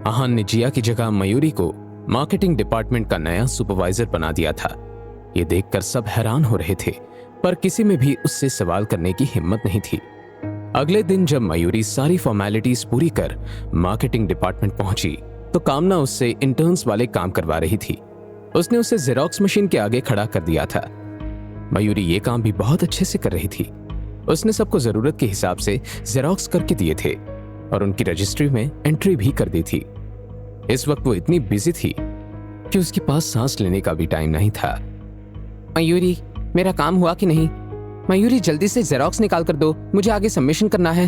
आहान ने जिया की जगह मयूरी को मार्केटिंग डिपार्टमेंट का नया सुपरवाइजर बना दिया था। ये देखकर सब हैरान हो रहे थे, पर किसी में भी उससे सवाल करने की हिम्मत नहीं थी। अगले दिन जब मयूरी सारी फॉर्मेलिटीज पूरी कर मार्केटिंग डिपार्टमेंट पहुंची तो कामना उससे इंटर्न्स वाले काम करवा रही थी। उसने उसे जेरोक्स मशीन के आगे खड़ा कर दिया था। मयूरी ये काम भी बहुत अच्छे से कर रही थी। उसने सबको जरूरत के हिसाब से जेरोक्स करके दिए थे और उनकी रजिस्ट्री में एंट्री भी कर दी थी। इस वक्त वो इतनी बिजी थी कि उसके पास सांस लेने का भी टाइम नहीं था। मयूरी, मेरा काम हुआ कि नहीं? मयूरी, जल्दी से जेरोक्स निकाल कर दो, मुझे आगे सबमिशन करना है।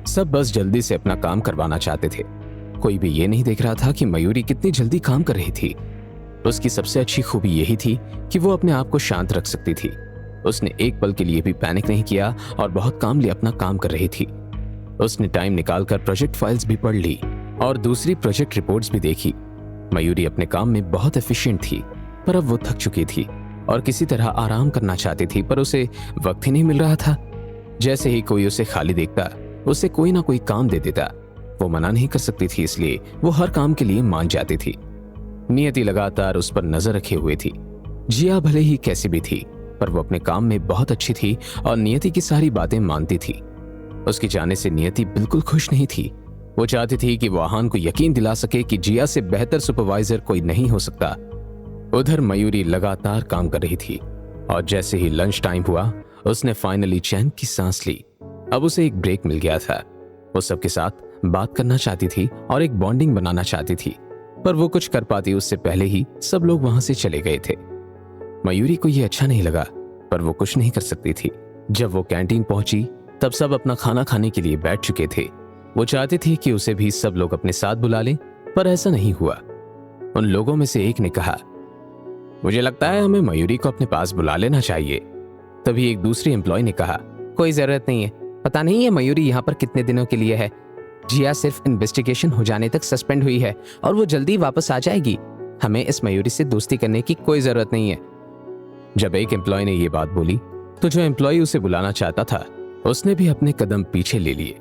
सब बस जल्दी से अपना काम करवाना चाहते थे। कोई भी ये नहीं देख रहा था कि मयूरी कितनी जल्दी काम कर रही थी। उसकी सबसे अच्छी खूबी यही थी कि वो अपने आप को शांत रख सकती थी। उसने एक पल के लिए भी पैनिक नहीं किया और बहुत कामली अपना काम कर रही थी। उसने टाइम निकालकर प्रोजेक्ट फाइल्स भी पढ़ ली और दूसरी प्रोजेक्ट रिपोर्ट्स भी देखी। मयूरी अपने काम में बहुत एफिशिएंट थी, पर अब वो थक चुकी थी और किसी तरह आराम करना चाहती थी, पर उसे वक्त ही नहीं मिल रहा था। जैसे ही कोई उसे खाली देखता, उसे कोई ना कोई काम दे देता। वो मना नहीं कर सकती थी, इसलिए वो हर काम के लिए मान जाती थी। नियति लगातार उस पर नजर रखे हुए थी। जिया भले ही कैसी भी थी, पर वो अपने काम में बहुत अच्छी थी और नियति की सारी बातें मानती थी। उसके जाने से नियति बिल्कुल खुश नहीं थी। वो चाहती थी कि वो आहान को यकीन दिला सके कि जिया से बेहतर सुपरवाइजर कोई नहीं हो सकता। उधर मयूरी लगातार काम कर रही थी और जैसे ही लंच टाइम हुआ, उसने फाइनली चैन की सांस ली। अब उसे एक ब्रेक मिल गया था। वो सबके साथ बात करना चाहती थी और एक बॉन्डिंग बनाना चाहती थी, पर वो कुछ कर पाती उससे पहले ही सब लोग वहां से चले गए थे। मयूरी को ये अच्छा नहीं लगा, पर वो कुछ नहीं कर सकती थी। जब वो कैंटीन पहुंची तब सब अपना खाना खाने के लिए बैठ चुके थे। वो चाहती थी कि उसे भी सब लोग अपने साथ बुला लें, पर ऐसा नहीं हुआ। उन लोगों में से एक ने कहा, मुझे लगता है हमें मयूरी को अपने पास बुला लेना चाहिए। तभी एक दूसरी एम्प्लॉय ने कहा, कोई जरूरत नहीं है, पता नहीं है मयूरी यहाँ पर कितने दिनों के लिए है। जिया सिर्फ इन्वेस्टिगेशन हो जाने तक सस्पेंड हुई है और वो जल्दी वापस आ जाएगी। हमें इस मयूरी से दोस्ती करने की कोई जरूरत नहीं है। जब एक एम्प्लॉय ने ये बात बोली तो जो एम्प्लॉय उसे बुलाना चाहता था उसने भी अपने कदम पीछे ले लिए।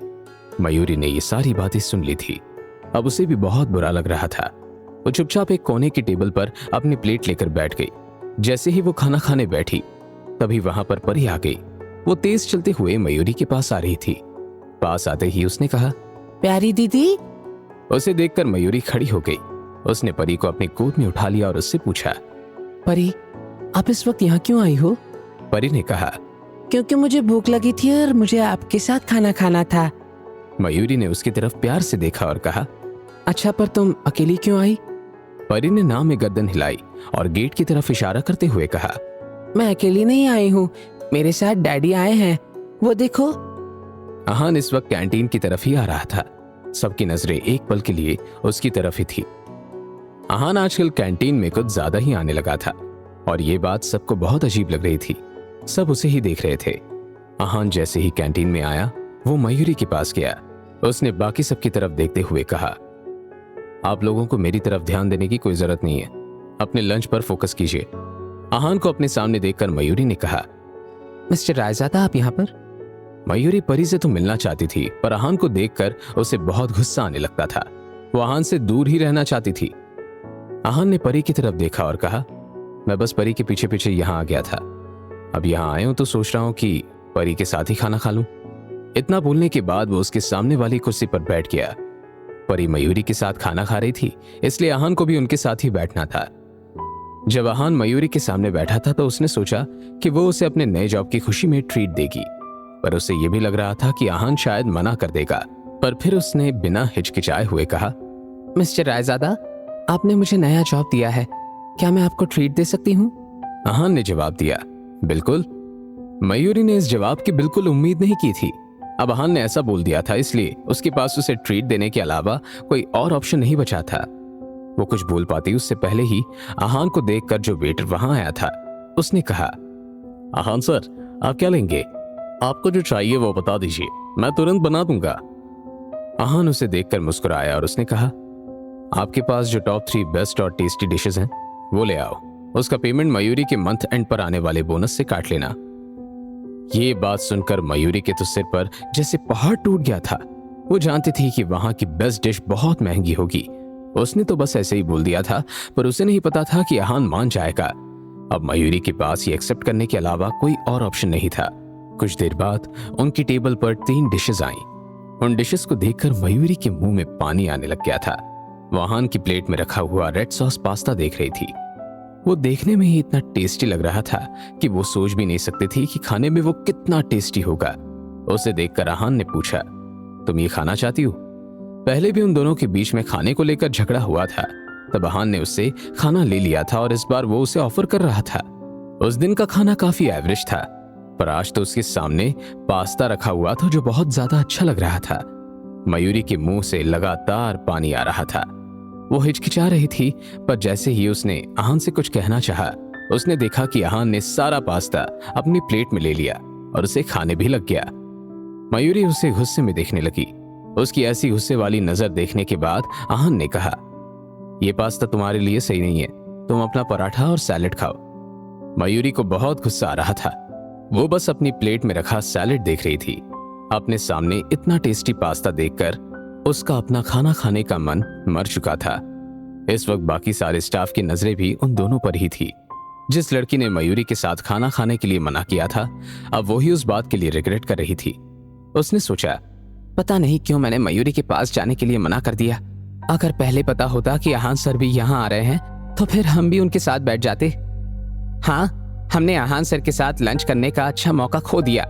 मयूरी ने ये सारी बातें सुन ली थी। अब उसे भी बहुत बुरा लग रहा था। वो चुपचाप एक कोने की टेबल पर अपनी प्लेट लेकर बैठ गई। जैसे ही वो खाना खाने बैठी तभी वहां पर परी आ गई। वो तेज चलते हुए मयूरी के पास आ रही थी। पास आते ही उसने कहा, प्यारी दीदी। उसे देखकर मयूरी खड़ी हो गई। उसने परी को अपनी गोद में उठा लिया और उससे पूछा, परी, आप इस वक्त यहाँ क्यों आई हो? परी ने कहा, क्योंकि मुझे भूख लगी थी और मुझे आपके साथ खाना खाना था। मयूरी ने उसकी तरफ प्यार से देखा और कहा, अच्छा, पर तुम अकेली क्यों आई? परी ने नाम में गर्दन हिलाई और गेट की तरफ इशारा करते हुए कहा, मैं अकेली नहीं आई हूँ, मेरे साथ डैडी आए हैं, वो देखो। आहान इस वक्त कैंटीन की तरफ ही आ रहा था। सबकी नजरें एक पल के लिए उसकी तरफ ही थी। आहान आजकल कैंटीन में कुछ ज्यादा ही आने लगा था और ये बात सबको बहुत अजीब लग रही थी। सब उसे ही देख रहे थे। आहान जैसे ही कैंटीन में आया, वो मयूरी के पास गया। उसने बाकी सबकी तरफ देखते हुए कहा, आप लोगों को मेरी तरफ ध्यान देने की कोई जरूरत नहीं है, अपने लंच पर फोकस कीजिए। आहान को अपने सामने देखकर मयूरी ने कहा, मिस्टर रायजादा, आप यहाँ पर? मयूरी परी से तो मिलना चाहती थी, पर आहान को देखकर उसे बहुत गुस्सा आने लगता था। वो आहान से दूर ही रहना चाहती थी। आहान ने परी की तरफ देखा और कहा, मैं बस परी के पीछे पीछे यहाँ आ गया था। अब यहाँ आया हूं तो सोच रहा हूं कि परी के साथ ही खाना खा लूं। इतना बोलने के बाद वो उसके सामने वाली कुर्सी पर बैठ गया। परी मयूरी के साथ खाना खा रही थी, इसलिए आहान को भी उनके साथ ही बैठना था। जब आहान मयूरी के सामने बैठा था तो उसने सोचा कि वो उसे अपने नए जॉब की खुशी में ट्रीट देगी, पर उसे यह भी लग रहा था कि आहान शायद मना कर देगा। पर फिर उसने बिना हिचकिचाए हुए कहा, मिस्टर रायजादा, आपने मुझे नया जॉब दिया है, क्या मैं आपको ट्रीट दे सकती हूँ? आहान ने जवाब दिया, बिल्कुल। मयूरी ने इस जवाब की बिल्कुल उम्मीद नहीं की थी। अब आहान ने ऐसा बोल दिया था, इसलिए उसके पास उसे ट्रीट देने के अलावा कोई और ऑप्शन नहीं बचा था। वो कुछ बोल पाती उससे पहले ही आहान को देखकर जो वेटर वहां आया था उसने कहा, आहान सर, आप क्या लेंगे? आपको जो चाहिए वो बता दीजिए, मैं तुरंत बना दूंगा। आहान उसे देखकर मुस्कुराया और उसने कहा, आपके पास जो टॉप 3 बेस्ट और टेस्टी डिशेस हैं वो ले आओ। उसका पेमेंट मयूरी के मंथ एंड पर आने वाले बोनस से काट लेना। ये बात सुनकर मयूरी के तो सिर पर जैसे पहाड़ टूट गया था। वो जानती थी कि वहां की बेस्ट डिश बहुत महंगी होगी उसने तो बस ऐसे ही बोल दिया था, पर उसे नहीं पता था कि आहान मान जाएगा। अब मयूरी के पास ये एक्सेप्ट करने के अलावा कोई और ऑप्शन नहीं था। कुछ देर बाद उनकी टेबल पर 3 डिशेस आईं। उन डिशेस को देखकर मयूरी के मुंह में पानी आने लग गया था। वो आहान की प्लेट में रखा हुआ रेड सॉस पास्ता देख रही थी। वो देखने में ही इतना टेस्टी लग रहा था कि वो सोच भी नहीं सकती थी कि खाने में वो कितना टेस्टी होगा। उसे देखकर आहान ने पूछा, तुम ये खाना चाहती हो? पहले भी उन दोनों के बीच में खाने को लेकर झगड़ा हुआ था। तब आहान ने उससे खाना ले लिया था और इस बार वो उसे ऑफर कर रहा था। उस दिन का खाना काफी एवरेज था, पर आज तो उसके सामने पास्ता रखा हुआ था जो बहुत ज्यादा अच्छा लग रहा था। मयूरी के मुंह से लगातार पानी आ रहा था। वो हिचकिचा रही थी, पर जैसे ही उसने आहान से कुछ कहना चाहा, उसने देखा कि आहान ने सारा पास्ता अपनी प्लेट में ले लिया और उसे खाने भी लग गया। मयूरी उसे गुस्से में देखने लगी। उसकी ऐसी गुस्से वाली नजर देखने के बाद आहान ने कहा, यह पास्ता तुम्हारे लिए सही नहीं है, तुम अपना पराठा और सैलेड खाओ। मयूरी को बहुत गुस्सा आ रहा था। वो बस अपनी प्लेट में रखा सैलेड देख रही थी। अपने सामने इतना टेस्टी पास्ता देखकर उसका अपना खाना खाने का मन मर चुका था। इस वक्त बाकी सारे स्टाफ की नजरें भी उन दोनों पर ही थी। जिस लड़की ने मयूरी के साथ खाना खाने के लिए मना किया था, अब वही उस बात के लिए रिग्रेट कर रही थी। उसने सोचा, पता नहीं क्यों मैंने मयूरी के पास जाने के लिए मना कर दिया। अगर पहले पता होता कि आहान सर भी यहाँ आ रहे हैं तो फिर हम भी उनके साथ बैठ जाते। हाँ, हमने आहान सर के साथ लंच करने का अच्छा मौका खो दिया,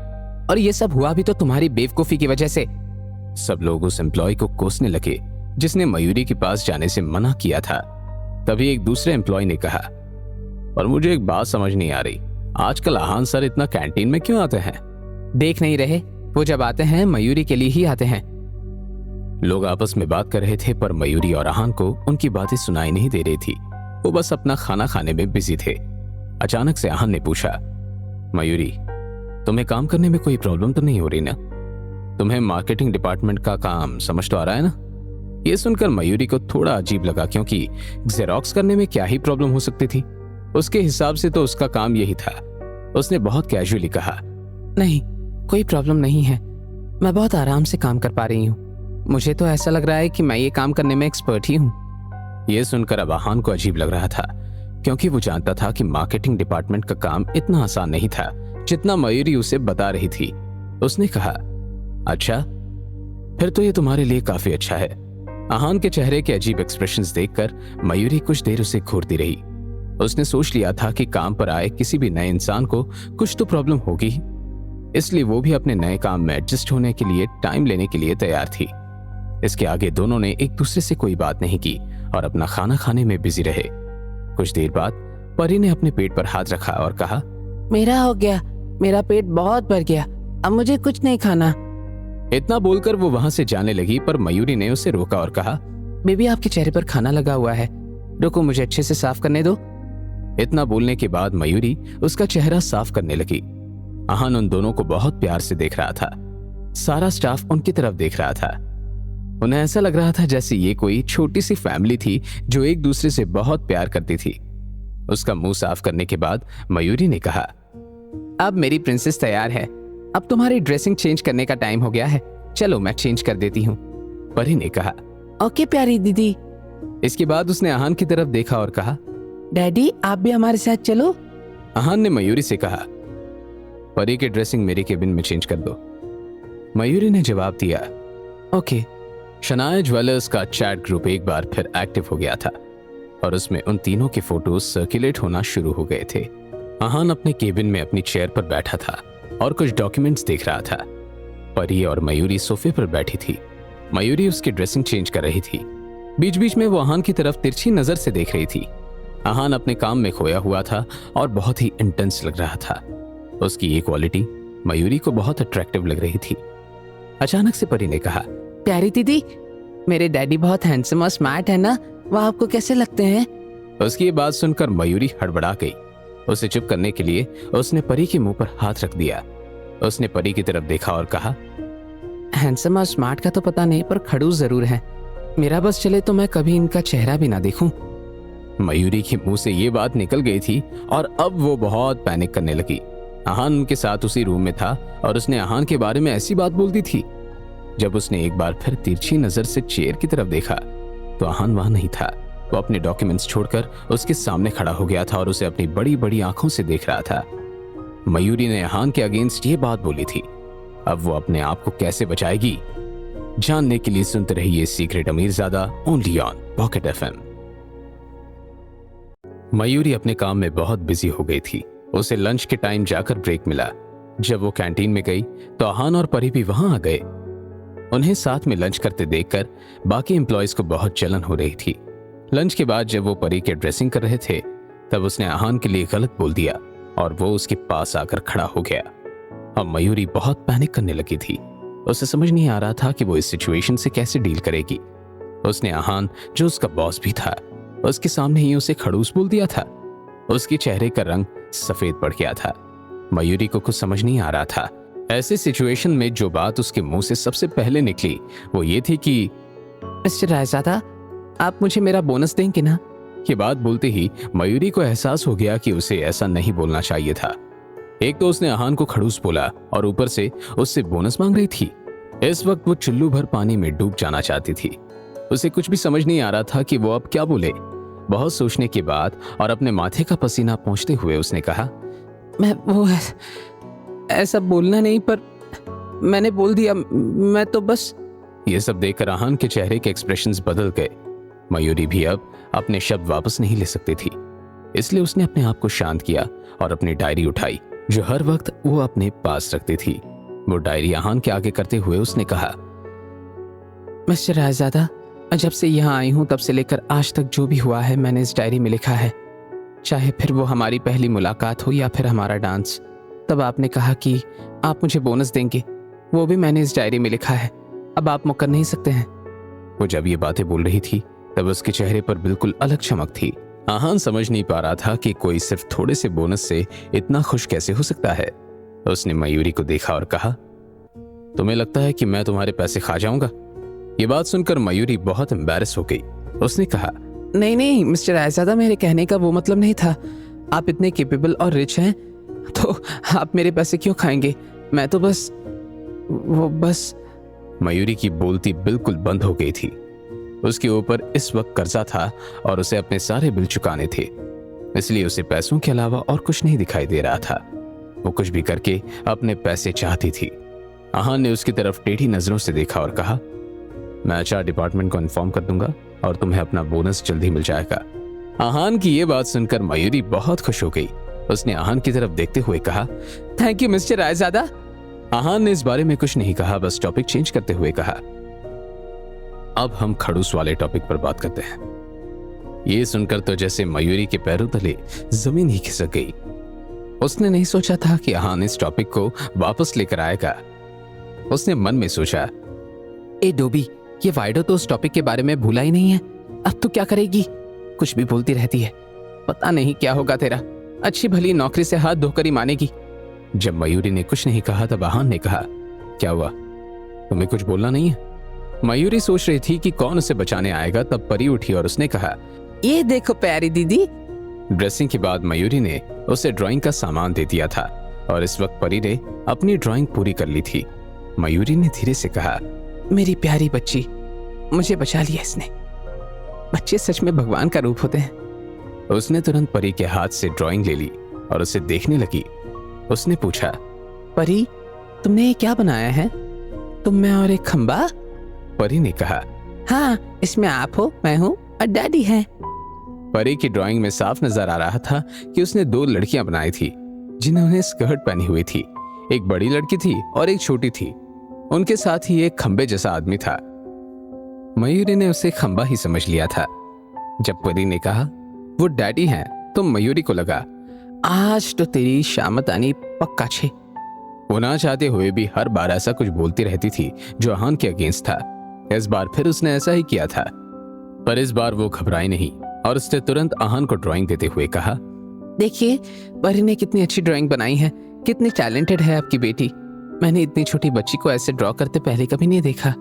और ये सब हुआ भी तो तुम्हारी बेवकूफी की वजह से। सब लोग उस एम्प्लॉय को कोसने लगे जिसने मयूरी के पास जाने से मना किया था। तभी एक दूसरे एम्प्लॉय ने कहा, और मुझे एक बात समझ नहीं आ रही, आजकल आहान सर इतना कैंटीन में क्यों आते हैं? देख नहीं रहे, वो जब आते हैं मयूरी के लिए ही आते हैं। लोग आपस में बात कर रहे थे, पर मयूरी और आहान को उनकी बातें सुनाई नहीं दे रही थी। वो बस अपना खाना खाने में बिजी थे। अचानक से आहान ने पूछा, मयूरी, तुम्हें काम करने में कोई प्रॉब्लम तो नहीं हो रही ना? तुम्हें मार्केटिंग डिपार्टमेंट का काम समझ तो आ रहा है ना? ये सुनकर मयूरी को थोड़ा अजीब लगा, क्योंकि जेरोक्स करने में क्या ही प्रॉब्लम हो सकती थी। उसके हिसाब से तो उसका काम यही था। उसने बहुत कैजुअली कहा, नहीं, कोई प्रॉब्लम नहीं है, मैं बहुत आराम से काम कर पा रही हूँ। मुझे तो ऐसा लग रहा है कि मैं ये काम करने में एक्सपर्ट ही हूँ। यह सुनकर अब आहान को अजीब लग रहा था, क्योंकि वो जानता था कि मार्केटिंग डिपार्टमेंट का काम इतना आसान नहीं था जितना मयूरी उसे बता रही थी। उसने कहा, अच्छा, फिर तो ये तुम्हारे लिए काफी अच्छा है। आहान के चेहरे के अजीब एक्सप्रेशंस देखकर मयूरी कुछ देर उसे घूरती रही। उसने सोच लिया था कि काम पर आए किसी भी नए इंसान को कुछ तो प्रॉब्लम होगी, इसलिए वो भी अपने नए काम में एडजस्ट होने के लिए टाइम लेने के लिए तैयार थी। इसके आगे दोनों ने एक दूसरे से कोई बात नहीं की और अपना खाना खाने में बिजी रहे। कुछ देर बाद परी ने अपने पेट पर हाथ रखा और कहा, मेरा हो गया, मेरा पेट बहुत भर गया, अब मुझे कुछ नहीं खाना। इतना बोलकर वो वहां से जाने लगी, पर मयूरी ने उसे रोका और कहा, बेबी, आपके चेहरे पर खाना लगा हुआ है, रुको, मुझे अच्छे से साफ करने दो। इतना बोलने के बाद मयूरी उसका चेहरा साफ करने लगी। आहान उन दोनों को बहुत प्यार से देख रहा था। सारा स्टाफ उनकी तरफ देख रहा था। उन्हें ऐसा लग रहा था जैसे ये कोई छोटी सी फैमिली थी जो एक दूसरे से बहुत प्यार करती थी। उसका मुंह साफ करने के बाद मयूरी ने कहा, अब मेरी प्रिंसेस तैयार है, अब तुम्हारी ड्रेसिंग चेंज करने का टाइम हो गया है, चलो मैं चेंज कर देती हूँ। परी ने कहा, ओके प्यारी दीदी। इसके बाद उसने आहान की तरफ देखा और कहा, डैडी, आप भी हमारे साथ चलो। आहान ने मयूरी से कहा, परी की ड्रेसिंग मेरे केबिन में चेंज कर दो। मयूरी ने जवाब दिया, ओके। शनाया ज्वेलर्स का चैट ग्रुप एक बार फिर एक्टिव हो गया था और उसमें उन तीनों के फोटोज सर्कुलेट होना शुरू हो गए थे। आहान अपने केबिन में अपनी चेयर पर बैठा था और कुछ डॉक्यूमेंट्स देख रहा था। परी और मयूरी सोफे पर बैठी थी। मयूरी उसकी ड्रेसिंग चेंज कर रही थी। बीच बीच में वो आहान की तरफ तिरछी नजर से देख रही थी। आहान अपने काम में खोया हुआ था और बहुत ही इंटेंस लग रहा था। उसकी ये क्वालिटी मयूरी को बहुत अट्रैक्टिव लग रही थी। अचानक से परी ने कहा, प्यारी दीदी, मेरे डैडी बहुत हैंडसम और स्मार्ट है ना, वो आपको कैसे लगते हैं? उसकी ये बात सुनकर मयूरी हड़बड़ा गई। उसे चुप करने के लिए उसने परी के मुंह पर हाथ रख दिया। उसने परी की तरफ देखा और कहा, हैंडसम और स्मार्ट का तो पता नहीं, पर खड़ूस जरूर है। मेरा बस चले तो मैं कभी इनका चेहरा भी ना देखूं। मयूरी के मुंह से ये बात निकल गई थी और अब वो बहुत पैनिक करने लगी। आहान उनके साथ उसी रूम में था और उसने आहान के बारे में ऐसी बात बोल दी थी। जब उसने एक बार फिर तिरछी नजर से चेयर की तरफ देखा तो आहान वहां नहीं था। वो अपने डॉक्यूमेंट्स छोड़कर उसके सामने खड़ा हो गया था और उसे अपनी बड़ी बड़ी आंखों से देख रहा था। मयूरी ने आहान के अगेंस्ट ये बात बोली थी, अब वो अपने आप को कैसे बचाएगी? जानने के लिए सुनते रहिए Secret Amirzada only on Pocket FM. Mayuri अपने काम में बहुत बिजी हो गई थी। उसे लंच के टाइम जाकर ब्रेक मिला। जब वो कैंटीन में गई तो आहान और परी भी वहां आ गए। उन्हें साथ में लंच करते देखकर बाकी एम्प्लॉयज को बहुत जलन हो रही थी। लंच के बाद जब वो परी के ड्रेसिंग कर रहे थे तब उसने आहान के लिए गलत बोल दिया और वो उसके पास आकर खड़ा हो गया। अब मयूरी बहुत पैनिक करने लगी थी। उसे समझ नहीं आ रहा था कि वो इस सिचुएशन से कैसे डील करेगी। उसने आहान, जो उसका बॉस भी था, उसके सामने ही उसे खड़ूस बोल दिया था। उसके चेहरे का रंग सफेद पड़ गया था। मयूरी को कुछ समझ नहीं आ रहा था। ऐसे सिचुएशन में जो बात उसके मुंह से सबसे पहले निकली वो ये थी कि मिस्टर रायजादा, आप मुझे मेरा बोनस देंगे ना? ये बात बोलते ही मयूरी को एहसास हो गया कि उसे ऐसा नहीं बोलना चाहिए था। एक तो उसने आहान को खड़ूस बोला और ऊपर से उससे बोनस मांग रही थी। इस वक्त वो चुल्लू भर पानी में डूब जाना चाहती थी। उसे कुछ भी समझ नहीं आ रहा था कि वो अब क्या बोले। बहुत सोचने के बाद और अपने माथे का पसीना पोंछते हुए उसने कहा, मैं वो ऐसा बोलना नहीं, पर मैंने बोल दिया। मैं तो बस। ये सब देखकर आहान के चेहरे के एक्सप्रेशंस बदल गए। मयूरी भी अब अपने शब्द वापस नहीं ले सकती थी, इसलिए उसने अपने आप को शांत किया और अपनी डायरी उठाई जो हर वक्त वो अपने पास रखती थी। वो डायरी आहान के आगे करते हुए उसने कहा, मिस्टर रायजादा, जब से यहाँ आई हूँ तब से लेकर आज तक जो भी हुआ है मैंने इस डायरी में लिखा है। चाहे फिर वो हमारी पहली मुलाकात हो या फिर हमारा डांस। तब आपने कहा कि आप मुझे बोनस देंगे, वो भी मैंने इस डायरी में लिखा है। अब आप मुकर नहीं सकते हैं। वो जब ये बातें बोल रही थी तब उसके चेहरे पर बिल्कुल अलग चमक थी। आहान समझ नहीं पा रहा था कि कोई सिर्फ थोड़े से बोनस से इतना खुश कैसे हो सकता है। उसने मयूरी को देखा और कहा, तुम्हें लगता है कि मैं तुम्हारे पैसे खा जाऊंगा? ये बात सुनकर मयूरी बहुत एम्बैरेस हो गई। उसने कहा, नहीं नहीं मिस्टर रायजादा, मेरे कहने का वो मतलब नहीं था। आप इतने केपेबल और रिच हैं तो आप मेरे पैसे क्यों खाएंगे? मैं तो बस मयूरी की बोलती बिल्कुल बंद हो गई थी। उसके ऊपर इस वक्त कर्जा था और उसे अपने सारे बिल चुकाने थे, इसलिए उसे पैसों के अलावा और कुछ नहीं दिखाई दे रहा था। वो कुछ भी करके अपने पैसे चाहती थी। आहान ने उसकी तरफ टेढ़ी नजरों से देखा और कहा, मैं एचआर डिपार्टमेंट को इन्फॉर्म कर दूंगा और तुम्हें अपना बोनस जल्दी मिल जाएगा। आहान की ये बात सुनकर मयूरी बहुत खुश हो गई। उसने आहान की तरफ देखते हुए कहा, थैंक यू मिस्टर रायजादा। आहान ने इस बारे में कुछ नहीं कहा, बस टॉपिक चेंज करते हुए कहा, अब हम खड़ूस वाले टॉपिक पर बात करते हैं। ये सुनकर तो जैसे मयूरी के पैरों तले जमीन ही खिसक गई। उसने नहीं सोचा था कि आहान इस टॉपिक को वापस लेकर आएगा। उसने मन में सोचा, ए डोबी, ये वाइडो तो उस टॉपिक के बारे में भूला ही नहीं है। अब तो क्या करेगी? कुछ भी बोलती रहती है। पता नहीं क्या होगा तेरा। अच्छी भली नौकरी से हाथ धोकर ही मानेगी। जब मयूरी ने कुछ नहीं कहा तब आहान ने कहा, क्या हुआ, तुम्हें कुछ बोलना नहीं है? मयूरी सोच रही थी कि कौन उसे बचाने आएगा, तब परी उठी और उसने कहा, ये देखो प्यारी दीदी। ड्रेसिंग के बाद मयूरी ने उसे ड्राइंग का सामान दे दिया था और इस वक्त परी ने अपनी ड्राइंग पूरी कर ली थी। मयूरी ने धीरे से कहा, मेरी प्यारी बच्ची, मुझे बचा लिया इसने। बच्चे सच में भगवान का रूप होते हैं। उसने तुरंत परी के हाथ से ड्राइंग ले ली और उसे देखने लगी। उसने पूछा, परी, तुमने ये क्या बनाया है? तुम, मैं और एक खंबा? परी ने कहा, हाँ, इसमें आप हो, मैं हूँ और डैडी है। परी की ड्राइंग में साफ नजर आ रहा था कि उसने दो लड़कियां बनाई थी जिन्होंने स्कर्ट पहनी हुई थी। एक बड़ी लड़की थी और एक छोटी थी। उनके साथ ही एक खंबे जैसा आदमी था। मयूरी ने उसे खंबा ही समझ लिया था। जब परी ने कहा वो डैडी हैं, तो मयूरी को लगा आज तो तेरी शामत आनी पक्का छे। वो ना चाहते हुए भी हर बार ऐसा कुछ बोलती रहती थी जो आहान के अगेंस्ट था। इस बार फिर उसने ऐसा ही किया था, पर इस बार वो घबराई नहीं और उसने तुरंत आहान को ड्राइंग देते हुए कहा, देखिए परी ने कितनी अच्छी ड्राइंग बनाई है। कितनी टैलेंटेड है आपकी बेटी। मैंने इतनी छोटी बच्ची को ऐसे ड्रॉ करते पहले कभी नहीं देखा।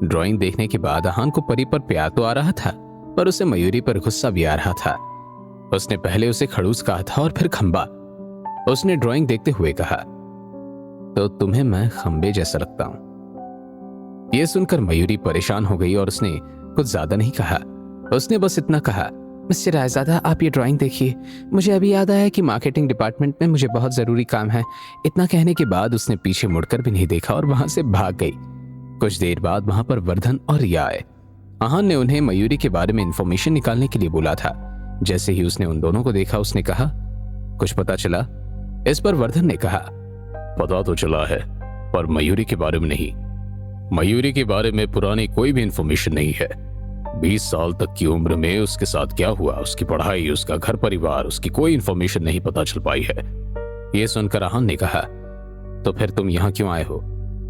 ड्राइंग देखने के बाद आहान को परी पर प्यार तो आ रहा था, पर उसे मयूरी पर गुस्सा भी आ रहा था। उसने पहले उसे खड़ूस कहा था और फिर खंबा। उसने ड्राइंग देखते हुए कहा, तो तुम्हें मैं खंबे जैसा लगता हूं? यह सुनकर मयूरी परेशान हो गई और उसने कुछ ज्यादा नहीं कहा। उसने बस इतना कहा, मिस्टर रायजादा आप ये ड्राइंग देखिए, मुझे अभी याद आया कि मार्केटिंग डिपार्टमेंट में मुझे बहुत जरूरी काम है। इतना कहने के बाद उसने पीछे मुड़कर भी नहीं देखा और वहां से भाग गई। कुछ देर बाद वहां पर वर्धन और रिया आए। आहान ने उन्हें मयूरी के बारे में इंफॉर्मेशन निकालने के लिए बोला था। जैसे ही उसने उन दोनों को देखा उसने कहा, कुछ पता चला? इस पर वर्धन ने कहा, पता तो चला है पर मयूरी के बारे में नहीं। मयूरी के बारे में पुरानी कोई भी इंफॉर्मेशन नहीं है। 20 साल तक की उम्र में उसके साथ क्या हुआ, उसकी पढ़ाई, उसका घर परिवार, उसकी कोई इंफॉर्मेशन नहीं पता चल पाई है। यह सुनकर आहान ने कहा, तो फिर तुम यहां क्यों आए हो?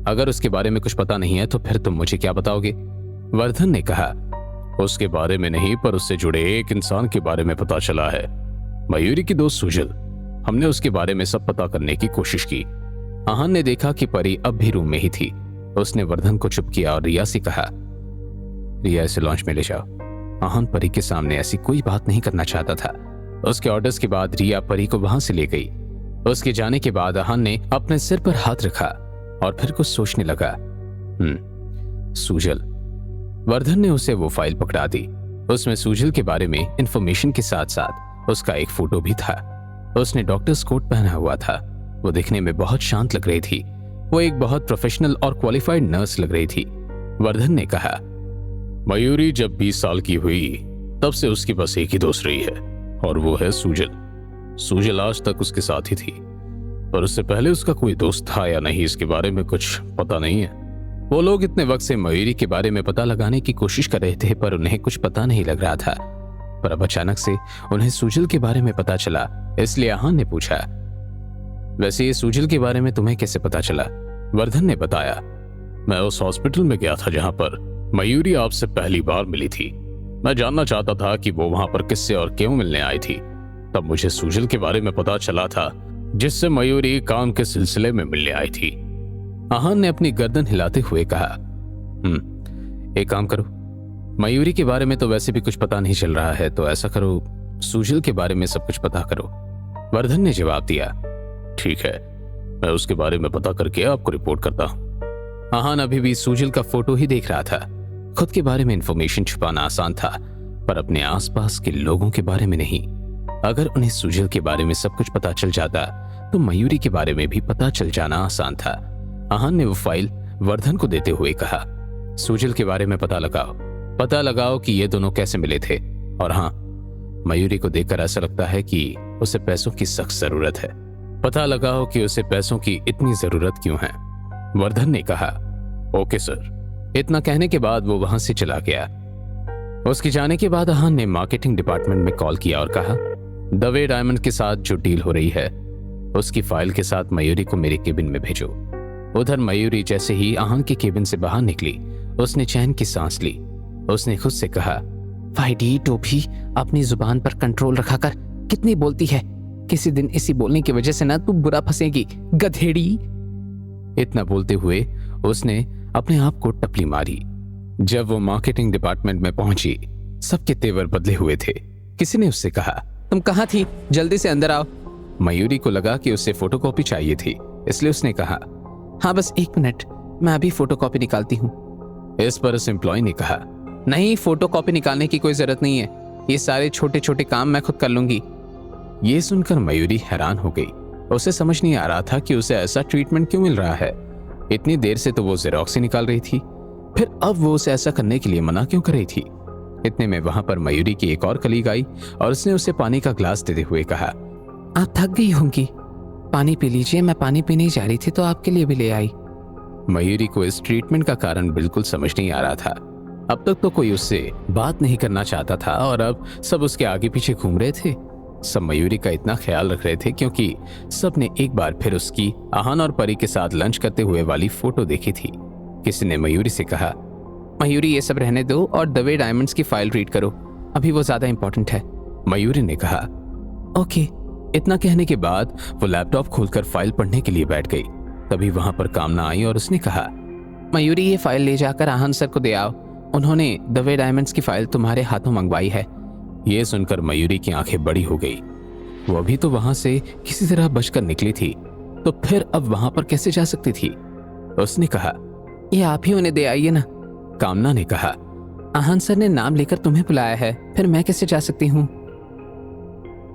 अगर उसके बारे में कुछ पता नहीं है तो फिर तुम मुझे क्या बताओगे? वर्धन ने कहा, उसके बारे में नहीं पर उससे जुड़े एक इंसान के बारे में पता चला है, मयूरी की दोस्त सुजल। हमने उसके बारे में सब पता करने की कोशिश की। आहान ने देखा कि परी अब भी रूम में ही थी। उसने वर्धन को चुप किया और रिया से कहा, रिया इसे लॉन्च में ले जाओ। आहान परी के सामने ऐसी कोई बात नहीं करना चाहता था। उसके ऑर्डर्स के बाद रिया परी को वहां से ले गई। उसके जाने के बाद आहान ने अपने सिर पर हाथ रखा और फिर कुछ सोचने लगा। सुजल। वर्धन ने उसे वो फाइल पकड़ा दी। उसमें सुजल के बारे में इंफॉर्मेशन के साथ साथ उसका एक फोटो भी था। उसने डॉक्टर्स कोट पहना हुआ था। वो दिखने में बहुत शांत लग रही थी। वो एक बहुत प्रोफेशनल और क्वालिफाइड नर्स लग रही थी। वर्धन ने कहा, मयूरी जब 20 साल की हुई तब से उसकी बस एक ही दोस्त रही है और वो है सुजल। सुजल आज तक उसके साथ ही थी, पर उससे पहले उसका कोई दोस्त था या नहीं इसके बारे में कुछ पता नहीं है। वो लोग इतने वक्त से मयूरी के बारे में पता लगाने की कोशिश कर रहे थे पर उन्हें कुछ पता नहीं लग रहा था। पर अब अचानक से उन्हें सुजल के बारे में पता चला। इसलिए आहान ने पूछा, वैसे ये सुजल के बारे में तुम्हें कैसे पता चला? वर्धन ने बताया, मैं उस हॉस्पिटल में गया था जहां पर मयूरी आपसे पहली बार मिली थी। मैं जानना चाहता था कि वो वहां पर किससे और क्यों मिलने आई थी। तब मुझे सुजल के बारे में पता चला था जिससे मयूरी काम के सिलसिले में मिलने आई थी। आहान ने अपनी गर्दन हिलाते हुए कहा, एक काम करो, मयूरी के बारे में तो वैसे भी कुछ पता नहीं चल रहा है, तो ऐसा करो सुजल के बारे में सब कुछ पता करो। वर्धन ने जवाब दिया, ठीक है, मैं उसके बारे में पता करके आपको रिपोर्ट करता हूं। आहान अभी भी सुजल का फोटो ही देख रहा था। खुद के बारे में इंफॉर्मेशन छुपाना आसान था, पर अपने आसपास के लोगों के बारे में नहीं। अगर उन्हें सुजल के बारे में सब कुछ पता चल जाता तो मयूरी के बारे में भी पता चल जाना आसान था। आहान ने वो फाइल वर्धन को देते हुए कहा, सुजल के बारे में पता लगाओ कि ये दोनों कैसे मिले थे। और हाँ, मयूरी को देखकर ऐसा लगता है कि उसे पैसों की सख्त जरूरत है। पता लगाओ कि उसे पैसों की इतनी जरूरत क्यों है। वर्धन ने कहा, ओके सर। इतना कहने के बाद वो वहां से चला गया। उसके जाने के बाद आहान ने मार्केटिंग डिपार्टमेंट में कॉल किया और कहा, दवे डायमंड के साथ जो डील हो रही है उसकी फाइल के साथ मयूरी को मेरे केबिन में भेजो। उधर मयूरी जैसे ही आहान के केबिन से बाहर निकली, उसने चैन की सांस ली। उसने खुद से कहा, फाइडी टोपी, अपनी जुबान पर कंट्रोल रखा कर, कितनी बोलती है। किसी दिन इसी बोलने की वजह से ना तू बुरा फंसेगी, गधेड़ी। इतना बोलते हुए उसने अपने आप को टपली मारी। जब वो मार्केटिंग डिपार्टमेंट में पहुंची, सबके तेवर बदले हुए थे। किसी ने उससे कहा, तुम कहाँ थी, जल्दी से अंदर आओ। मयूरी को लगा कि उसे फोटोकॉपी चाहिए थी, इसलिए उसने कहा, हाँ बस 1 मिनट, मैं अभी फोटोकॉपी निकालती हूँ। इस पर उस एम्प्लॉय ने कहा, नहीं, फोटोकॉपी निकालने की कोई जरूरत नहीं है, ये सारे छोटे छोटे काम मैं खुद कर लूंगी। ये सुनकर मयूरी हैरान हो गई। उसे समझ नहीं आ रहा था कि उसे ऐसा ट्रीटमेंट क्यों मिल रहा है। इतनी देर से तो वो जेरोक्स ही निकाल रही थी, फिर अब वो उसे ऐसा करने के लिए मना क्यों कर रही थी। इतने में वहां पर मयूरी की एक और कलीग आई और उसने उसे पानी का ग्लास देते हुए कहा, आप थक गई होंगी, पानी पी लीजिए, मैं पानी पीने जा रही थी तो आपके लिए भी ले आई। मयूरी को इस ट्रीटमेंट का कारण बिल्कुल समझ नहीं आ रहा था। अब तक तो कोई उससे बात नहीं करना चाहता था और अब सब उसके आगे पीछे घूम रहे थे। सब मयूरी का इतना ख्याल रख रहे थे क्योंकि सब ने एक बार फिर उसकी आहान और परी के साथ लंच करते हुए वाली फोटो देखी थी। किसी ने मयूरी से कहा, मयूरी ये सब रहने दो और दवे डायमंड्स की फाइल रीड करो, अभी वो ज्यादा इंपॉर्टेंट है। मयूरी ने कहा, ओके। इतना कहने के बाद वो लैपटॉप खोलकर फाइल पढ़ने के लिए बैठ गई। तभी वहां पर कामना आई और उसने कहा, मयूरी ये फाइल ले जाकर आहान सर को दे आओ, उन्होंने दवे डायमंड्स की फाइल तुम्हारे हाथों मंगवाई है। ये सुनकर मयूरी की आंखें बड़ी हो गई। वो अभी तो वहां से किसी तरह बचकर निकली थी, तो फिर अब वहां पर कैसे जा सकती थी। उसने कहा, ये आप ही उन्हें दे आइए ना। कामना ने कहा, आहान सर ने नाम लेकर तुम्हें बुलाया है, फिर मैं कैसे जा सकती हूँ?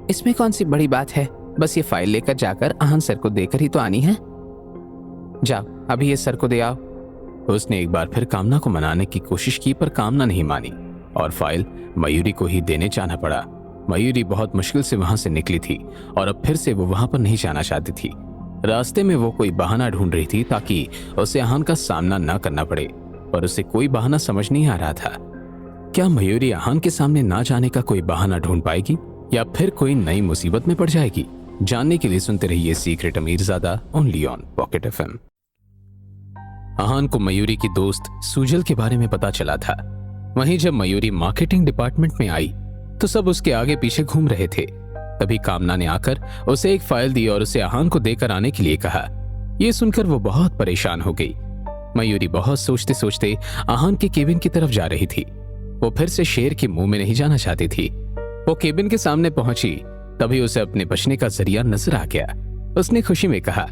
इसमें कौन सी बड़ी बात है, बस ये फाइल लेकर जाकर आहान सर को देकर ही तो आनी है। जाओ अभी ये सर को दे आओ। उसने एक बार फिर कामना को मनाने की कोशिश की, पर कामना नहीं मानी और फाइल मयूरी को ही देने जाना पड़ा। मयूरी बहुत मुश्किल से वहां से निकली थी और अब फिर से वो वहां पर नहीं जाना चाहती थी। रास्ते में वो कोई बहाना ढूंढ रही थी ताकि उसे आहान का सामना ना करना पड़े, पर उसे कोई बहाना समझ नहीं आ रहा था। क्या मयूरी आहान के सामने ना जाने का कोई बहाना ढूंढ पाएगी या फिर कोई नई मुसीबत में पड़ जाएगी? जानने के लिए सुनते रहिए Secret Amirzada only on Pocket FM. Aahan को मयूरी की दोस्त सुजल के बारे में पता चला था। वहीं जब मयूरी मार्केटिंग डिपार्टमेंट में आई तो सब उसके आगे पीछे घूम रहे थे। तभी कामना ने आकर उसे एक फाइल दी और उसे आहान को देकर आने के लिए कहा। यह सुनकर वो बहुत परेशान हो गई। मयूरी बहुत सोचते सोचते आहान के केबिन की तरफ जा रही थी। वो फिर से शेर के मुंह में नहीं जाना चाहती थी। वो केबिन के सामने पहुंची, तभी उसे अपने बचने का जरिया नजर आ गया। उसने खुशी में कहा,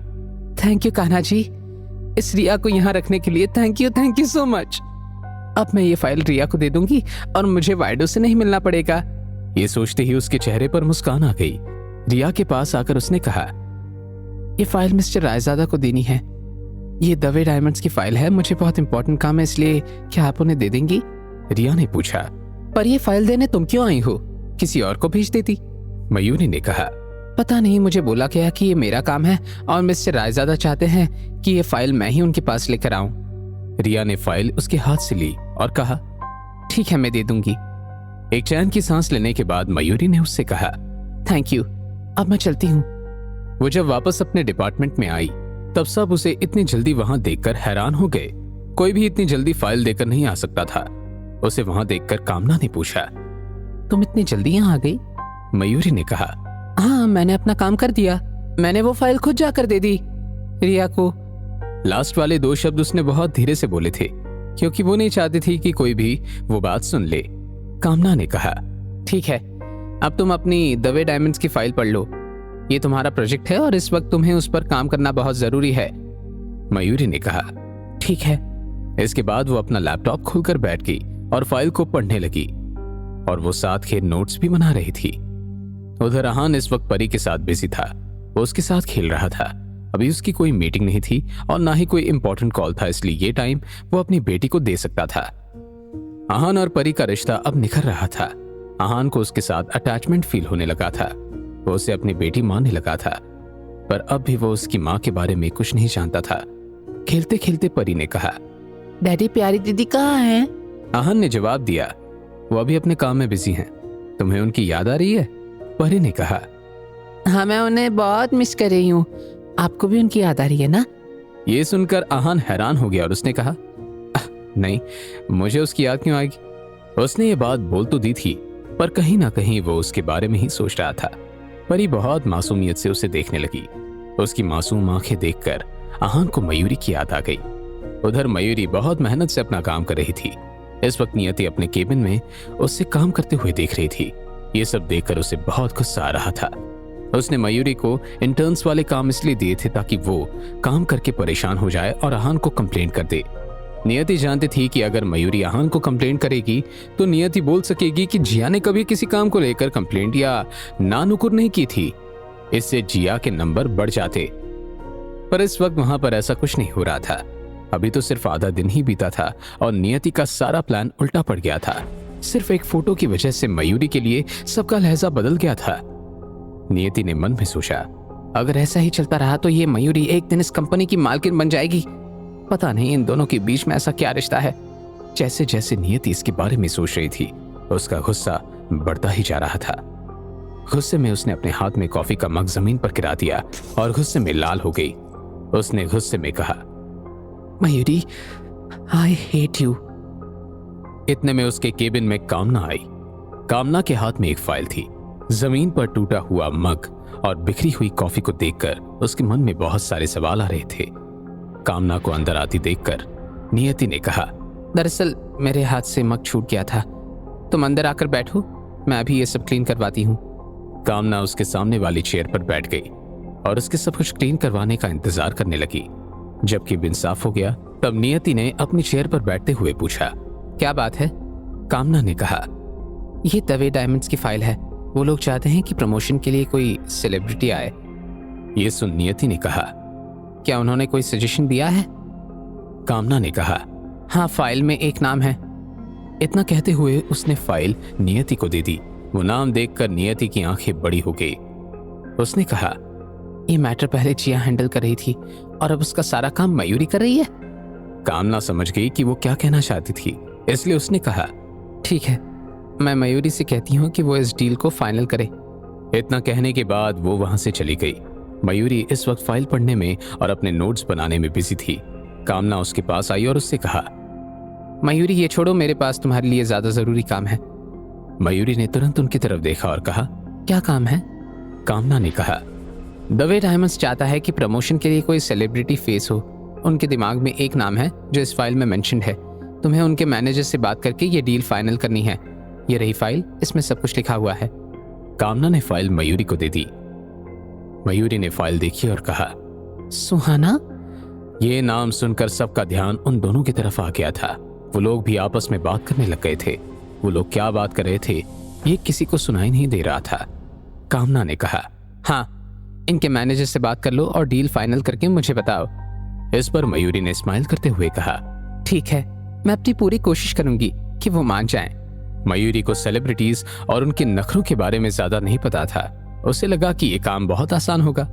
थैंक यू कान्हा जी, इस रिया को यहाँ रखने के लिए थैंक यू सो मच। अब मैं ये फाइल रिया को दे दूंगी और मुझे वाइडो से नहीं मिलना पड़ेगा। ये सोचते ही उसके चेहरे पर मुस्कान आ गई। रिया के पास आकर उसने कहा, ये फाइल मिस्टर रायजादा को देनी है। ये दवे डायमंड्स की फाइल है, मुझे बहुत इंपॉर्टेंट काम है, इसलिए क्या आप उन्हें दे देंगी? रिया ने पूछा। पर ये फाइल देने तुम क्यों आई हो? किसी और को भेज देती। मयूरी ने कहा, पता नहीं, मुझे बोला गया कि ये मेरा काम है और मिस्टर रायजादा चाहते हैं कि ये फाइल मैं ही उनके पास लेकर आऊं। रिया ने फाइल उसके हाथ से ली और कहा, ठीक है, मैं दे दूंगी। एक चैन की सांस लेने के बाद मयूरी ने उससे कहा, थैंक यू, अब मैं चलती हूँ। वो जब वापस अपने डिपार्टमेंट में आई तब सब उसे इतनी जल्दी वहां देखकर हैरान हो गए। कोई भी इतनी जल्दी फाइल देकर नहीं आ सकता था। उसे वहां देखकर कामना ने पूछा, तुम इतनी जल्दी यहाँ आ गई? मयूरी ने कहा, हाँ, मैंने अपना काम कर दिया। मैंने वो फाइल खुद जाकर दे दी रिया को। लास्ट वाले 2 शब्द उसने बहुत धीरे से बोले थे क्योंकि वो नहीं चाहती थी कि कोई भी वो बात सुन ले। कामना ने कहा, ठीक है, अब तुम अपनी दवे डायमंड्स की फाइल पढ़ लो। ये तुम्हारा प्रोजेक्ट है और इस वक्त तुम्हें उस पर काम करना बहुत जरूरी है। मयूरी ने कहा, ठीक है। इसके बाद वो अपना लैपटॉप खोलकर बैठ गई और फाइल को पढ़ने लगी और वो साथ के नोट्स भी बना रही थी। उधर आहान इस वक्त परी के साथ बिजी था। वो उसके साथ खेल रहा था। अभी उसकी कोई मीटिंग नहीं थी और ना ही कोई इंपॉर्टेंट कॉल था, इसलिए ये टाइम वो अपनी बेटी को दे सकता था। आहान और परी का रिश्ता अब निखर रहा था। आहान को उसके साथ अटैचमेंट फील होने लगा था। वो उसे अपनी बेटी मानने लगा था, पर अब भी वो उसकी माँ के बारे में कुछ नहीं जानता था। खेलते खेलते परी ने कहा, डैडी, प्यारी दीदी कहाँ हैं? आहान ने जवाब दिया, वो अभी अपने काम में बिजी हैं। तुम्हें उनकी याद आ रही है? परी ने कहा, हाँ, मैं उन्हें बहुत मिस कर रही हूँ। आपको भी उनकी याद आ रही है ना? ये सुनकर आहान हैरान हो गया और उसने कहा, नहीं, मुझे उसकी याद क्यों आएगी? उसने ये बात बोल तो दी थी, पर कहीं ना कहीं वो उसके बारे में ही सोच रहा था। परी बहुत मासूमियत से उसे देखने लगी। उसकी मासूम आंखें देखकर आहान को मयूरी की याद आ गई। उधर मयूरी बहुत मेहनत से अपना काम कर रही थी। इस वक्त नियति अपने केबिन में उससे काम करते हुए देख रही थी। ये सब देखकर उसे बहुत गुस्सा आ रहा था। उसने मयूरी को इंटर्न्स वाले काम इसलिए दिए थे ताकि वो काम करके परेशान हो जाए और आहान को कंप्लेंट कर दे। नियति जानती थी कि अगर मयूरी आहान को कंप्लेंट करेगी तो नियति बोल सकेगी कि जिया ने कभी किसी काम को लेकर कंप्लेंट या नानुकुर नहीं की थी। इससे जिया के नंबर बढ़ जाते, पर इस वक्त वहां पर ऐसा कुछ नहीं हो रहा था। अभी तो सिर्फ आधा दिन ही बीता था और नियति का सारा प्लान उल्टा पड़ गया था। सिर्फ एक फोटो की वजह से मयूरी के लिए सबका लहजा बदल गया था। नियति ने मन में सोचा, अगर ऐसा ही चलता रहा तो ये मयूरी एक दिन इस कंपनी की मालकिन बन जाएगी। पता नहीं इन दोनों के बीच में ऐसा क्या रिश्ता है। जैसे जैसे नियति इसके बारे में सोच रही थी, उसका गुस्सा बढ़ता ही जा रहा था। गुस्से में उसने अपने हाथ में कॉफी का मग जमीन पर गिरा दिया और गुस्से में लाल हो गई। उसने गुस्से में कहा, मयूरी, आई हेट यू। इतने में उसके केबिन में कामना आई। कामना के हाथ में एक फाइल थी। जमीन पर टूटा हुआ मग और बिखरी हुई कॉफी को देखकर उसके मन में बहुत सारे सवाल आ रहे थे। कामना को अंदर आती देखकर नियति ने कहा, दरअसल मेरे हाथ से मग छूट गया था, तुम अंदर आकर बैठो, मैं अभी ये सब क्लीन करवाती हूँ। कामना उसके सामने वाली चेयर पर बैठ गई और उसके सब कुछ क्लीन करवाने का इंतजार करने लगी। जब केबिन साफ हो गया तब नियति ने अपनी चेयर पर बैठते हुए पूछा, क्या बात है? कामना ने कहा, ये दवे डायमंड्स की फाइल है। वो लोग चाहते हैं कि प्रमोशन के लिए कोई सेलिब्रिटी आए। ये सुन नियति ने कहा, क्या उन्होंने कोई सजेशन दिया है? कामना ने कहा, हाँ, फाइल में एक नाम है। इतना कहते हुए उसने फाइल नियति को दे दी। वो नाम देखकर नियति की आंखें बड़ी हो गई। उसने कहा, ये मैटर पहले जिया हैंडल कर रही थी और अब उसका सारा काम मयूरी कर रही है। कामना समझ गई कि वो क्या कहना चाहती थी, इसलिए उसने कहा, ठीक है, मैं मयूरी से कहती हूँ कि वो इस डील को फाइनल करे। इतना कहने के बाद वो वहां से चली गई। मयूरी इस वक्त फाइल पढ़ने में और अपने नोट्स बनाने में बिजी थी। कामना उसके पास आई और उससे कहा, मयूरी, ये छोड़ो, मेरे पास तुम्हारे लिए ज्यादा जरूरी काम है। मयूरी ने तुरंत उनकी तरफ देखा और कहा, क्या काम है? कामना ने कहा, दवे डायमंड्स चाहता है कि प्रमोशन के लिए कोई सेलिब्रिटी फेस हो। उनके दिमाग में एक नाम है जो इस फाइल में मेंशन्ड है। तुम्हें उनके मैनेजर से बात करके ये डील फाइनल करनी है। ये रही फाइल, इसमें सब कुछ लिखा हुआ है। कामना ने फाइल मयूरी को दे दी। मयूरी ने फाइल देखी और कहा, सुहाना? ये नाम सुनकर सबका ध्यान उन दोनों की तरफ आ गया था। वो लोग भी आपस में बात करने लग गए थे। वो लोग क्या बात कर रहे थे ये किसी को सुनाई नहीं दे रहा था। कामना ने कहा, हाँ, इनके मैनेजर से बात कर लो और डील फाइनल करके मुझे बताओ। इस पर मयूरी ने स्माइल करते हुए कहा, ठीक है, मैं अपनी पूरी कोशिश करूंगी कि वो मान जाएं। मयूरी को सेलिब्रिटीज और उनके नखरों के बारे में ज्यादा नहीं पता था। उसे लगा कि ये काम बहुत आसान होगा,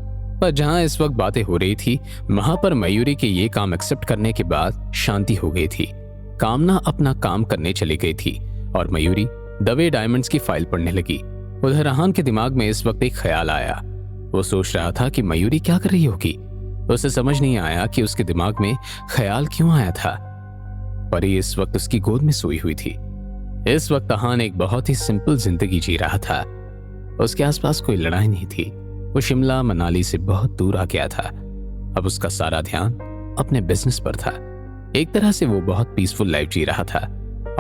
पर जहां इस वक्त बातें हो रही थी वहां पर मयूरी के ये काम एक्सेप्ट करने के बाद शांति हो गई थी। कामना अपना काम करने चली गई थी और मयूरी दवे डायमंड्स की फाइल पढ़ने लगी। उधर रहान के दिमाग में इस वक्त एक ख्याल आया। वो सोच रहा था कि मयूरी क्या कर रही होगी। उसे समझ नहीं आया कि उसके दिमाग में ख्याल क्यों आया था। परी इस वक्त उसकी गोद में सोई हुई थी। इस वक्त रहान एक बहुत ही सिंपल जिंदगी जी रहा था। उसके आसपास कोई लड़ाई नहीं थी। वो शिमला मनाली से बहुत दूर आ गया था। अब उसका सारा ध्यान अपने बिजनेस पर था। एक तरह से वो बहुत पीसफुल लाइफ जी रहा था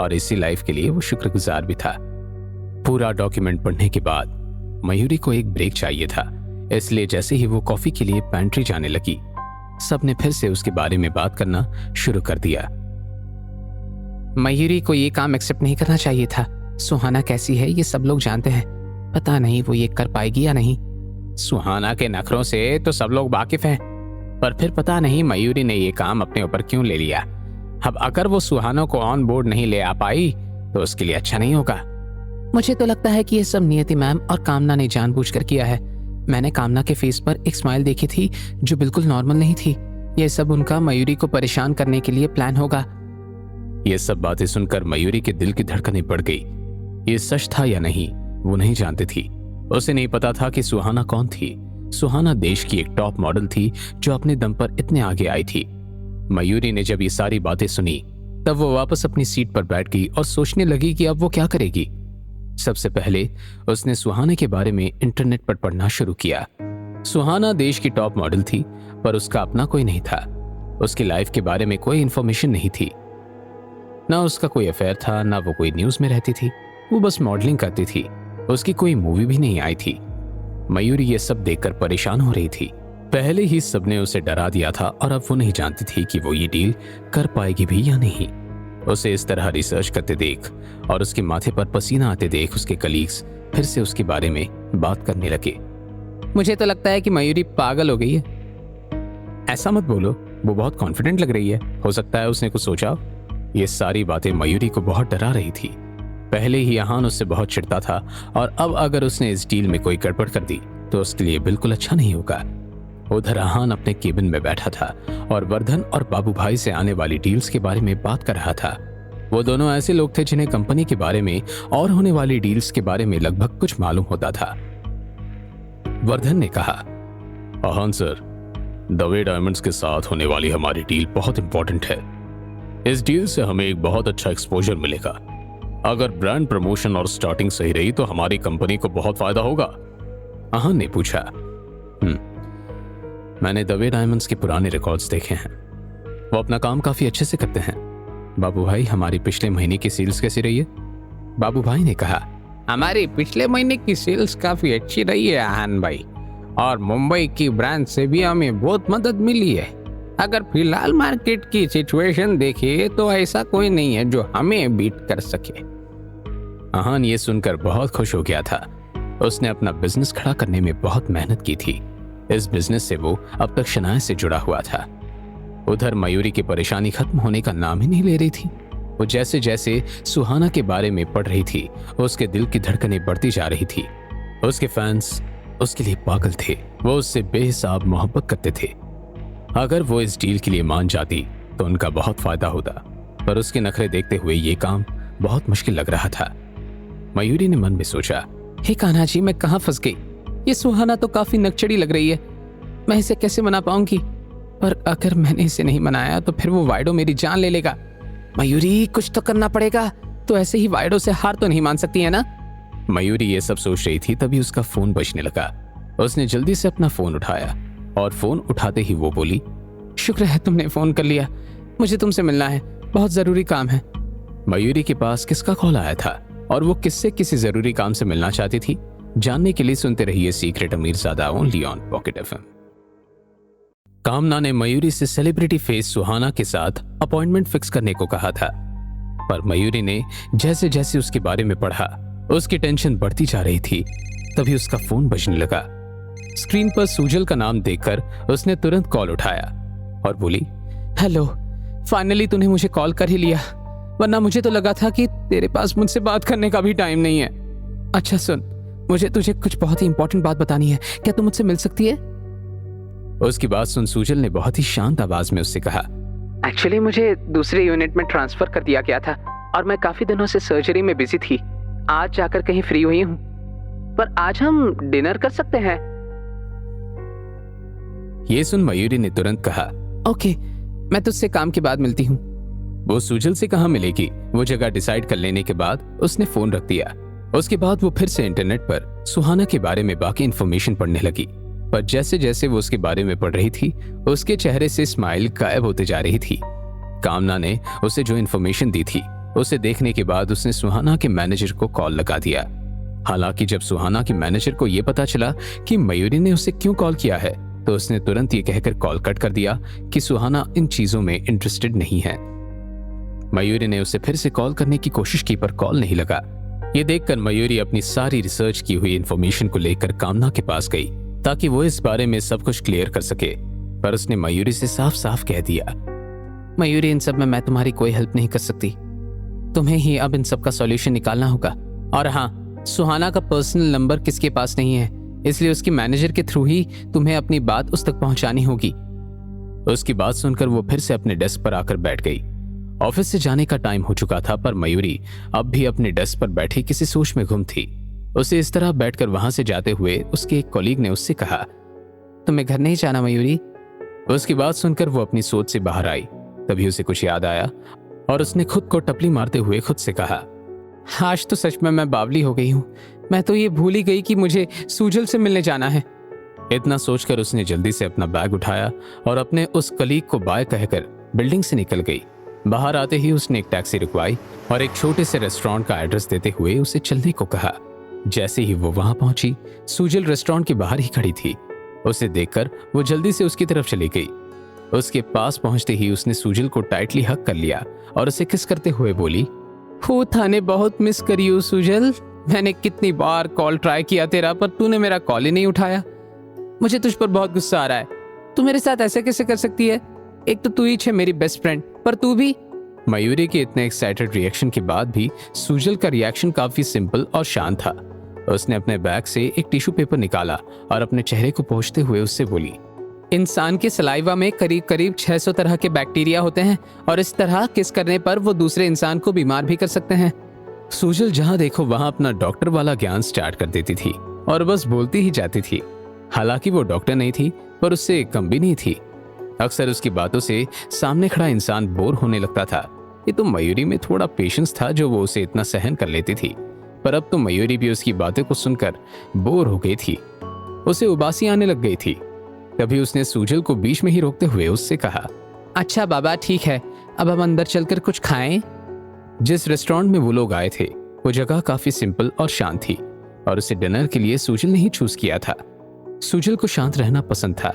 और इसी लाइफ के लिए वो शुक्रगुजार भी था। पूरा डॉक्यूमेंट पढ़ने के बाद मयूरी को एक ब्रेक चाहिए था, इसलिए जैसे ही वो कॉफी के लिए पैंट्री जाने लगी, सबने फिर से उसके बारे में बात करना शुरू कर दिया। मयूरी को ये काम एक्सेप्ट नहीं करना चाहिए था। सुहाना कैसी है ये सब लोग जानते हैं। पता नहीं वो ये कर पाएगी या नहीं। सुहाना के नखरों से तो सब लोग वाकिफ हैं, पर फिर पता नहीं मयूरी ने ये काम अपने ऊपर क्यों ले लिया। अब अगर वो सुहाना को ऑन बोर्ड नहीं ले आ पाई तो उसके लिए अच्छा नहीं होगा। मुझे तो लगता है कि ये सब नियति मैम और कामना ने जानबूझकर किया है। मैंने कामना के फेस पर एक स्माइल देखी थी जो बिल्कुल नॉर्मल नहीं थी। ये सब उनका मयूरी को परेशान करने के लिए प्लान होगा। ये सब बातें सुनकर मयूरी के दिल की धड़कनें बढ़ गई। ये सच था या नहीं वो नहीं जानती थी। उसे नहीं पता था कि सुहाना कौन थी। सुहाना देश की एक टॉप मॉडल थी जो अपने दम पर इतने आगे आई थी। मयूरी ने जब ये सारी बातें सुनी तब वो वापस अपनी सीट पर बैठ गई और सोचने लगी कि अब वो क्या करेगी। सबसे पहले उसने सुहाना के बारे में इंटरनेट पर पढ़ना शुरू किया। सुहाना देश की टॉप मॉडल थी, पर उसका अपना कोई नहीं था। उसकी लाइफ के बारे में कोई इंफॉर्मेशन नहीं थी। ना उसका कोई अफेयर था, ना वो कोई न्यूज में रहती थी। वो बस मॉडलिंग करती थी। उसकी कोई मूवी भी नहीं आई थी। मयूरी ये सब देखकर परेशान हो रही थी। पहले ही सबने उसे डरा दिया था और अब वो नहीं जानती थी कि वो ये डील कर पाएगी भी या नहीं। उसे इस तरह रिसर्च करते देख और उसके माथे पर पसीना आते देख उसके कलीग्स फिर से उसके बारे में बात करने लगे। मुझे तो लगता है कि मयूरी पागल हो गई है। ऐसा मत बोलो, वो बहुत कॉन्फिडेंट लग रही है। हो सकता है उसने कुछ सोचा। ये सारी बातें मयूरी को बहुत डरा रही थी। पहले ही यहान उससे बहुत चिढ़ता था और अब अगर उसने इस डील में कोई गड़बड़ कर दी तो उसके लिए बिल्कुल अच्छा नहीं होगा। उधर रहान अपने केबिन में बैठा था और वर्धन और बाबू भाई से आने वाली डील्स के बारे में बात कर रहा था। वो दोनों ऐसे लोग थे जिन्हें कंपनी के बारे में और होने वाली डील्स के बारे में लगभग कुछ मालूम होता था। वर्धन ने कहा, आहान सर, दवे डायमंड्स के साथ होने वाली हमारी डील बहुत इंपॉर्टेंट है। इस डील से हमें एक बहुत अच्छा एक्सपोजर मिलेगा। अगर ब्रांड प्रमोशन और स्टार्टिंग सही रही तो हमारी कंपनी को बहुत फायदा होगा। आहान ने पूछा, मैंने दवे डायमंड्स के पुराने रिकॉर्ड्स देखे हैं। वो अपना काम काफी अच्छे से करते हैं। बाबू भाई, हमारी पिछले महीने की सेल्स कैसी रही है? बाबू भाई ने कहा, हमारी पिछले महीने की सेल्स काफी अच्छी रही है आहान भाई, और मुंबई की ब्रांच से भी हमें बहुत मदद मिली है। अगर फिलहाल मार्केट की सिचुएशन देखें तो ऐसा कोई नहीं है जो हमें बीट कर सके। अहान ये सुनकर बहुत खुश हो गया था। उसने अपना बिजनेस खड़ा करने में बहुत मेहनत की थी। इस बिजनेस से वो अब तक शनाया से जुड़ा हुआ था। उधर मयूरी की परेशानी खत्म होने का नाम ही नहीं ले रही थी। वो जैसे जैसे सुहाना के बारे में पढ़ रही थी, उसके दिल की धड़कनें बढ़ती जा रही थी। उसके फैंस उसके लिए पागल थे। वो उससे बेहिसाब मोहब्बत करते थे। अगर वो इस डील के लिए मान जाती तो उनका बहुत फायदा होता, पर उसके नखरे देखते हुए ये काम बहुत मुश्किल लग रहा था। मयूरी ने मन में सोचा, हे कान्हा जी, मैं कहाँ फंस गई। ये सुहाना तो काफी नकचड़ी लग रही है, मैं इसे कैसे मना पाऊंगी। पर अगर मैंने इसे नहीं मनाया तो फिर वो वाइडो मेरी जान ले लेगा। मयूरी, कुछ तो करना पड़ेगा। तो ऐसे ही वाइडो से हार तो नहीं मान सकती है ना। मयूरी ये सब सोच रही थी, तभी उसका फोन बजने लगा। उसने जल्दी से अपना फोन उठाया और फोन उठाते ही वो बोली, शुक्र है तुमने फोन कर लिया, मुझे तुमसे मिलना है, बहुत जरूरी काम है। मयूरी के पास किसका कॉल आया था और वो किससे किसी जरूरी काम से मिलना चाहती थी, जानने के लिए सुनते रहिए Secret Amirzada only on Pocket FM. Kamna ने मयूरी से सेलिब्रिटी फेस सुहाना के साथ अपॉइंटमेंट फिक्स करने को कहा था, पर मयूरी ने जैसे जैसे उसके बारे में पढ़ा, उसकी टेंशन बढ़ती जा रही थी। तभी उसका फोन बजने लगा। स्क्रीन पर सुजल का नाम देखकर उसने तुरंत कॉल उठाया और बोली, हेलो, फाइनली तूने मुझे कॉल कर ही लिया, वरना मुझे तो लगा था कि तेरे पास मुझसे बात करने का भी टाइम नहीं है। अच्छा सुन, मुझे तुझे कुछ बहुत ही इंपॉर्टेंट बात बतानी है, क्या तू मुझसे मिल सकती है? उसकी बात सुन सुजल ने बहुत ही शांत आवाज में उससे कहा, एक्चुअली मुझे दूसरे यूनिट में ट्रांसफर कर दिया गया था और मैं काफी दिनों से सर्जरी में बिजी थी। आज जाकर कहीं फ्री हुई हूँ, पर आज हम डिनर कर सकते हैं। ये सुन मयूरी ने तुरंत कहा, ओके, मैं तुझसे काम के बाद मिलती हूँ। वो सुजल से कहाँ मिलेगी, वो जगह डिसाइड कर लेने के बाद उसने फोन रख दिया। उसके बाद वो फिर से इंटरनेट पर सुहाना के बारे में बाकी इंफॉर्मेशन पढ़ने लगी, पर जैसे जैसे वो उसके बारे में पढ़ रही थी, उसके चेहरे से स्माइल गायब होते जा रही थी। कामना ने उसे जो इंफॉर्मेशन दी थी, उसे देखने के बाद उसने सुहाना के मैनेजर को कॉल लगा दिया। हालांकि जब सुहाना के मैनेजर को यह पता चला कि मयूरी ने उसे क्यों कॉल किया है, तो उसने तुरंत ये कहकर कॉल कट कर दिया कि सुहाना इन चीजों में इंटरेस्टेड नहीं है। मयूरी ने उसे फिर से कॉल करने की कोशिश की, पर कॉल नहीं लगा। ये देखकर मयूरी अपनी सारी रिसर्च की हुई इंफॉर्मेशन को लेकर कामना के पास गई, ताकि वो इस बारे में सब कुछ क्लियर कर सके। पर उसने मयूरी से साफ साफ कह दिया, मयूरी, इन सब में मैं तुम्हारी कोई हेल्प नहीं कर सकती, तुम्हें ही अब इन सब का सॉल्यूशन निकालना होगा। और हाँ, सुहाना का पर्सनल नंबर किसके पास नहीं है, इसलिए उसकी मैनेजर के थ्रू ही तुम्हें अपनी बात उस तक पहुंचानी होगी। उसकी बात सुनकर वो फिर से अपने डेस्क पर आकर बैठ गई। ऑफिस से जाने का टाइम हो चुका था, पर मयूरी अब भी अपने डेस्क पर बैठी किसी सोच में गुम थी। उसे इस तरह बैठकर वहां से जाते हुए उसके एक कॉलीग ने उससे कहा, तुम्हें घर नहीं जाना मयूरी? उसकी बात सुनकर वो अपनी सोच से बाहर आई। तभी उसे कुछ याद आया और उसने खुद को टपली मारते हुए खुद से कहा, आज तो सच में मैं बावली हो गई हूँ। मैं तो ये भूल ही गई कि मुझे सुजल से मिलने जाना है। इतना सोचकर उसने जल्दी से अपना बैग उठाया और अपने उस कलीग को बाय कहकर बिल्डिंग से निकल गई। बाहर आते ही उसने एक टैक्सी रुकवाई और एक छोटे से रेस्टोरेंट का एड्रेस देते हुए उसे चलने को कहा। जैसे ही वो वहां पहुंची, सुजल रेस्टोरेंट के बाहर ही खड़ी थी। उसे देखकर वो जल्दी से उसकी तरफ चली गई। उसके पास पहुंचते ही उसने सुजल को टाइटली हक कर लिया और उसे किस करते हुए बोली, हो थाने बहुत मिस करी हो सुजल। मैंने कितनी बार कॉल ट्राई किया तेरा, पर तूने मेरा कॉल ही नहीं उठाया। मुझे तुझ पर बहुत गुस्सा आ रहा है। तू मेरे साथ ऐसे कैसे कर सकती है? एक तो तू ही है मेरी बेस्ट फ्रेंड, पर तू भी। मयूरी के इतने एक्साइटेड रिएक्शन के बाद भी सुजल का रिएक्शन काफी सिंपल और शांत था। उसने अपने बैग से एक टिश्यू पेपर निकाला और अपने चेहरे को पोंछते हुए उससे बोली, इंसान के सलाइवा में करीब करीब 600 तरह के बैक्टीरिया होते हैं और इस तरह किस करने पर वो दूसरे इंसान को बीमार भी कर सकते हैं। सुजल जहां देखो वहां अपना डॉक्टर वाला ज्ञान स्टार्ट कर देती थी और बस बोलती ही जाती थी। हालांकि वो डॉक्टर नहीं थी, पर उससे कम भी नहीं थी। अक्सर उसकी बातों से सामने खड़ा इंसान बोर होने लगता था। ये तो मयूरी में थोड़ा पेशेंस था जो वो उसे इतना सहन कर लेती थी, पर अब तो मयूरी भी उसकी बातें को सुनकर बोर हो गई थी। उसे उबासी आने लग गई थी। तभी उसने सुजल को बीच में ही रोकते हुए उससे कहा, अच्छा बाबा, ठीक है, अब हम अंदर चलकर कुछ खाएं। जिस रेस्टोरेंट में वो लोग आए थे वो जगह काफी सिंपल और शांत थी और उसे डिनर के लिए सुजल ने ही चूज किया था। सुजल को शांत रहना पसंद था।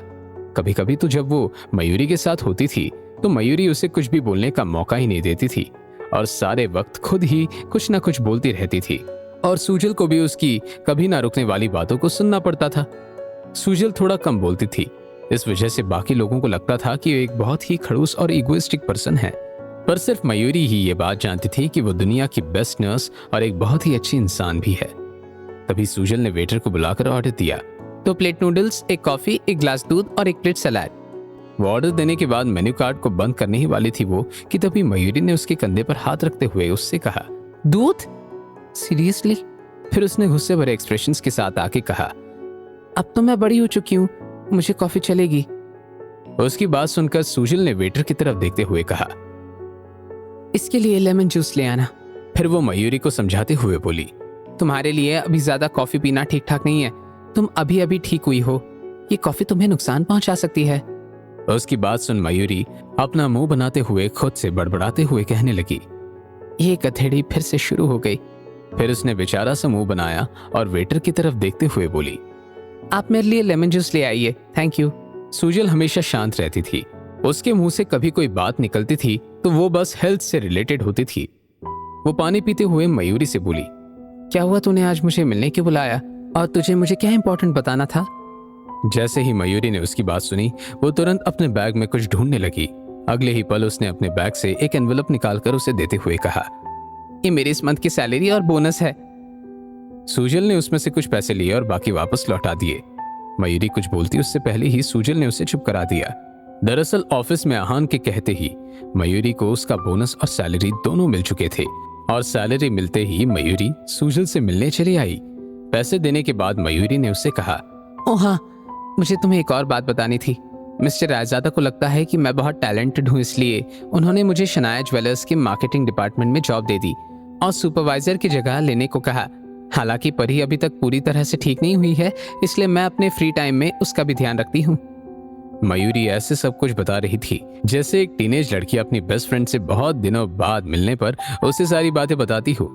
कभी कभी तो जब वो मयूरी के साथ होती थी तो मयूरी उसे कुछ भी बोलने का मौका ही नहीं देती थी और सारे वक्त खुद ही कुछ ना कुछ बोलती रहती थी और सूजल को भी उसकी कभी ना रुकने वाली बातों को सुनना पड़ता था। सूजल थोड़ा कम बोलती थी, इस वजह से बाकी लोगों को लगता था कि वो एक बहुत ही खड़ूस और इगोइस्टिक पर्सन है, पर सिर्फ मयूरी ही ये बात जानती थी कि वो दुनिया की बेस्ट नर्स और एक बहुत ही अच्छी इंसान भी है। तभी सूजल ने वेटर को बुलाकर ऑर्डर दिया, 2 प्लेट नूडल्स, 1 कॉफी, 1 ग्लास दूध और 1 प्लेट सलाद। वो ऑर्डर देने के बाद मेन्यू कार्ड को बंद करने ही वाली थी वो कि तभी मयूरी ने उसके कंधे पर हाथ रखते हुए उससे कहा, दूध? सीरियसली? फिर उसने गुस्से भरे एक्सप्रेशंस के साथ आके कहा, अब तो मैं बड़ी हो चुकी हूँ, मुझे कॉफी चलेगी। उसकी बात सुनकर सूजल ने वेटर की तरफ देखते हुए कहा, इसके लिए लेमन जूस ले आना। फिर वो मयूरी को समझाते हुए बोली, तुम्हारे लिए अभी ज्यादा कॉफी पीना ठीक ठाक नहीं है, तुम अभी अभी ठीक हुई हो, ये कॉफी तुम्हें नुकसान पहुंचा सकती है। उसकी बात सुन मयूरी अपना मुंह बनाते हुए खुद से बड़बड़ाते हुए कहने लगी, ये गधेड़ी फिर से शुरू हो गई। फिर उसने बेचारा सा मुंह बनाया और वेटर की तरफ देखते हुए बोली, आप मेरे लिए लेमन जूस ले आइए, थैंक यू। सूजल हमेशा शांत रहती थी, उसके मुंह से कभी कोई बात निकलती थी तो वो बस हेल्थ से रिलेटेड होती थी। वो पानी पीते हुए मयूरी से बोली, क्या हुआ, तूने आज मुझे मिलने क्यों बुलाया और तुझे मुझे क्या इंपॉर्टेंट बताना था? जैसे ही मयूरी ने उसकी बात सुनी वो तुरंत अपने बैग में कुछ ढूंढने लगी। अगले ही पल उसने अपने बैग से एक एनवेलप निकालकर उसे देते हुए कहा, ये मेरे इस मंथ की सैलरी और बोनस है। सूजल ने उसमें से कुछ पैसे लिए और बाकी वापस लौटा दिए। मयूरी कुछ बोलती उससे पहले ही सूजल ने उसे चुप करा दिया। दरअसल ऑफिस में आहान के कहते ही मयूरी को उसका बोनस और सैलरी दोनों मिल चुके थे और सैलरी मिलते ही मयूरी सूजल से मिलने चली आई। पैसे देने के बाद मयूरी ने उससे कहा, ओ हाँ, मुझे तुम्हें एक और बात बतानी थी। मिस्टर रायजादा को लगता है कि मैं बहुत टैलेंटेड हूँ, इसलिए उन्होंने मुझे शनाया ज्वेलर्स के मार्केटिंग डिपार्टमेंट में जॉब दे दी और सुपरवाइजर की जगह लेने को कहा। हालांकि परी अभी तक पूरी तरह से ठीक नहीं हुई है, इसलिए मैं अपने फ्री टाइम में उसका भी ध्यान रखती हूँ। मयूरी ऐसे सब कुछ बता रही थी जैसे एक टीनेज लड़की अपनी बेस्ट फ्रेंड से बहुत दिनों बाद मिलने पर उसे सारी बातें बताती हो।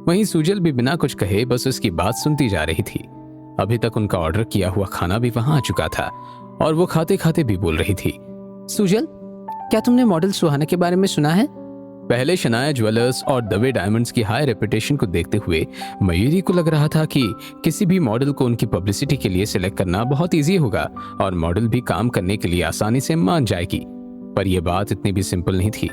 वहीं सूजल भी बिना कुछ कहे बस उसकी बात सुनती जा रही थी। अभी तक उनका ऑर्डर किया हुआ खाना भी वहां आ चुका था और वो खाते खाते भी बोल रही थी, सूजल, क्या तुमने मॉडल सुहाना के बारे में सुना है? पहले शनाया ज्वेलर्स और दवे डायमंड्स की हाई रेपुटेशन को देखते हुए मयूरी को लग रहा था कि किसी भी मॉडल को उनकी पब्लिसिटी के लिए सिलेक्ट करना बहुत इजी होगा और मॉडल भी काम करने के लिए आसानी से मान जाएगी। पर यह बात इतनी भी सिंपल नहीं थी,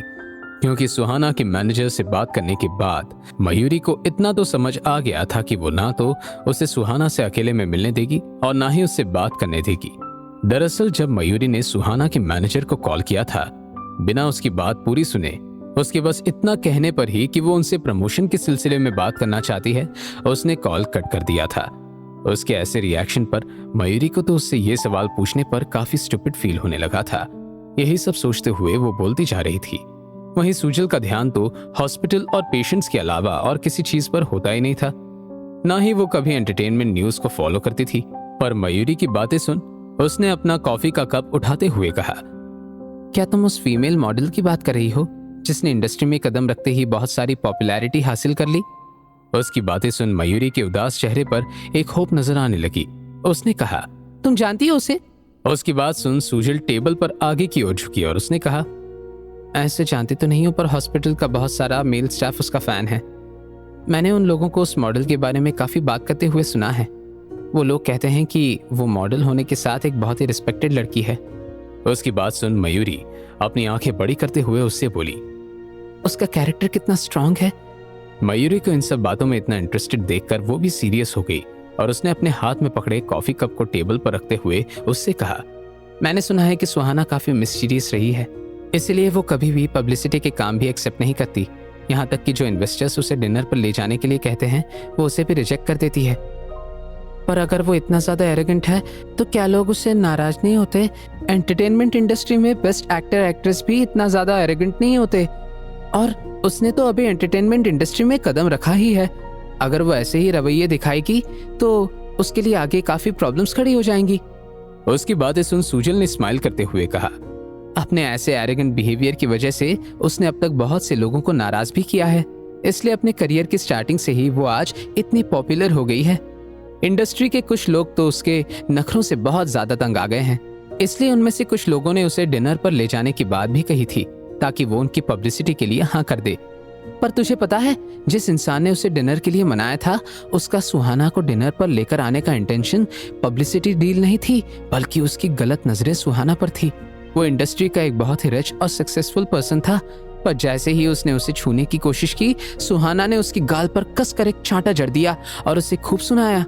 क्योंकि सुहाना के मैनेजर से बात करने के बाद मयूरी को इतना तो समझ आ गया था कि वो ना तो उसे सुहाना से अकेले में मिलने देगी और ना ही उससे बात करने देगी। दरअसल जब मयूरी ने सुहाना के मैनेजर को कॉल किया था, बिना उसकी बात पूरी सुने, उसके बस इतना कहने पर ही कि वो उनसे प्रमोशन के सिलसिले में बात करना चाहती है, उसने कॉल कट कर दिया था। उसके ऐसे रिएक्शन पर मयूरी को तो उससे ये सवाल पूछने पर काफी स्टूपिड फील होने लगा था। यही सब सोचते हुए वो बोलती जा रही थी। वहीं सूजल का ध्यान तो हॉस्पिटल और पेशेंट्स के अलावा और किसी चीज पर होता ही नहीं था। ना ही वो कभी एंटरटेनमेंट न्यूज को फॉलो करती थी। पर मयूरी की बातें सुन उसने अपना कॉफी का कप उठाते हुए कहा, क्या तुम उस फीमेल मॉडल की बात कर रही हो जिसने इंडस्ट्री में कदम रखते ही बहुत सारी पॉपुलैरिटी हासिल कर ली? उसकी बातें सुन मयूरी के उदास चेहरे पर एक होप नजर आने लगी। उसने कहा, तुम जानती हो उसे? उसकी बात सुन सूजल टेबल पर आगे की ओर झुकी और उसने कहा, ऐसे जानती तो नहीं हूं, पर हॉस्पिटल का बहुत सारा मेल स्टाफ उसका फैन है। मैंने उन लोगों को उस मॉडल के बारे में काफी बात करते हुए सुना है। वो लोग कहते हैं कि वो मॉडल होने के साथ एक बहुत ही रिस्पेक्टेड लड़की है। उसकी बात सुन मयूरी अपनी आंखें बड़ी करते हुए उससे बोली, उसका कैरेक्टर कितना स्ट्रांग है। मयूरी को इन सब बातों में इतना इंटरेस्टेड देखकर वो भी सीरियस हो गई और उसने अपने हाथ में पकड़े कॉफी कप को टेबल पर रखते हुए उससे कहा, मैंने सुना है कि सुहाना काफी मिस्टीरियस रही है, इसलिए वो कभी भी पब्लिसिटी के काम भी एक्सेप्ट नहीं करती। यहाँ तक कि जो इन्वेस्टर्स उसे डिनर पर ले जाने के लिए कहते हैं वो उसे भी रिजेक्ट कर देती है। पर अगर वो इतना ज्यादा एरोगेंट है तो क्या लोग उससे नाराज नहीं होते? एंटरटेनमेंट इंडस्ट्री में बेस्ट एक्टर एक्ट्रेस भी इतना ज्यादा एरोगेंट नहीं होते, और उसने तो अभी एंटरटेनमेंट इंडस्ट्री में कदम रखा ही है। अगर वो ऐसे ही रवैये दिखाएगी तो उसके लिए आगे काफी प्रॉब्लम्स खड़ी हो जाएंगी। उसकी बातें सुन सूजल ने स्माइल करते हुए कहा, अपने ऐसे एरोगेंट बिहेवियर की वजह से उसने अब तक बहुत से लोगों को नाराज भी किया है, इसलिए अपने करियर की स्टार्टिंग से ही वो आज इतनी पॉपुलर हो गई है। इंडस्ट्री के कुछ लोग तो उसके नखरों से बहुत ज्यादा तंग आ गए हैं, इसलिए उनमें से कुछ लोगों ने उसे डिनर पर ले जाने की बात भी कही थी ताकि वो उनकी पब्लिसिटी के लिए हाँ कर दे। पर तुझे पता है, जिस इंसान ने उसे डिनर के लिए मनाया था, उसका सुहाना को डिनर पर लेकर आने का इंटेंशन पब्लिसिटी डील नहीं थी, बल्कि उसकी गलत नजरें सुहाना पर थी। वो इंडस्ट्री का एक बहुत ही रिच और सक्सेसफुल पर्सन था, पर जैसे ही उसने उसे छूने की कोशिश की, सुहाना ने उसकी गाल पर कसकर एक चांटा जड़ दिया और उसे खूब सुनाया।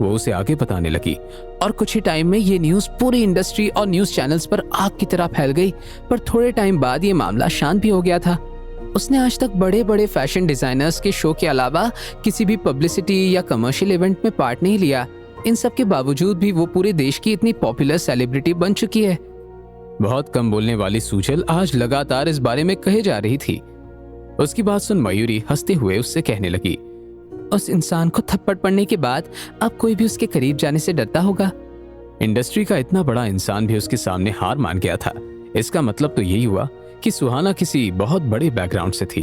वो उसे आगे बताने लगी। और कुछ ही टाइम में ये न्यूज़ पूरी इंडस्ट्री और न्यूज़ चैनल्स पर आग की तरह फैल गई। पर थोड़े टाइम बाद ये मामला शांत भी हो गया था। उसने आज तक बड़े बड़े फैशन डिजाइनर्स के शो के अलावा किसी भी पब्लिसिटी या कमर्शियल इवेंट में पार्ट नहीं लिया। इन सब के बावजूद भी वो पूरे देश की इतनी पॉपुलर सेलिब्रिटी बन चुकी है। बहुत कम बोलने वाली सुजल आज लगातार इस बारे में कहे जा रही थी। उसकी बात सुन मयूरी हंसते हुए उससे कहने लगी, उस इंसान को थप्पड़ पड़ने के बाद अब कोई भी उसके करीब जाने से डरता होगा। इंडस्ट्री का इतना बड़ा इंसान भी उसके सामने हार मान गया था। इसका मतलब तो यही हुआ कि सुहाना किसी बहुत बड़े बैकग्राउंड से थी।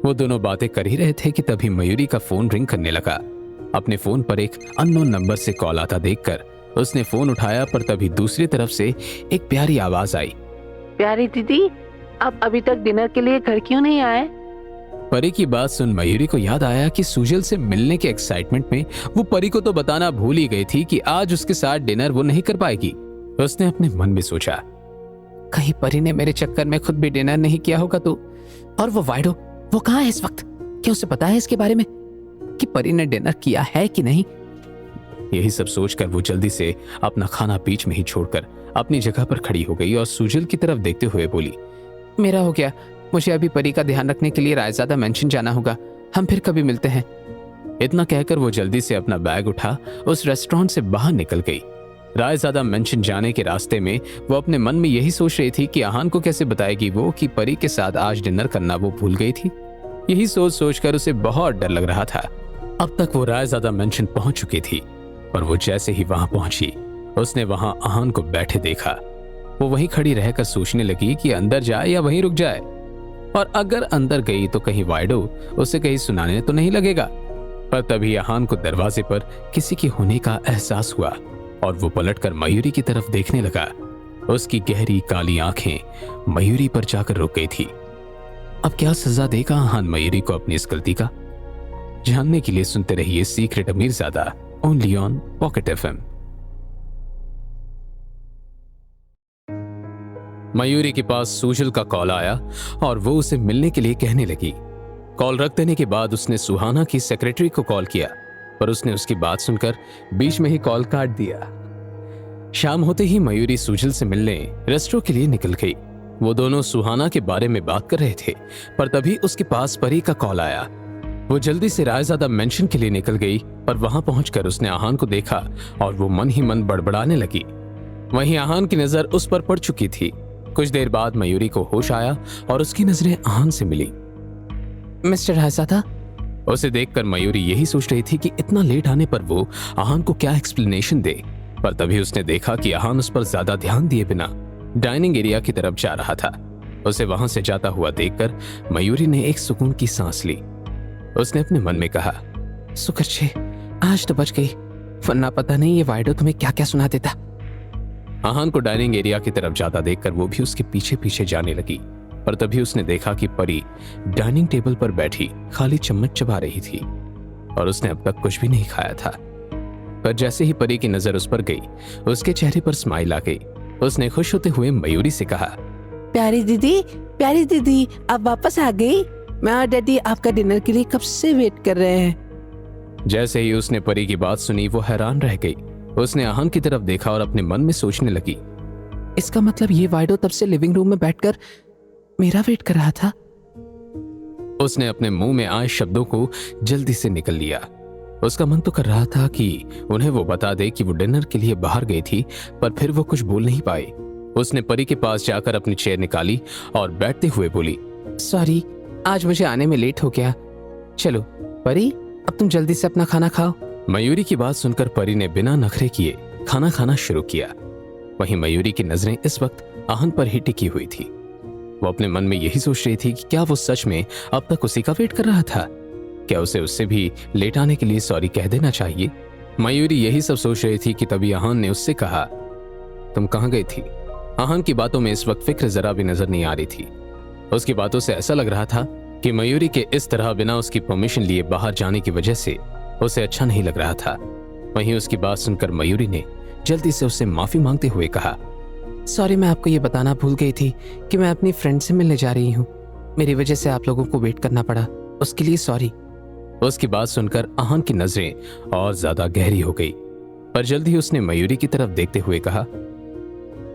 वो दोनों बातें कर ही रहे थे कि तभी मयूरी का फोन रिंग करने लगा। अपने फोन पर एक अननोन नंबर से कॉल आता देखकर उसने फोन उठाया, पर तभी दूसरी तरफ से एक प्यारी आवाज आई, प्यारी दीदी, आप अभी तक डिनर के लिए घर क्यों नहीं आए? परी की बात सुन मयूरी को याद आया कि सुजल से मिलने के एक्साइटमेंट में वो परी को तो बताना भूल ही गई थी कि आज उसके साथ डिनर वो नहीं कर पाएगी। उसने अपने मन में सोचा, कहीं परी ने मेरे चक्कर में खुद भी डिनर नहीं किया होगा तो। और वो वाइडो, वो कहाँ है इस वक्त? क्या उसे पता है इसके बारे में कि परी ने डिनर किया है कि नहीं? यही सब सोचकर वो जल्दी से अपना खाना बीच में ही छोड़कर अपनी जगह पर खड़ी हो गई और सुजल की तरफ देखते हुए बोली, मेरा हो गया, मुझे अभी परी का ध्यान रखने के लिए रायजादा मेंशन जाना होगा। हम फिर कभी मिलते हैं। इतना कहकर वो जल्दी से अपना बैग उठा उस रेस्टोरेंट से बाहर निकल गई। रायजादा मेंशन जाने के रास्ते में वो अपने मन में यही सोच रही थी कि आहान को कैसे बताएगी वो कि परी के साथ आज डिनर करना वो भूल गई थी। यही सोच सोचकर उसे बहुत डर लग रहा था। अब तक वो रायजादा मेंशन पहुंच चुकी थी, पर वो जैसे ही वहां पहुंची उसने वहां आहान को बैठे देखा। वो वहीं खड़ी रहकर सोचने लगी कि अंदर जाए या वहीं रुक जाए, और अगर अंदर गई तो कहीं वाइडो उसे कहीं सुनाने तो नहीं लगेगा। पर तभी आहान को दरवाजे पर किसी के होने का एहसास हुआ और वो पलटकर मयूरी की तरफ देखने लगा। उसकी गहरी काली आंखें मयूरी पर जाकर रुक गई थी। अब क्या सजा देगा आहान मयूरी को अपनी इस गलती का? जानने के लिए सुनते रहिए Secret Amirzada, only on Pocket FM. Mayuri के पास सुजल का कॉल आया और वो उसे मिलने के लिए कहने लगी। कॉल रख देने के बाद उसने सुहाना की सेक्रेटरी को कॉल किया, पर उसने उसकी बात सुनकर बीच में ही कॉल काट दिया। शाम होते ही मयूरी सुजल से मिलने रेस्टोरेंट के लिए निकल गई। वो दोनों सुहाना के बारे में बात कर रहे थे, पर तभी उसके पास परी का कॉल आया। वो जल्दी से रायजादा मेंशन के लिए निकल गई, पर वहां पहुंचकर उसने आहान को देखा और वो मन ही मन बड़बड़ाने लगी। वहीं आहान की नजर उस पर पड़ चुकी थी। कुछ देर बाद मयूरी को होश आया और उसकी नजरें आहान से मिली। मिस्टर रायजादा? उसे देखकर मयूरी यही सोच रही थी कि इतना लेट आने पर वो आहान को क्या एक्सप्लेनेशन दे, पर तभी उसने देखा कि आहान उस पर ज्यादा ध्यान दिए बिना डाइनिंग एरिया की तरफ जा रहा था। उसे वहां से जाता हुआ देखकर मयूरी ने एक सुकून की सांस ली। उसने अपने मन में कहा, शुक्र छे, आज तो बच गई, वरना पता नहीं ये वाइडो तुम्हें क्या क्या सुना देता। आहान को डाइनिंग एरिया की तरफ जाता देखकर वो भी उसके पीछे पीछे जाने लगी, पर तभी उसने देखा कि परी डाइनिंग टेबल पर बैठी खाली चम्मच चबा रही थी और उसने अब तक कुछ भी नहीं खाया था। पर जैसे ही परी की नजर उस पर गई, उसके चेहरे पर स्माइल आ गई। उसने खुश होते हुए मयूरी से कहा, प्यारी दीदी, आप वापस आ गई। मैं और डैडी आपका डिनर के लिए कब से वेट कर रहे हैं। जैसे ही उसने परी की बात सुनी वो हैरान रह गई। उसने आहान की तरफ देखा और अपने मन में सोचने लगी, इसका मतलब ये वाइडो तब से लिविंग रूम में बैठकर मेरा वेट कर रहा था। उसने अपने मुंह में आए शब्दों को जल्दी से निकल लिया। उसका मन तो कर रहा था कि उन्हें वो बता दे कि वो डिनर के लिए बाहर गई थी, पर फिर वो कुछ बोल नहीं पाई। उसने परी के पास जाकर अपनी चेयर निकाली और बैठते हुए बोली, सॉरी, आज मुझे आने में लेट हो गया। चलो परी, अब तुम जल्दी से अपना खाना खाओ। मयूरी की बात सुनकर परी ने बिना नखरे किए खाना खाना शुरू किया। वहीं मयूरी की नजरें इस वक्त आहान पर ही टिकी हुई थी। वो अपने मन में यही सोच रही थी कि क्या वो सच में अब तक उसी का वेट कर रहा था। क्या उसे उससे भी लेट आने के लिए सॉरी कह देना चाहिए। मयूरी यही सब सोच रही थी कि तभी आहान ने उससे कहा, तुम कहाँ गई थी? आहान की बातों में इस वक्त फिक्र जरा भी नजर नहीं आ रही थी। उसकी बातों से ऐसा लग रहा था कि मयूरी के इस तरह बिना उसकी परमिशन लिए बाहर जाने की वजह से उसे अच्छा नहीं लग रहा था। वहीं उसकी बात सुनकर मयूरी ने जल्दी से उससे माफी मांगते हुए कहा, सॉरी, मैं आपको ये बताना भूल गई थी कि मैं अपनी फ्रेंड से मिलने जा रही हूँ। मेरी वजह से आप लोगों को वेट करना पड़ा, उसके लिए सॉरी। उसकी बात सुनकर आहान की नजरें और ज्यादा गहरी हो गई, पर जल्द ही उसने मयूरी की तरफ देखते हुए कहा,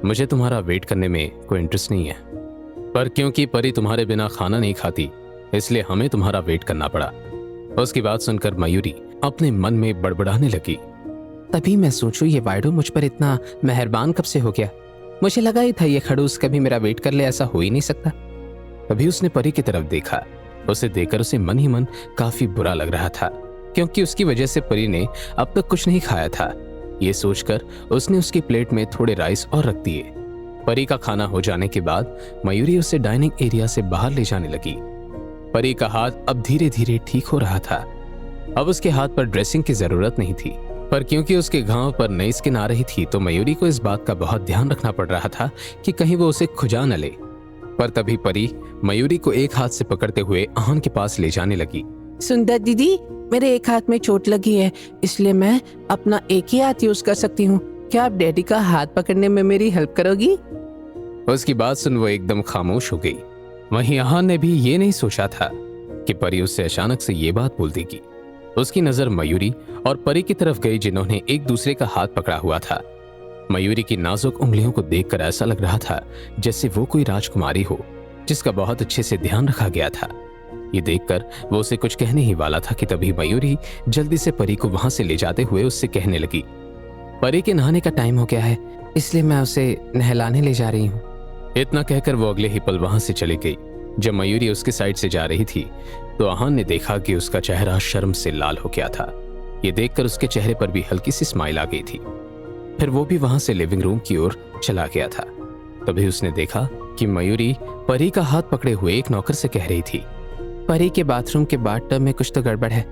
मुझे तुम्हारा वेट करने में कोई इंटरेस्ट नहीं है, पर क्योंकि परी तुम्हारे बिना खाना नहीं खाती इसलिए हमें तुम्हारा वेट करना पड़ा। उसकी बात सुनकर मयूरी अपने मन में बड़बड़ाने लगी। तभी मैं सोचूं ये वाइडो मुझ पर इतना मेहरबान कब से हो गया। मुझे लगा ही था ये खड़ूस कभी मेरा वेट कर ले, ऐसा हो ही नहीं सकता। तभी उसने परी की तरफ देखा। उसे देखकर उसे मन ही मन काफी बुरा लग रहा था, क्योंकि उसकी वजह से परी ने अब तक कुछ नहीं खाया था। ये सोचकर उसने उसकी प्लेट में थोड़े राइस और रख दिए। परी का खाना हो जाने के बाद मयूरी उसे डाइनिंग एरिया से बाहर ले जाने लगी। परी का हाथ अब धीरे धीरे ठीक हो रहा था। अब उसके हाथ पर ड्रेसिंग की जरूरत नहीं थी, पर क्योंकि उसके घाव पर नई स्किन आ रही थी तो मयूरी को इस बात का बहुत ध्यान रखना पड़ रहा था कि कहीं वो उसे खुजा न ले। पर तभी परी मयूरी को एक हाथ से पकड़ते हुए आहान के पास ले जाने लगी। सुंदर दीदी, मेरे एक हाथ में चोट लगी है, इसलिए मैं अपना एक ही हाथ यूज कर सकती हूँ। क्या आप डैडी का हाथ पकड़ने में मेरी हेल्प करोगी? उसकी बात सुन वो एकदम खामोश हो गई। वहीं आहान ने भी ये नहीं सोचा था कि परी उससे अचानक से ये बात बोल देगी। उसकी नजर मयूरी और परी की तरफ गई, जिन्होंने एक दूसरे का हाथ पकड़ा हुआ था। मयूरी की नाजुक उंगलियों को देखकर ऐसा लग रहा था जैसे वो कोई राजकुमारी हो जिसका बहुत अच्छे से ध्यान रखा गया था। ये देखकर वो उसे कुछ कहने ही वाला था कि तभी मयूरी जल्दी से परी को वहां से ले जाते हुए उससे कहने लगी, परी के नहाने का टाइम हो गया है, इसलिए मैं उसे नहलाने ले जा रही हूँ। इतना कहकर वो अगले ही पल वहां से चली गई। जब मयूरी उसके साइड से जा रही थी तो आहान ने देखा कि उसका चेहरा शर्म से लाल हो गया था। ये देखकर उसके चेहरे पर भी हल्की सी स्माइल आ गई थी। फिर वो भी वहां से लिविंग रूम की ओर चला गया था। तभी उसने देखा कि मयूरी परी का हाथ पकड़े हुए एक नौकर से कह रही थी, परी के बाथरूम के बाथटब में कुछ तो गड़बड़ है,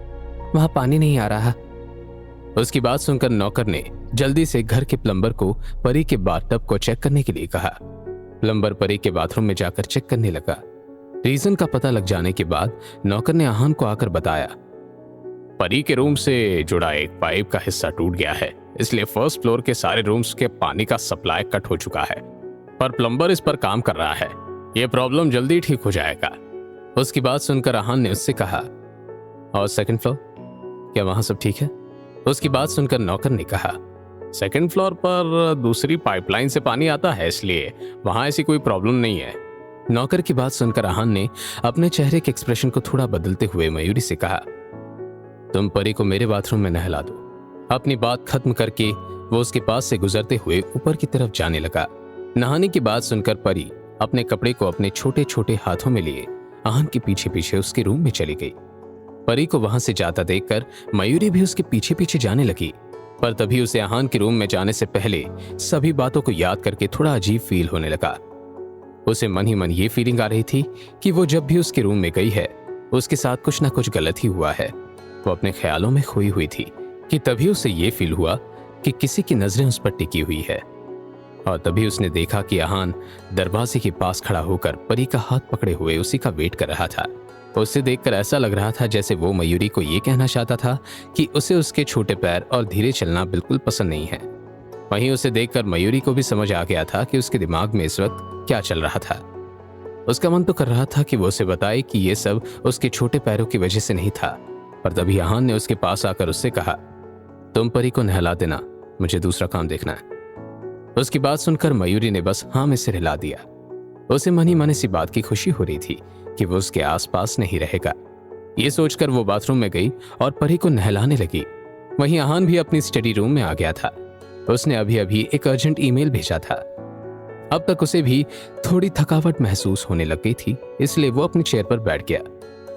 वहां पानी नहीं आ रहा। उसकी बात सुनकर नौकर ने जल्दी से घर के प्लम्बर को परी के बाथटब को चेक करने के लिए कहा। प्लम्बर परी के बाथरूम में जाकर चेक करने लगा। रीजन का पता लग जाने के बाद नौकर ने आहान को आकर बताया, परी के रूम से जुड़ा एक पाइप का हिस्सा टूट गया है, इसलिए फर्स्ट फ्लोर के सारे रूम्स के पानी का सप्लाई कट हो चुका है, पर प्लम्बर इस पर काम कर रहा है। यह प्रॉब्लम जल्दी ठीक हो जाएगा। उसकी बात सुनकर आहान ने उससे कहा, और सेकंड फ्लोर, क्या वहां सब ठीक है? उसकी बात सुनकर नौकर ने कहा, सेकंड फ्लोर पर दूसरी पाइपलाइन से पानी आता है, इसलिए वहां ऐसी कोई प्रॉब्लम नहीं है। नौकर की बात सुनकर आहान ने अपने चेहरे के एक्सप्रेशन को थोड़ा बदलते हुए मयूरी से कहा, तुम परी को मेरे बाथरूम में नहला दो। अपनी बात खत्म करके वो उसके पास से गुजरते हुए ऊपर की तरफ जाने लगा। नहाने की बात सुनकर परी अपने कपड़े को अपने छोटे छोटे हाथों में लिए आहान के पीछे पीछे उसके रूम में चली गई। परी को वहां से जाता देखकर मयूरी भी उसके पीछे पीछे जाने लगी, पर तभी उसे आहान के रूम में जाने से पहले सभी बातों को याद करके थोड़ा अजीब फील होने लगा। उसे मन ही मन ये फीलिंग आ रही थी कि वो जब भी उसके रूम में गई है उसके साथ कुछ ना कुछ गलत ही हुआ है। वो अपने ख्यालों में खोई हुई थी कि तभी उसे ये फील हुआ कि किसी की नजरें उस पर टिकी हुई है। और तभी उसने देखा कि आहान दरवाजे के पास खड़ा होकर परी का हाथ पकड़े हुए उसी का वेट कर रहा था। उसे देखकर ऐसा लग रहा था जैसे वो मयूरी को ये कहना चाहता था कि उसे उसके छोटे पैर और धीरे चलना बिल्कुल पसंद नहीं है। वहीं उसे देखकर मयूरी को भी समझ आ गया था कि उसके दिमाग में इस वक्त क्या चल रहा था। उसका मन तो कर रहा था कि वो उसे बताए कि ये सब उसके छोटे पैरों की वजह से नहीं था, पर तभी आहान ने उसके पास आकर उससे कहा, तुम परी को नहला देना, मुझे दूसरा काम देखना है। उसकी बात सुनकर मयूरी ने बस हाँ में सिर हिला दिया। उसे मन ही मन इसी बात की खुशी हो रही थी कि वो उसके आसपास नहीं रहेगा। ये सोचकर वो बाथरूम में गई और परी को नहलाने लगी। वहीं आहान भी अपनी स्टडी रूम में आ गया था। उसने अभी अभी एक अर्जेंट ईमेल भेजा था। अब तक उसे भी थोड़ी थकावट महसूस होने लग गई थी, इसलिए वो अपनी चेयर पर बैठ गया।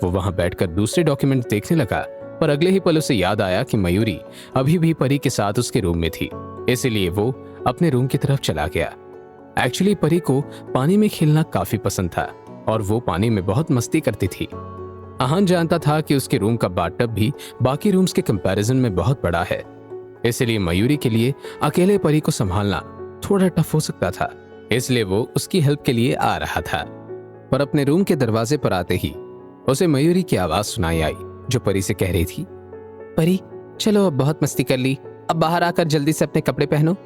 वो वहां बैठकर दूसरे डॉक्यूमेंट देखने लगा, पर अगले ही पल उसे याद आया कि मयूरी अभी भी परी के साथ उसके रूम में थी, इसलिए वो अपने रूम की तरफ चला गया। एक्चुअली परी को पानी में खेलना काफी पसंद था और वो पानी में बहुत मस्ती करती थी। आहान जानता था कि उसके रूम का बाथटब भी बाकी रूम्स के कंपैरिजन में बहुत बड़ा है, इसलिए मयूरी के लिए अकेले परी को संभालना थोड़ा टफ हो सकता था, इसलिए वो उसकी हेल्प के लिए आ रहा था। पर अपने रूम के दरवाजे पर आते ही उसे मयूरी की आवाज सुनाई आई जो परी से कह रही थी, परी चलो अब बहुत मस्ती कर ली, अब बाहर आकर जल्दी से अपने कपड़े पहनो।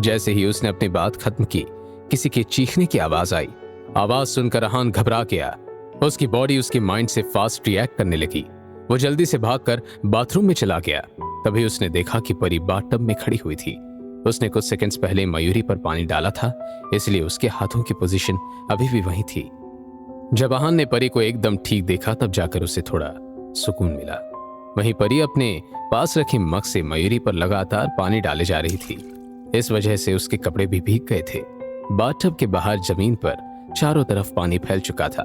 जैसे ही उसने अपनी बात खत्म की, किसी के चीखने की आवाज आई। आवाज सुनकर अहान घबरा गया। उसकी बॉडी उसके माइंड से फास्ट रिएक्ट करने लगी। वो जल्दी से भागकर बाथरूम में चला गया। तभी उसने देखा कि परी बाथटब में खड़ी हुई थी। उसने कुछ सेकंड्स पहले मयूरी पर पानी डाला था, इसलिए उसके हाथों की पोजीशन अभी भी वही थी। जब अहान ने परी को एकदम ठीक देखा, तब जाकर उसे थोड़ा सुकून मिला। वहीं परी अपने पास रखी मग से मयूरी पर लगातार पानी डाले जा रही थी। इस वजह से उसके कपड़े भी भीग गए थे। बाथटब के बाहर जमीन पर चारों तरफ पानी फैल चुका था।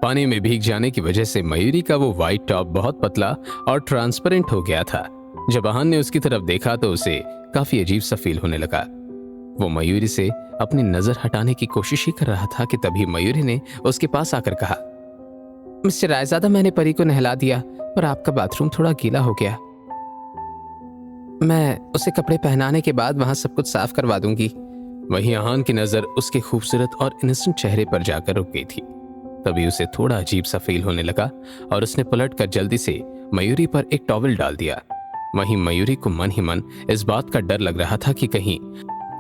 पानी में भीग जाने की वजह से मयूरी का वो व्हाइट टॉप बहुत पतला और ट्रांसपेरेंट हो गया था। जब अहान ने उसकी तरफ देखा तो उसे काफी अजीब सा फील होने लगा। वो मयूरी से अपनी नजर हटाने की कोशिश ही कर रहा था कि तभी मयूरी ने उसके पास आकर कहा, मिस्टर रायजादा, मैंने परी को नहला दिया पर आपका बाथरूम थोड़ा गीला हो गया। मैं उसे कपड़े पहनाने के बाद वहां सब कुछ साफ करवा दूंगी। वहीं अहान की नजर उसके खूबसूरत और इनोसेंट चेहरे पर जाकर रुक गई थी। तभी उसे थोड़ा अजीब सा फील होने लगा और उसने पलटकर जल्दी से मयूरी पर एक टॉवल डाल दिया। वहीं मयूरी को मन ही मन इस बात का डर लग रहा था कि कहीं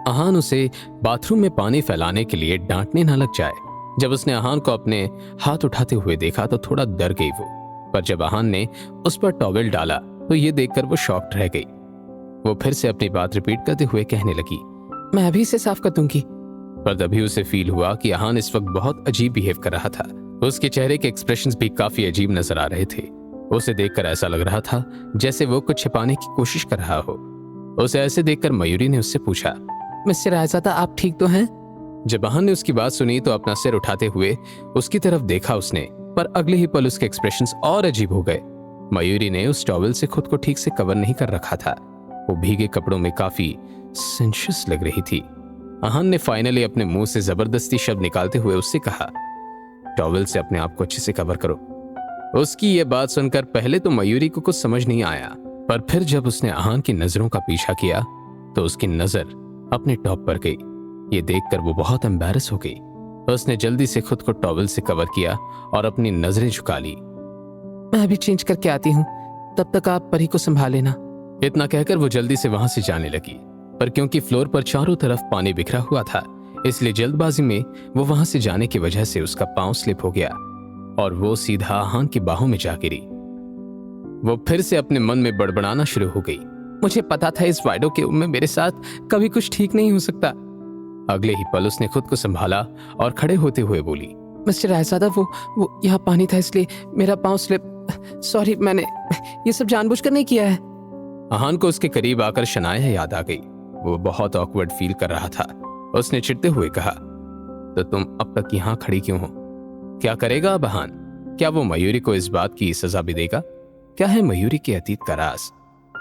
अहान उसे बाथरूम में पानी फैलाने के लिए डांटने न लग जाए। जब उसने अहान को अपने हाथ उठाते हुए देखा तो थोड़ा डर गई वो, पर जब अहान ने उस पर टॉवल डाला तो ये देखकर वो शॉक्ड रह गई। वो फिर से अपनी बात रिपीट करते हुए कहने लगी, मैं अभी से साफ कर दूंगी। पर तभी उसे फील हुआ कि अहान इस वक्त बहुत अजीब बिहेव कर रहा था। उसके चेहरे के एक्सप्रेशंस भी काफी अजीब नजर आ रहे थे। उसे देखकर ऐसा लग रहा था जैसे वो कुछ छिपाने की कोशिश कर रहा हो। उसे ऐसे देखकर मयूरी ने उससे पूछा, मिस्टर रायजादा, आप ठीक तो हैं? जब अहान ने उसकी बात सुनी तो अपना सिर उठाते हुए उसकी तरफ देखा उसने, पर अगले ही पल उसके एक्सप्रेशंस और अजीब हो गए। मयूरी ने उस टॉवल से खुद को ठीक से कवर नहीं कर रखा था। वो भीगे कपड़ों में काफी सेंशियस लग रही थी। अहान ने फाइनली अपने मुंह से जबरदस्ती शब्द निकालते हुए उससे कहा, टॉवल से अपने आप को अच्छे से कवर करो। उसकी ये बात सुनकर पहले तो मयूरी को कुछ समझ नहीं आया, पर फिर जब उसने अहान की नजरों का पीछा किया तो उसकी नजर अपने टॉप पर गई। ये देखकर वो बहुत एम्बैरस हो गई। उसने जल्दी से खुद को टॉवल से कवर किया और अपनी नजरें झुका ली। मैं अभी चेंज करके आती हूँ, तब तक आप परी को संभाल लेना। इतना कहकर वो जल्दी से वहां से जाने लगी, पर क्योंकि फ्लोर पर चारों तरफ पानी बिखरा हुआ था, इसलिए जल्दबाजी में वो वहां से जाने की वजह से उसका पांव स्लिप हो गया और वो सीधा अहान की बाहों में जा गिरी। वो फिर से अपने मन में बड़बड़ाना शुरू हो गई, मुझे पता था इस वाइडो के में मेरे साथ कभी कुछ ठीक नहीं हो सकता। अगले ही पल उसने खुद को संभाला और खड़े होते हुए बोली, मिस्टर रायजादा, वो यहाँ पानी था इसलिए मेरा पांव स्लिप, सॉरी, मैंने ये सब जानबूझकर नहीं किया है। अहान को उसके करीब आकर शनाया याद आ गई। वो बहुत ऑकवर्ड फील कर रहा था। उसने चिढ़ते हुए कहा, तो तुम अब तक यहाँ खड़ी क्यों हो? क्या करेगा अब अहान? क्या वो मयूरी को इस बात की सजा भी देगा? क्या है मयूरी के अतीत का राज?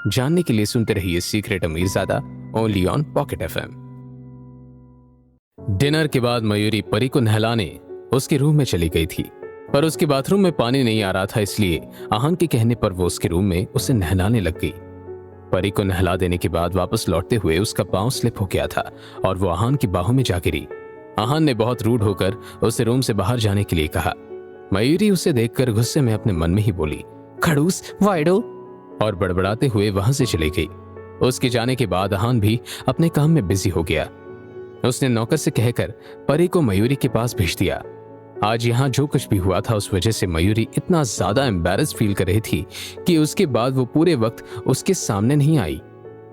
जानने के लिए सुनते रहिए Secret Amirzada, only on Pocket FM. Dinner के बाद मयूरी परी को नहलाने उसके रूम में चली गई थी, पर उसके बाथरूम में पानी नहीं आ रहा था, इसलिए अहान के कहने पर वो उसके रूम में उसे नहलाने लग गई। परी को नहला देने के बाद वापस लौटते हुए उसका पांव स्लिप हो गया था और वो अहान की बाहों में जा गिरी। अहान ने बहुत रूड होकर उसे रूम से बाहर जाने के लिए कहा। मयूरी उसे देखकर गुस्से में अपने मन में ही बोली, खड़ूस, वाइडो, और बड़बड़ाते हुए वहां से चली गई। उसके जाने के बाद अहान भी अपने काम में बिजी हो गया। उसने नौकर से कहकर परी को मयूरी के पास भेज दिया। आज यहाँ जो कुछ भी हुआ था उस वजह से मयूरी इतना ज्यादा एम्बैरस फील कर रही थी कि उसके बाद वो पूरे वक्त उसके सामने नहीं आई।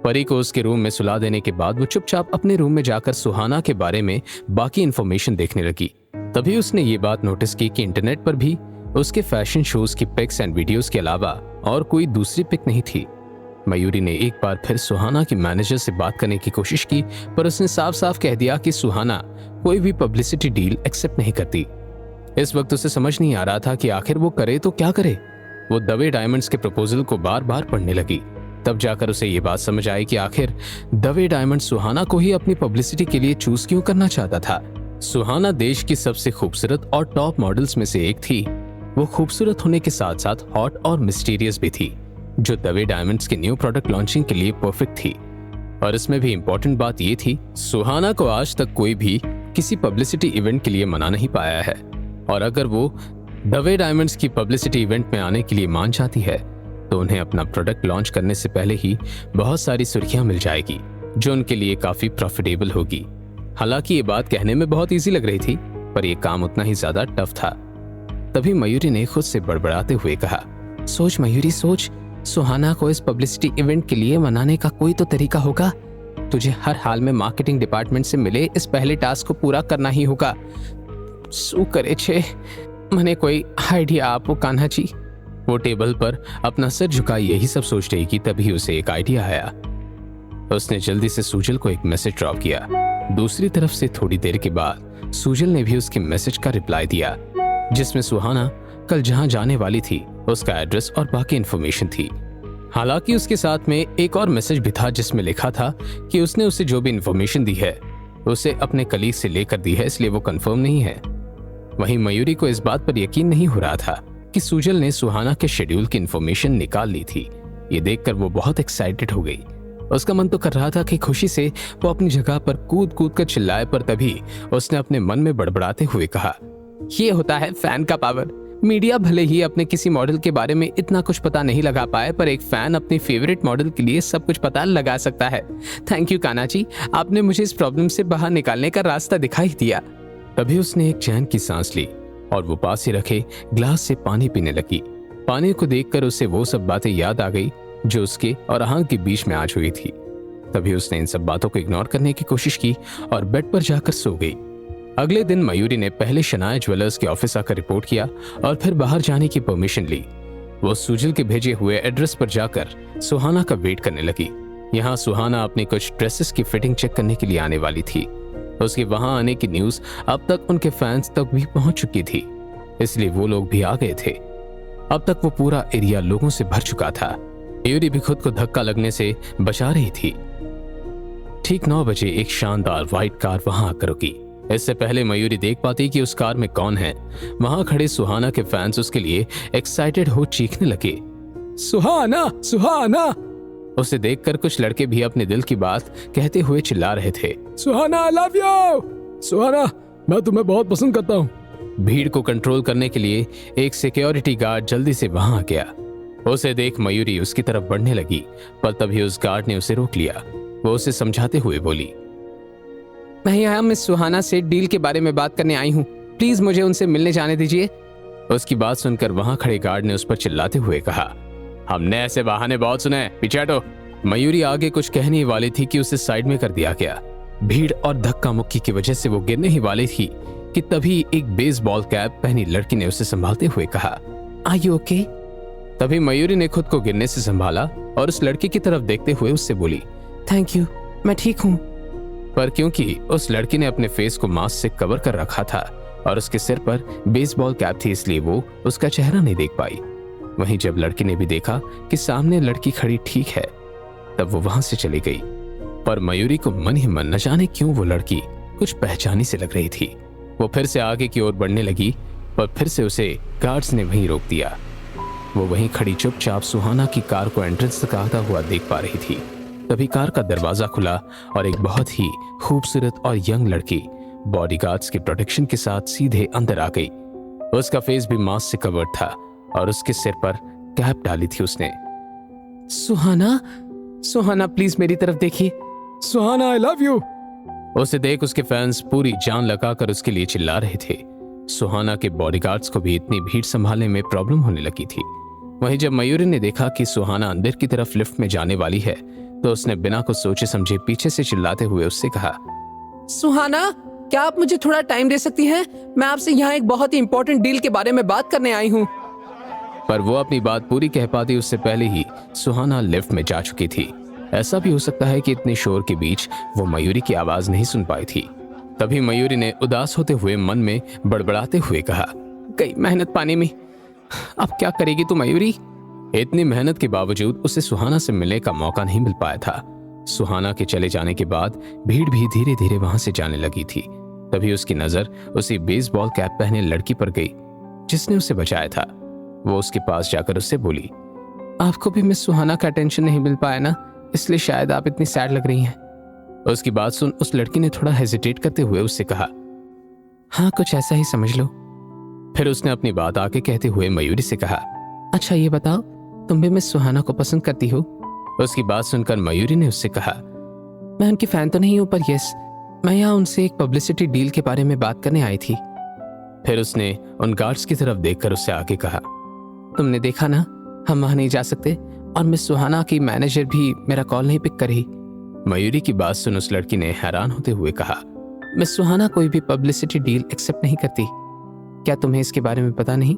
परी को उसके रूम में सुला देने के बाद वो चुपचाप अपने रूम में जाकर सुहाना के बारे में बाकी इंफॉर्मेशन देखने लगी। तभी उसने ये बात नोटिस की कि इंटरनेट पर भी उसके फैशन शोज की पिक्स एंड वीडियोस के अलावा और कोई दूसरी पिक नहीं थी। मयूरी ने एक बार फिर सुहाना की मैनेजर से बात करने की कोशिश की, पर उसने साफ साफ कह दिया कि सुहाना कोई भी पब्लिसिटी डील एक्सेप्ट नहीं करती। इस वक्त उसे समझ नहीं आ रहा था कि आखिर वो करे तो क्या करे। वो दवे डायमंड्स के प्रपोजल को बार बार पढ़ने लगी। तब जाकर उसे ये बात समझ आई कि आखिर दवे डायमंड सुहाना को ही अपनी पब्लिसिटी के लिए चूज क्यों करना चाहता था। सुहाना देश की सबसे खूबसूरत और टॉप मॉडल्स में से एक थी। वो खूबसूरत होने के साथ साथ हॉट और मिस्टीरियस भी थी, जो दवे डायमंड्स के न्यू प्रोडक्ट लॉन्चिंग के लिए परफेक्ट थी। और इसमें भी इंपॉर्टेंट बात ये थी, सुहाना को आज तक कोई भी किसी पब्लिसिटी इवेंट के लिए मना नहीं पाया है, और अगर वो दवे डायमंड्स की पब्लिसिटी इवेंट में आने के लिए मान जाती है तो उन्हें अपना प्रोडक्ट लॉन्च करने से पहले ही बहुत सारी सुर्खियां मिल जाएगी जो उनके लिए काफी प्रॉफिटेबल होगी। हालांकि ये बात कहने में बहुत इजी लग रही थी, पर यह काम उतना ही ज्यादा टफ था। तभी मयूरी ने खुद से बड़बड़ाते हुए कहा, सोच मयूरी सोच, सुहाना को इस पब्लिसिटी इवेंट के लिए मनाने का कोई तो तरीका होगा। तुझे हर हाल में मार्केटिंग डिपार्टमेंट से मिले इस पहले टास्क को पूरा करना ही होगा। શું કરે છે? મને કોઈ आइडिया आपो कान्हा जी। वो टेबल पर अपना सिर झुका यही सब सोच रही कि तभी उसे एक आइडिया आया। उसने जल्दी से सूजल को एक मैसेज ड्रॉप किया। दूसरी तरफ से थोड़ी देर के बाद सूजल ने भी उसके मैसेज का रिप्लाई दिया, जिसमें सुहाना कल जहां जाने वाली थी उसका एड्रेस और बाकी इन्फॉर्मेशन थी। हालांकि उसके साथ में एक और मैसेज भी था जिसमें लिखा था कि उसने उसे जो भी इन्फॉर्मेशन दी है उसे अपने कलीग से लेकर दी है, इसलिए वो कंफर्म नहीं है। वहीं मयूरी को इस बात पर यकीन नहीं हो रहा था कि सूजल ने सुहाना के शेड्यूल की इन्फॉर्मेशन निकाल ली थी। ये देखकर वो बहुत एक्साइटेड हो गई। उसका मन तो कर रहा था कि खुशी से वो अपनी जगह पर कूद कूद कर चिल्लाए, पर तभी उसने अपने मन में बड़बड़ाते हुए कहा, ये होता है फैन का पावर। मीडिया भले ही अपने किसी मॉडल के बारे में इतना कुछ पता नहीं लगा पाए, पर एक फैन अपनी फेवरेट मॉडल के लिए सब कुछ पता लगा सकता है। थैंक यू कान्हा जी, आपने मुझे इस प्रॉब्लम से बाहर निकालने का रास्ता दिखाई दिया। तभी उसने एक चैन की सांस ली और वो पास ही रखे ग्लास से पानी पीने लगी। पानी को देखकर उसे वो सब बातें याद आ गई जो उसके और आहंग के बीच में आज हुई थी। तभी उसने इन सब बातों को इग्नोर करने की कोशिश की और बेड पर जाकर सो गई। अगले दिन मयूरी ने पहले शनाया ज्वेलर्स के ऑफिस आकर रिपोर्ट किया और फिर बाहर जाने की परमिशन ली। वो सूजल के भेजे हुए एड्रेस पर जाकर सुहाना का वेट करने लगी। यहाँ सुहाना अपनी कुछ ड्रेसेस की फिटिंग चेक करने के लिए आने वाली थी। उसके वहां आने की न्यूज अब तक उनके फैंस तक भी पहुंच चुकी थी, इसलिए वो लोग भी आ गए थे। अब तक वो पूरा एरिया लोगों से भर चुका था। मयूरी भी खुद को धक्का लगने से बचा रही थी। ठीक 9 बजे एक शानदार व्हाइट कार वहां आकर रुकी। इससे पहले मयूरी देख पाती कि उस कार में कौन है। वहां खड़े सुहाना के फैंस उसके लिए एक्साइटेड हो चीखने लगे, सुहाना सुहाना। उसे देखकर कुछ लड़के भी अपने दिल की बात कहते हुए चिल्ला रहे थे, सुहाना आई लव यू, सुहाना मैं तुम्हें बहुत पसंद करता हूँ। भीड़ को कंट्रोल करने के लिए एक सिक्योरिटी गार्ड जल्दी से वहां आ गया। उसे देख मयूरी उसकी तरफ बढ़ने लगी, पर तभी उस गार्ड ने उसे रोक लिया। वो उसे समझाते हुए बोली, मैं यहाँ मिस सुहाना से डील के बारे में बात करने आई हूँ, प्लीज मुझे उनसे मिलने जाने दीजिए। उसकी बात सुनकर वहां खड़े गार्ड ने उस पर चिल्लाते हुए कहा, हमने ऐसे बहाने बहुत सुने, पीछे हटो। मयूरी आगे कुछ कहने वाली थी कि उसे साइड में कर दिया गया। भीड़ और धक्का मुक्की की वजह से वो गिरने ही वाली थी कि तभी एक बेसबॉल कैप पहनी लड़की ने उसे संभालते हुए कहा, आर यू ओके? तभी मयूरी ने खुद को गिरने से संभाला और उस लड़की की तरफ देखते हुए उससे बोली, थैंक यू, मैं ठीक हूँ। पर क्योंकि उस लड़की ने अपने फेस को मास्क से कवर कर रखा था और उसके सिर पर बेसबॉल कैप थी, इसलिए वो उसका चेहरा नहीं देख पाई। वहीं जब लड़की ने भी देखा कि सामने लड़की खड़ी ठीक है, तब वो वहां से चली गई। पर मयूरी को मन ही मन न जाने क्यों वो लड़की कुछ पहचानी से लग रही थी। वो फिर से आगे की ओर बढ़ने लगी, पर फिर से उसे गार्ड्स ने वहीं रोक दिया। वो वहीं खड़ी चुपचाप सुहाना की कार को एंट्रेंस तक आता हुआ देख पा रही थी। तभी कार का दरवाजा खुला और एक बहुत ही खूबसूरत और यंग लड़की बॉडीगार्ड्स के प्रोटेक्शन के साथ सीधे अंदर आ गई। उसका फेस भी मास्क से कवर्ड था और उसके सिर पर कैप डाली थी उसने। सुहाना, सुहाना प्लीज मेरी तरफ देखिए। सुहाना आई लव यू। उसे देख उसके फैंस पूरी जान लगाकर उसके लिए चिल्ला रहे थे। सुहाना के बॉडीगार्ड्स को भी इतनी भीड़ संभालने में प्रॉब्लम होने लगी थी। वहीं जब मयूरी ने देखा कि सुहाना अंदर की तरफ लिफ्ट में जाने वाली है, तो उसने बिना कुछ सोचे समझे पीछे से चिल्लाते हुए उससे कहा, सुहाना क्या आप मुझे थोड़ा टाइम दे सकती हैं? मैं आपसे यहाँ एक बहुत ही इंपॉर्टेंट डील के बारे में बात करने आई हूँ। पर वो अपनी बात पूरी कह पाती उससे पहले ही सुहाना लिफ्ट में जा चुकी थी। ऐसा भी हो सकता है कि इतने शोर के बीच वो मयूरी की आवाज नहीं सुन पाई थी। तभी मयूरी ने उदास होते हुए मन में बड़बड़ाते हुए कहा, गई मेहनत पानी में, अब क्या करेगी तू मयूरी? इतनी मेहनत के बावजूद उसे सुहाना से मिलने का मौका नहीं मिल पाया था। सुहाना के चले जाने के बाद भीड़ भी धीरे धीरे वहां से जाने लगी थी। तभी उसकी नजर उसी बेसबॉल कैप पहने लड़की पर गई जिसने उसे बचाया था। वो उसके पास जाकर उससे बोली, आपको भी मिस सुहाना का अटेंशन नहीं मिल पाया ना, इसलिए शायद आप इतनी सैड लग रही हैं। उसकी बात सुन उस लड़की ने थोड़ा हेजिटेट करते हुए उससे कहा, हाँ कुछ ऐसा ही समझ लो। फिर उसने अपनी बात आगे कहते हुए मयूरी से कहा, अच्छा ये बताओ, तुम भी मिस सुहाना को पसंद करती हो? उसकी बात सुनकर मयूरी ने उससे कहा, मैं उनकी फैन तो नहीं हूं, पर यस, मैं यहाँ उनसे एक पब्लिसिटी डील के बारे में बात करने आई थी। फिर उसने उन गार्ड्स की तरफ देखकर उससे आगे कहा, तुमने देखा ना, हम वहां नहीं जा सकते, और मिस सुहाना की मैनेजर भी मेरा कॉल नहीं पिक कर रही। मयूरी की बात सुन उस लड़की ने हैरान होते हुए कहा, मिस सुहाना कोई भी पब्लिसिटी डील एक्सेप्ट नहीं करती। क्या तुम्हें इसके बारे में पता नहीं?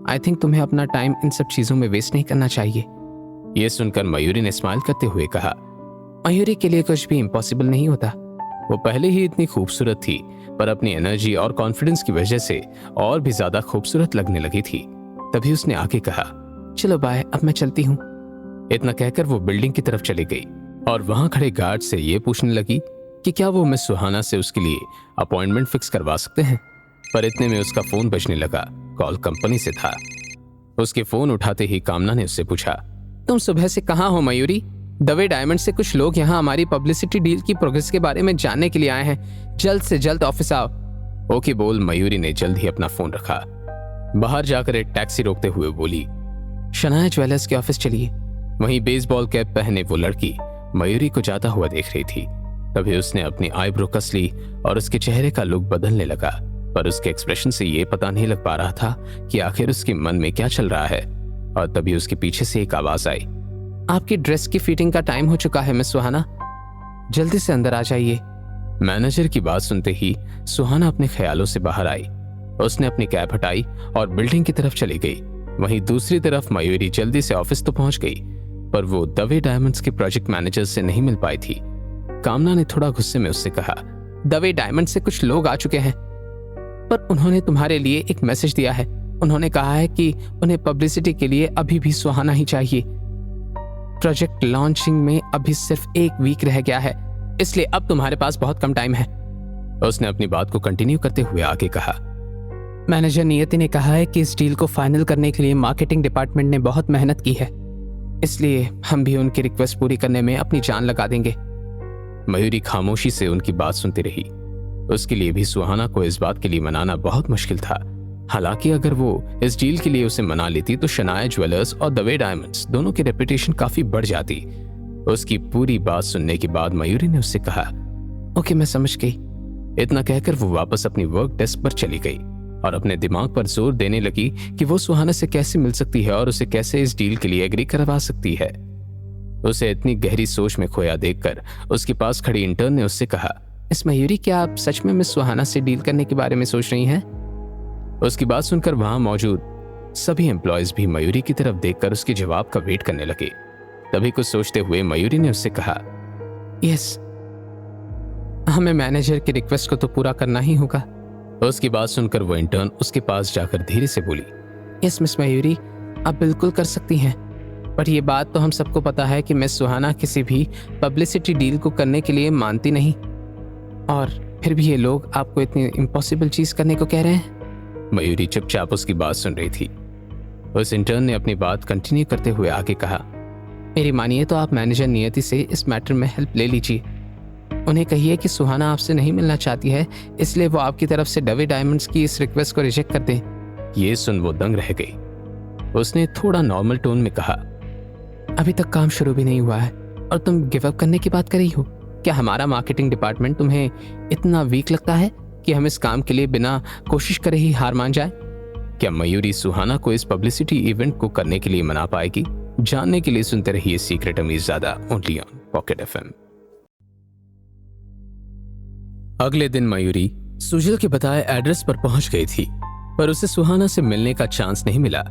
आई थिंक तुम्हें अपना टाइम इन सब चीजों में वेस्ट नहीं करना चाहिए। यह सुनकर मयूरी ने स्माइल करते हुए कहा, मयूरी के लिए कुछ भी इम्पॉसिबल नहीं होता। वो पहले ही इतनी खूबसूरत थी, पर अपनी एनर्जी और कॉन्फिडेंस की वजह से और भी ज्यादा खूबसूरत लगने लगी थी। तभी उसने आगे कहा, चलो बाय, अब मैं चलती हूँ। इतना कहकर वो बिल्डिंग की तरफ चली गई और वहां खड़े गार्ड से ये पूछने लगी कि क्या वो मिस सुहाना से उसके लिए अपॉइंटमेंट फिक्स करवा सकते हैं। पर इतने में उसका फोन बजने लगा। कॉल कंपनी से था। उसके फोन उठाते ही कामना ने उससे पूछा, तुम सुबह से कहाँ हो मयूरी? दवे डायमंड से कुछ लोग यहाँ हमारी पब्लिसिटी डील की प्रोग्रेस के बारे में जानने के लिए आए हैं। जल्द से जल्द ऑफिस आओ। ओके बोल मयूरी ने जल्द ही अपना फोन रखा। बाहर जाकर एक टैक्सी रोकते हुए बोली, शनाया ज्वेलर्स के ऑफिस चलिए। वहीं बेसबॉल कैप पहने वो लड़की मयूरी को जाता हुआ देख रही थी। तभी उसने अपनी आईब्रो कस ली और उसके चेहरे का लुक बदलने लगा, पर उसके एक्सप्रेशन से ये पता नहीं लग पा रहा था कि आखिर उसके मन में क्या चल रहा है। और तभी उसके पीछे से एक आवाज आई, आपकी ड्रेस की फिटिंग का टाइम हो चुका है मिस सुहाना, जल्दी से अंदर आ जाइए। मैनेजर की बात सुनते ही सुहाना अपने ख्यालों से बाहर आई। उसने अपनी कैप हटाई और बिल्डिंग की तरफ चली गई। वहीं दूसरी तरफ मयूरी जल्दी से ऑफिस तो पहुंच गई, पर वो दवे डायमंड्स के प्रोजेक्ट मैनेजर से नहीं मिल पाई थी। कामना ने थोड़ा गुस्से में उससे कहा, दवे डायमंड से कुछ लोग आ चुके हैं, पर उन्होंने तुम्हारे लिए एक मैसेज दिया है। उन्होंने कहा है कि उन्हें पब्लिसिटी के लिए अभी भी सुहाना ही चाहिए। प्रोजेक्ट लॉन्चिंग में अभी सिर्फ 1 वीक रह गया है, इसलिए अब तुम्हारे पास बहुत कम टाइम है। उसने अपनी बात को कंटिन्यू करते हुए आगे कहा, मैनेजर नियति ने कहा है कि इस डील को फाइनल करने के लिए मार्केटिंग डिपार्टमेंट ने बहुत मेहनत की है, इसलिए हम भी उनकी रिक्वेस्ट पूरी करने में अपनी जान लगा देंगे। मयूरी खामोशी से उनकी बात सुनती रही। उसके लिए भी सुहाना को इस बात के लिए मनाना बहुत मुश्किल था। हालांकि अगर वो इस डील के लिए उसे मना लेती तो शनाया ज्वेलर्स और दवे डायमंड्स दोनों की रेपुटेशन काफी बढ़ जाती। उसकी पूरी बात सुनने के बाद मयूरी ने उससे कहा, ओके मैं समझ गई। इतना कहकर वो वापस अपनी वर्क डेस्क पर चली गई और अपने दिमाग पर जोर देने लगी कि वो सुहाना से कैसे मिल सकती है और उसे कैसे इस डील के लिए एग्री करवा सकती है। उसे इतनी गहरी सोच में खोया देखकर उसके पास खड़ी इंटर्न ने उससे कहा, मिस मयूरी, क्या आप सच में मिस सुहाना से डील करने के बारे में सोच रही हैं? उसकी बात सुनकर वहां मौजूद सभी एम्प्लॉयज भी मयूरी की तरफ देखकर उसके जवाब का वेट करने लगे। तभी कुछ सोचते हुए मयूरी ने उससे कहा, यस, हमें मैनेजर की रिक्वेस्ट को तो पूरा करना ही होगा। उसकी बात सुनकर वो इंटर्न उसके पास जाकर धीरे से बोली, यस मिस मयूरी, आप बिल्कुल कर सकती हैं, पर यह बात तो हम सबको पता है कि मिस सुहाना किसी भी पब्लिसिटी डील को करने के लिए मानती नहीं, और फिर भी ये लोग आपको इतनी इम्पॉसिबल चीज करने को कह रहे हैं। मयूरी चुपचाप उसकी बात सुन रही थी। उस इंटर्न ने अपनी बात कंटिन्यू करते हुए आगे कहा, मेरी मानिए तो आप मैनेजर नियति से इस मैटर में हेल्प ले लीजिए। उन्हें कहिए कि सुहाना आपसे नहीं मिलना चाहती है, इसलिए वो आपकी तरफ से दवे डायमंड्स की इस रिक्वेस्ट को रिजेक्ट कर दें। ये सुन वो दंग रह गई। उसने थोड़ा नॉर्मल टोन में कहा, अभी तक काम शुरू भी नहीं हुआ है और तुम गिव अप करने की बात कर रही हो? क्या हमारा मार्केटिंग डिपार्टमेंट तुम्हें इतना वीक लगता है कि हम इस काम के लिए बिना कोशिश करे ही हार मान जाए? क्या मयूरी सुहाना को इस पब्लिसिटी इवेंट को करने के लिए मना पाएगी? जानने के लिए सुनते रहिए Secret Amirzada only on Pocket FM. अगले दिन मयूरी सुजल के बताए एड्रेस पर पहुंच गई थी, पर उसे सुहाना से मिलने का चांस नहीं मिला।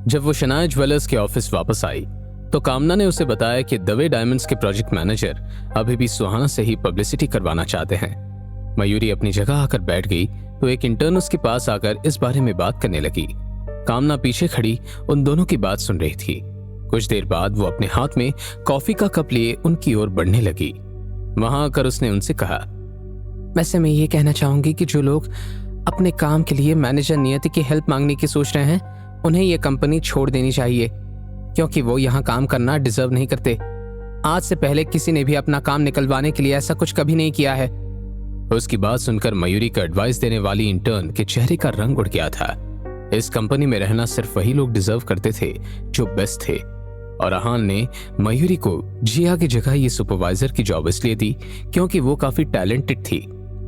जब वो शनाया ज्वेलर्स के ऑफिस वापस आई तो कामना ने उसे बताया कि दवे डायमंड्स के प्रोजेक्ट मैनेजर अभी भी सुहाना से ही पब्लिसिटी करवाना चाहते हैं। मयूरी अपनी जगह आकर बैठ गई तो एक इंटर्न उसके पास आकर इस बारे में बात करने लगी। कामना पीछे खड़ी उन दोनों की बात सुन रही थी। कुछ देर बाद वो अपने हाथ में कॉफी का कप लिए उनकी ओर बढ़ने लगी। वहां आकर उसने उनसे कहा, वैसे मैं ये कहना चाहूंगी कि जो लोग अपने काम के लिए मैनेजर नियति की हेल्प मांगने की सोच रहे हैं, उन्हें यह कंपनी छोड़ देनी चाहिए, क्योंकि वो यहाँ काम करना डिजर्व नहीं करते। आज से पहले किसी ने भी अपना काम निकलवाने के लिए ऐसा कुछ कभी नहीं किया है। उसकी बात सुनकर मयूरी का एडवाइस देने वाली इंटर्न के चेहरे का रंग उड़ गया था। इस कंपनी में रहना सिर्फ वही लोग डिजर्व करते थे जो बेस्ट थे, और अहान ने मयूरी को जिया की जगह ये सुपरवाइजर की जॉब इसलिए दी क्योंकि वो काफी टैलेंटेड थी,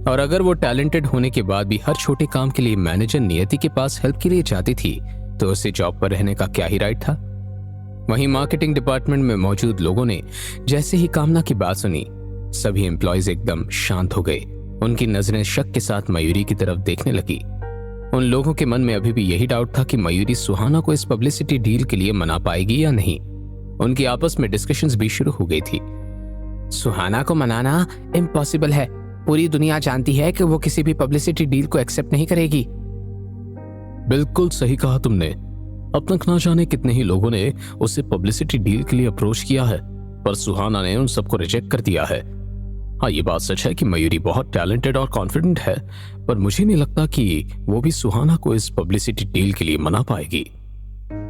और अगर वो टैलेंटेड होने के बाद भी हर छोटे काम के लिए मैनेजर नियति के पास हेल्प के लिए जाती थी तो उसे जॉब पर रहने का क्या ही राइट था। वहीं मार्केटिंग डिपार्टमेंट में मौजूद लोगों ने जैसे ही कामना की बात सुनी, सभी एम्प्लॉयज एकदम शांत हो गए। उनकी नजरें शक के साथ मयूरी की तरफ देखने लगी। उन लोगों के मन में अभी भी यही डाउट था कि मयूरी सुहाना को इस पब्लिसिटी डील के लिए मना पाएगी या नहीं। उनकी आपस में डिस्कशंस भी शुरू हो गई थी। सुहाना को मनाना इम्पॉसिबल है। पूरी दुनिया जानती है कि वो किसी भी पब्लिसिटी डील को एक्सेप्ट नहीं करेगी। बिल्कुल सही कहा तुमने। अब तक ना जाने कितने ही लोगों ने उसे पब्लिसिटी डील के लिए अप्रोच किया है, पर सुहाना ने उन सबको रिजेक्ट कर दिया है। हाँ, ये बात सच है कि मयूरी बहुत टैलेंटेड और कॉन्फिडेंट है, पर मुझे नहीं लगता कि वो भी सुहाना को इस पब्लिसिटी डील के लिए मना पाएगी।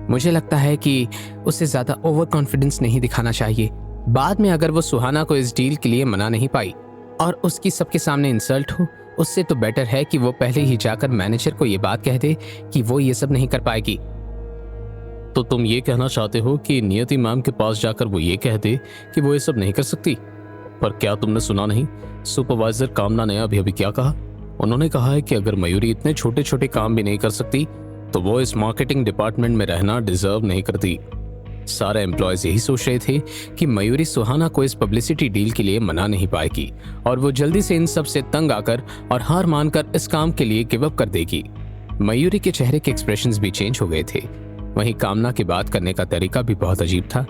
मुझे लगता है कि उसे ज्यादा ओवर कॉन्फिडेंस नहीं दिखाना चाहिए। बाद में अगर वो सुहाना को इस डील के लिए मना नहीं पाई और उसकी सबके सामने इंसल्ट हो, उससे तो बेटर है कि वो पहले ही जाकर मैनेजर को ये बात कह दे कि वो ये सब नहीं कर पाएगी। तो तुम ये कहना चाहते हो कि नियति मैम के पास जाकर वो ये कह दे कि वो ये सब नहीं कर सकती? पर क्या तुमने सुना नहीं, सुपरवाइजर कामना ने अभी अभी क्या कहा? उन्होंने कहा है कि अगर मयूरी इतने छोटे छोटे काम भी नहीं कर सकती तो वो इस मार्केटिंग डिपार्टमेंट में रहना डिजर्व नहीं करती। सारे एम्प्लॉयज यही सोच रहे थे कि मयूरी सुहाना को इस पब्लिसिटी डील के लिए मना नहीं पाएगी और वो जल्दी से इन सब से तंग आकर और हार मानकर इस काम के लिए गिव अप कर देगी। मयूरी के चेहरे के एक्सप्रेशंस भी चेंज हो गए थे। वहीं कामना की बात करने का तरीका भी बहुत अजीब था।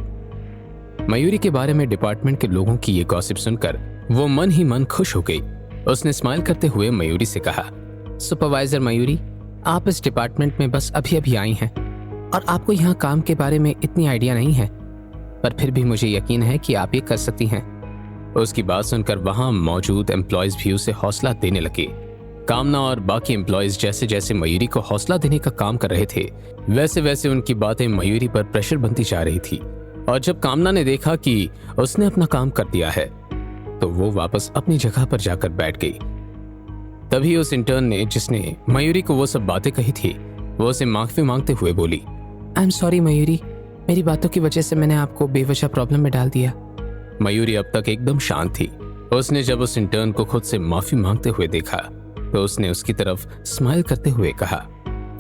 मयूरी के बारे में डिपार्टमेंट के लोगों की ये गॉसिप सुनकर वो मन ही मन खुश हो गई। उसने स्माइल करते हुए मयूरी से कहा, सुपरवाइजर मयूरी, आप इस डिपार्टमेंट में बस अभी अभी आई हैं और आपको यहाँ काम के बारे में इतनी आइडिया नहीं है, पर फिर भी मुझे यकीन है कि आप ये कर सकती हैं। उसकी बात सुनकर वहां मौजूद एम्प्लॉयज भी उसे हौसला देने लगे। कामना और बाकी एम्प्लॉयज जैसे जैसे मयूरी को हौसला देने का काम कर रहे थे, वैसे वैसे उनकी बातें मयूरी पर प्रेशर बनती जा रही थी। और जब कामना ने देखा कि उसने अपना काम कर दिया है तो वो वापस अपनी जगह पर जाकर बैठ गई। तभी उस इंटर्न ने, जिसने मयूरी को वो सब बातें कही थी, वो उसे माफी मांगते हुए बोली, आई एम सॉरी मयूरी, मेरी बातों की वजह से मैंने आपको बेवजह प्रॉब्लम में डाल दिया। मयूरी अब तक एकदम शांत थी। उसने जब उस इंटर्न को खुद से माफी मांगते हुए देखा तो उसने उसकी तरफ स्माइल करते हुए कहा,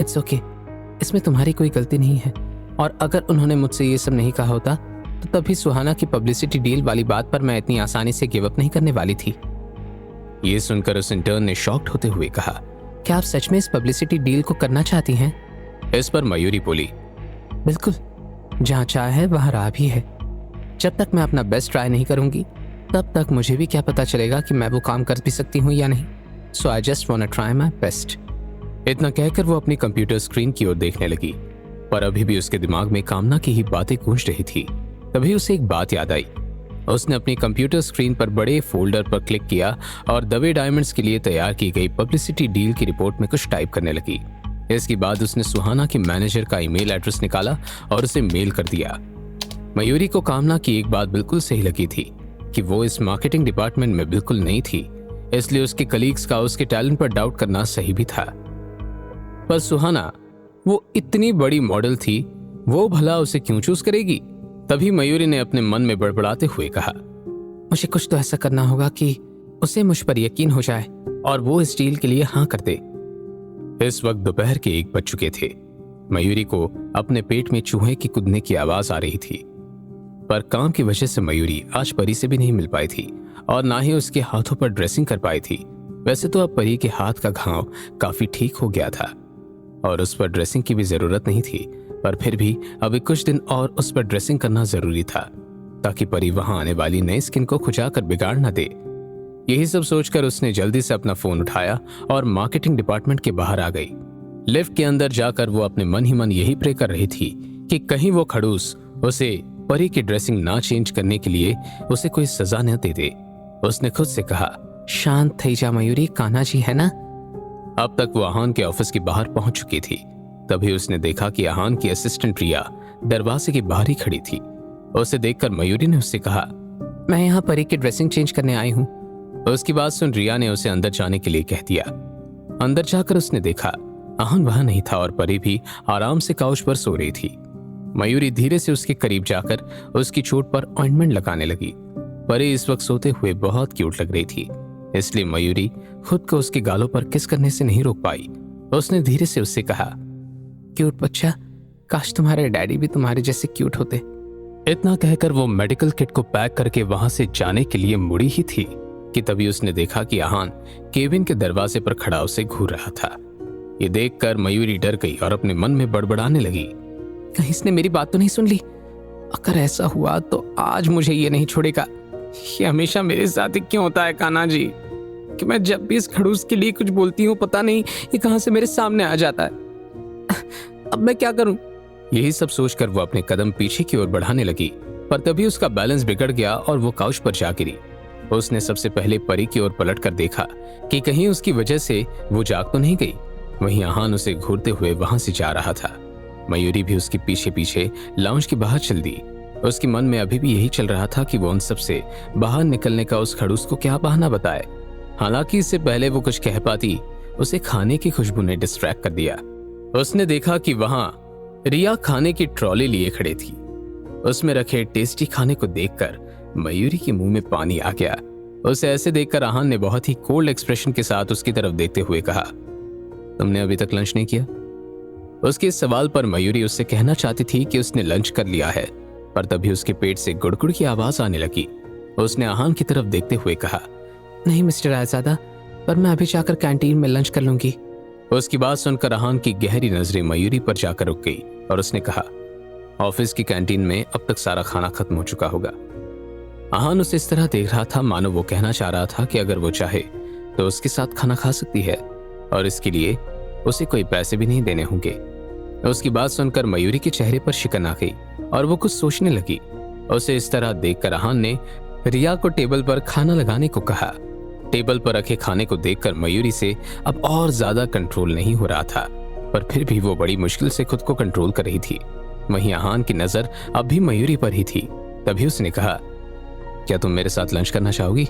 इट्स ओके, इसमें तुम्हारी कोई गलती नहीं है, और अगर उन्होंने मुझसे ये सब नहीं कहा होता तो तभी सुहाना की पब्लिसिटी डील वाली बात पर मैं इतनी आसानी से गिव अप नहीं करने वाली थी। ये सुनकर उस इंटर्न ने शॉक्ड होते हुए कहा, क्या आप सच में इस पब्लिसिटी डील को करना चाहती हैं? इस पर मयूरी बोली, बिल्कुल, जहाँ चाह है वहाँ राह भी है। जब तक मैं अपना बेस्ट ट्राई नहीं करूंगी तब तक मुझे भी क्या पता चलेगा कि मैं वो काम कर भी सकती हूँ या नहीं। So I just want to try my best. इतना कहकर वो अपनी कंप्यूटर स्क्रीन की ओर देखने लगी, पर अभी भी उसके दिमाग में कामना की ही बातें गूंज रही थी। तभी उसे एक बात याद आई। उसने अपनी कंप्यूटर स्क्रीन पर बड़े फोल्डर पर क्लिक किया और दवे डायमंड्स के लिए तैयार की गई पब्लिसिटी डील की रिपोर्ट में कुछ टाइप करने लगी। इसके बाद उसने सुहाना के मैनेजर का ईमेल एड्रेस निकाला और उसे मेल कर दिया। मयूरी को कामना की एक बात बिल्कुल सही लगी थी कि वो इस मार्केटिंग डिपार्टमेंट में बिल्कुल नहीं थी, इसलिए उसके कलीग्स का उसके टैलेंट पर डाउट करना सही भी था। पर सुहाना, वो इतनी बड़ी मॉडल थी, वो भला उसे क्यों चूज करेगी? तभी मयूरी ने अपने मन में बड़बड़ाते हुए कहा, मुझे कुछ तो ऐसा करना होगा कि उसे मुझ पर यकीन हो जाए और वो इस डील के लिए हाँ कर दे। इस वक्त दोपहर के 1 बज चुके थे। मयूरी को अपने पेट में चूहे की कूदने की आवाज आ रही थी, पर काम की वजह से मयूरी आज परी से भी नहीं मिल पाई थी और ना ही उसके हाथों पर ड्रेसिंग कर पाई थी। वैसे तो अब परी के हाथ का घाव काफी ठीक हो गया था और उस पर ड्रेसिंग की भी जरूरत नहीं थी, पर फिर भी अभी कुछ दिन और उस पर ड्रेसिंग करना जरूरी था ताकि परी वहां आने वाली नई स्किन को खुजाकर बिगाड़ न दे। यही सब सोचकर उसने जल्दी से अपना फोन उठाया और मार्केटिंग डिपार्टमेंट के बाहर आ गई। लिफ्ट के अंदर जाकर वो अपने मन ही मन यही प्रे कर रही थी कि कहीं वो खड़ूस उसे परी की ड्रेसिंग ना चेंज करने के लिए उसे कोई सजा न दे दे। उसने खुद से कहा, शांत थई जा मयूरी, कान्हा जी है ना। अब तक वो आहान के ऑफिस के बाहर पहुंच चुकी थी। तभी उसने देखा कि आहान की असिस्टेंट रिया दरवाजे के बाहर ही खड़ी थी। उसे देखकर मयूरी ने उससे कहा, मैं यहाँ परी की ड्रेसिंग चेंज करने आई हूँ। उसकी बात सुन रिया ने उसे अंदर जाने के लिए कह दिया। अंदर जाकर उसने देखा आहन वहां नहीं था और परी भी आराम से काउच पर सो रही थी। मयूरी धीरे से उसके करीब जाकर उसकी चोट पर ऑइंटमेंट लगाने लगी। परी इस वक्त सोते हुए बहुत क्यूट लग रही थी, इसलिए मयूरी खुद को उसके गालों पर किस करने से नहीं रोक पाई। उसने धीरे से उससे कहा, क्यूट बच्चा, काश तुम्हारे डैडी भी तुम्हारे जैसे क्यूट होते। इतना कहकर वो मेडिकल किट को पैक करके वहां से जाने के लिए मुड़ी ही थी कि तभी उसने देखा कि आहान केबिन के दरवाजे पर खड़ा उसे घूर रहा था। ये देखकर मयूरी डर गई और अपने मन में बड़बड़ाने लगी, कहीं इसने मेरी बात तो नहीं सुन ली। अगर ऐसा हुआ तो आज मुझे ये नहीं छोड़ेगा। ये हमेशा मेरे साथ ही क्यों होता है कान्हा जी, कि मैं जब भी इस खड़ूस के लिए कुछ बोलती हूँ पता नहीं ये कहां से मेरे सामने आ जाता है। अब मैं क्या करूं? यही सब सोचकर वो अपने कदम पीछे की ओर बढ़ाने लगी, पर तभी उसका बैलेंस बिगड़ गया और वो काउच पर जा गिरी। उसने सबसे पहले परी की ओर पलटकर देखा कि कहीं उसकी वजह से वो जाग तो नहीं गई। वहीं आहान उसे घूरते हुए वहां से जा रहा था। मयूरी भी उसके पीछे पीछे लाउंज के बाहर चल दी। उसके मन में अभी भी यही चल रहा था कि वो उन सब से बाहर निकलने का उस खड़ूस को क्या बहाना बताए। हालांकि इससे पहले वो कुछ कह पाती, उसे खाने की खुशबू ने डिस्ट्रैक्ट कर दिया। उसने देखा कि वहां रिया खाने की ट्रॉली लिए खड़े थी। उसमें रखे टेस्टी खाने को देखकर मयूरी के मुंह में पानी आ गया। उसे ऐसे देखकर आहान ने बहुत ही कोल्ड एक्सप्रेशन के साथ उसकी तरफ देखते हुए कहा, तुमने अभी तक लंच नहीं किया? उसके इस सवाल पर मयूरी उससे कहना चाहती थी कि उसने लंच कर लिया है, पर तभी उसके पेट से गुड़गुड़ की आवाज आने लगी। उसने आहान की तरफ देखते हुए कहा, नहीं मिस्टर रायजादा, पर मैं अभी जाकर कैंटीन में लंच कर लूंगी। उसकी बात सुनकर आहान की गहरी नजरें मयूरी पर जाकर रुक गई और उसने कहा, ऑफिस की कैंटीन में अब तक सारा खाना खत्म हो चुका होगा। आहान उसे इस तरह देख रहा था मानो वो कहना चाह रहा था कि अगर वो चाहे तो उसके साथ खाना खा सकती है और इसके लिए उसे कोई पैसे भी नहीं देने होंगे। उसकी बात सुनकर मयूरी के चेहरे पर शिकन आ गई और वो कुछ सोचने लगी। उसे इस तरह देखकर आहान ने रिया को टेबल पर खाना लगाने को कहा। टेबल पर रखे खाने को देखकर मयूरी से अब और ज्यादा कंट्रोल नहीं हो रहा था, पर फिर भी वो बड़ी मुश्किल से खुद को कंट्रोल कर रही थी। वहीं आहान की नजर अब भी मयूरी पर ही थी। तभी उसने कहा, क्या तुम मेरे साथ लंच करना चाहोगी?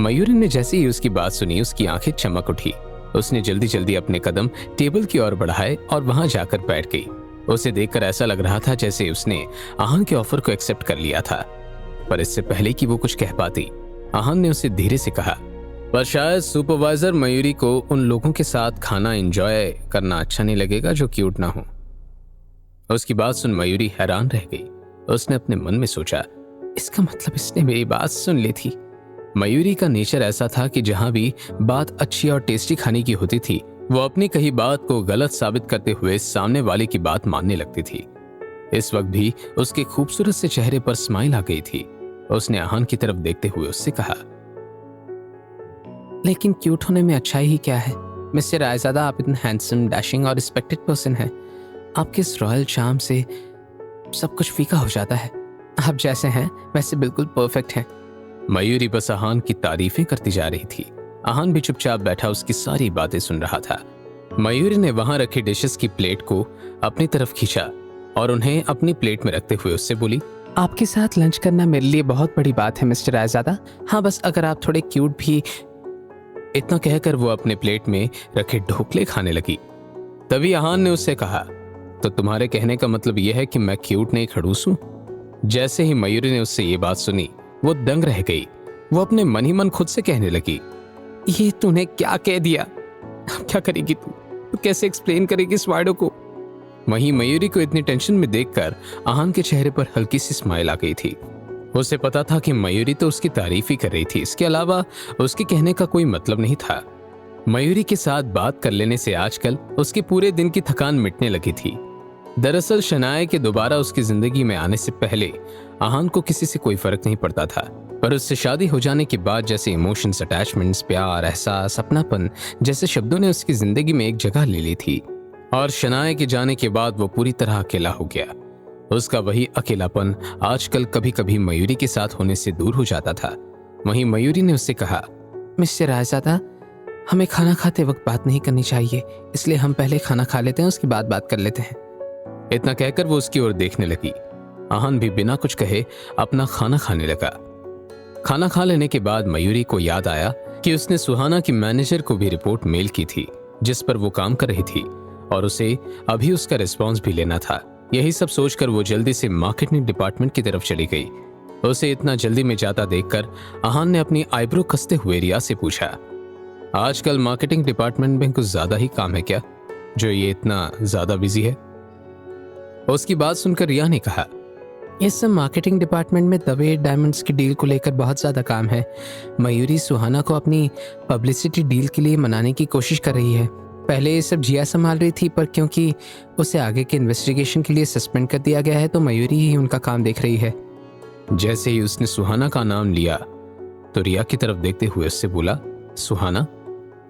मयूरी ने जैसे ही उसकी बात सुनी उसकी आंखें चमक उठी। उसने जल्दी जल्दी अपने कदम टेबल की ओर बढ़ाए और वहां जाकर बैठ गई। उसे देखकर ऐसा लग रहा था जैसे उसने आहान के ऑफर को एक्सेप्ट कर लिया था। पर इससे पहले कि वो कुछ कह पाती, आहान ने उसे धीरे से कहा, पर शायद सुपरवाइजर मयूरी को उन लोगों के साथ खाना एंजॉय करना अच्छा नहीं लगेगा जो क्यूट ना हो। उसकी बात सुन मयूरी हैरान रह गई। उसने अपने मन में सोचा, इसका मतलब इसने मेरी बात सुन ली थी। मयूरी का नेचर ऐसा था कि जहां भी बात अच्छी और टेस्टी खाने की होती थी वो अपनी कही बात को गलत साबित करते हुए सामने वाले की बात मानने लगती थी। इस वक्त भी उसके खूबसूरत से चेहरे पर स्माइल आ गई थी। उसने आहान की तरफ देखते हुए उससे कहा, लेकिन क्यूट होने में अच्छाई ही क्या है मिस्टर रायजादा, आप इतने हैंडसम, डैशिंग और रिस्पेक्टेड पर्सन हैं। आपके इस रॉयल चार्म से सब कुछ फीका हो जाता है। आप जैसे हैं वैसे बिल्कुल परफेक्ट हैं। मयूरी बस आहान की तारीफें करती जा रही थी। आहान भी चुपचाप बैठा उसकी सारी बातें सुन रहा था। मयूरी ने वहां रखी डिशेस की प्लेट को अपनी तरफ खींचा और उन्हें अपनी प्लेट में रखते हुए उससे बोली, आपके साथ लंच करना मेरे लिए बहुत बड़ी बात है मिस्टर रायजादा। हाँ, बस अगर आप थोड़े क्यूट भी। इतना कहकर वो अपने प्लेट में रखे ढोकले खाने लगी। तभी आहान ने उससे कहा, तो तुम्हारे कहने का मतलब यह है कि मैं क्यूट नहीं खड़ूस हूं? जैसे ही मयूरी ने उससे ये बात सुनी वो दंग रह गई। वो अपने मन ही मन खुद से कहने लगी, ये तूने क्या कह दिया? अब क्या करेगी तू कैसे एक्सप्लेन करेगी इस वर्ड को? वहीं मयूरी को इतनी टेंशन में देखकर आहान के चेहरे पर हल्की सी स्माइल आ गई थी। उसे पता था कि मयूरी तो उसकी तारीफ ही कर रही थी, इसके अलावा उसके कहने का कोई मतलब नहीं था। मयूरी के साथ बात कर लेने से आजकल उसके पूरे दिन की थकान मिटने लगी थी। दरअसल शनाया के दोबारा उसकी जिंदगी में आने से पहले आहान को किसी से कोई फर्क नहीं पड़ता था, पर उससे शादी हो जाने के बाद जैसे इमोशंस, अटैचमेंट्स, प्यार, एहसास, अपनापन जैसे शब्दों ने उसकी जिंदगी में एक जगह ले ली थी। और शनाया के जाने के बाद वो पूरी तरह अकेला हो गया। उसका वही अकेलापन आजकल कभी कभी मयूरी के साथ होने से दूर हो जाता था। वहीं मयूरी ने उससे कहा, मिस्टर रायजादा, हमें खाना खाते वक्त बात नहीं करनी चाहिए, इसलिए हम पहले खाना खा लेते हैं, उसके बाद बात कर लेते हैं। इतना कहकर वो उसकी ओर देखने लगी। आहान भी बिना कुछ कहे अपना खाना खाने लगा। खाना खा लेने के बाद मयूरी को याद आया कि उसने सुहाना की मैनेजर को भी रिपोर्ट मेल की थी जिस पर वो काम कर रही थी। और उसे अभी उसका रिस्पॉन्स भी लेना था। यही सब सोचकर वो जल्दी से मार्केटिंग डिपार्टमेंट की तरफ चली गई। उसे इतना जल्दी में जाता देखकर आहान ने अपनी आईब्रो कसते हुए रिया से पूछा, आजकल मार्केटिंग डिपार्टमेंट में कुछ ज्यादा ही काम है क्या, जो ये इतना ज्यादा बिजी है? उसकी बात सुनकर रिया ने कहा, इस सब मार्केटिंग डिपार्टमेंट में दवे डायमंड्स की डील को लेकर बहुत ज़्यादा काम है। मयूरी सुहाना को अपनी पब्लिसिटी डील के लिए मनाने की कोशिश कर रही है। पहले ये सब जिया संभाल रही थी, पर क्योंकि उसे आगे के इन्वेस्टिगेशन के लिए सस्पेंड कर दिया गया है तो मयूरी ही उनका काम देख रही है। जैसे ही उसने सुहाना का नाम लिया तो रिया की तरफ देखते हुए उससे बोला, सुहाना?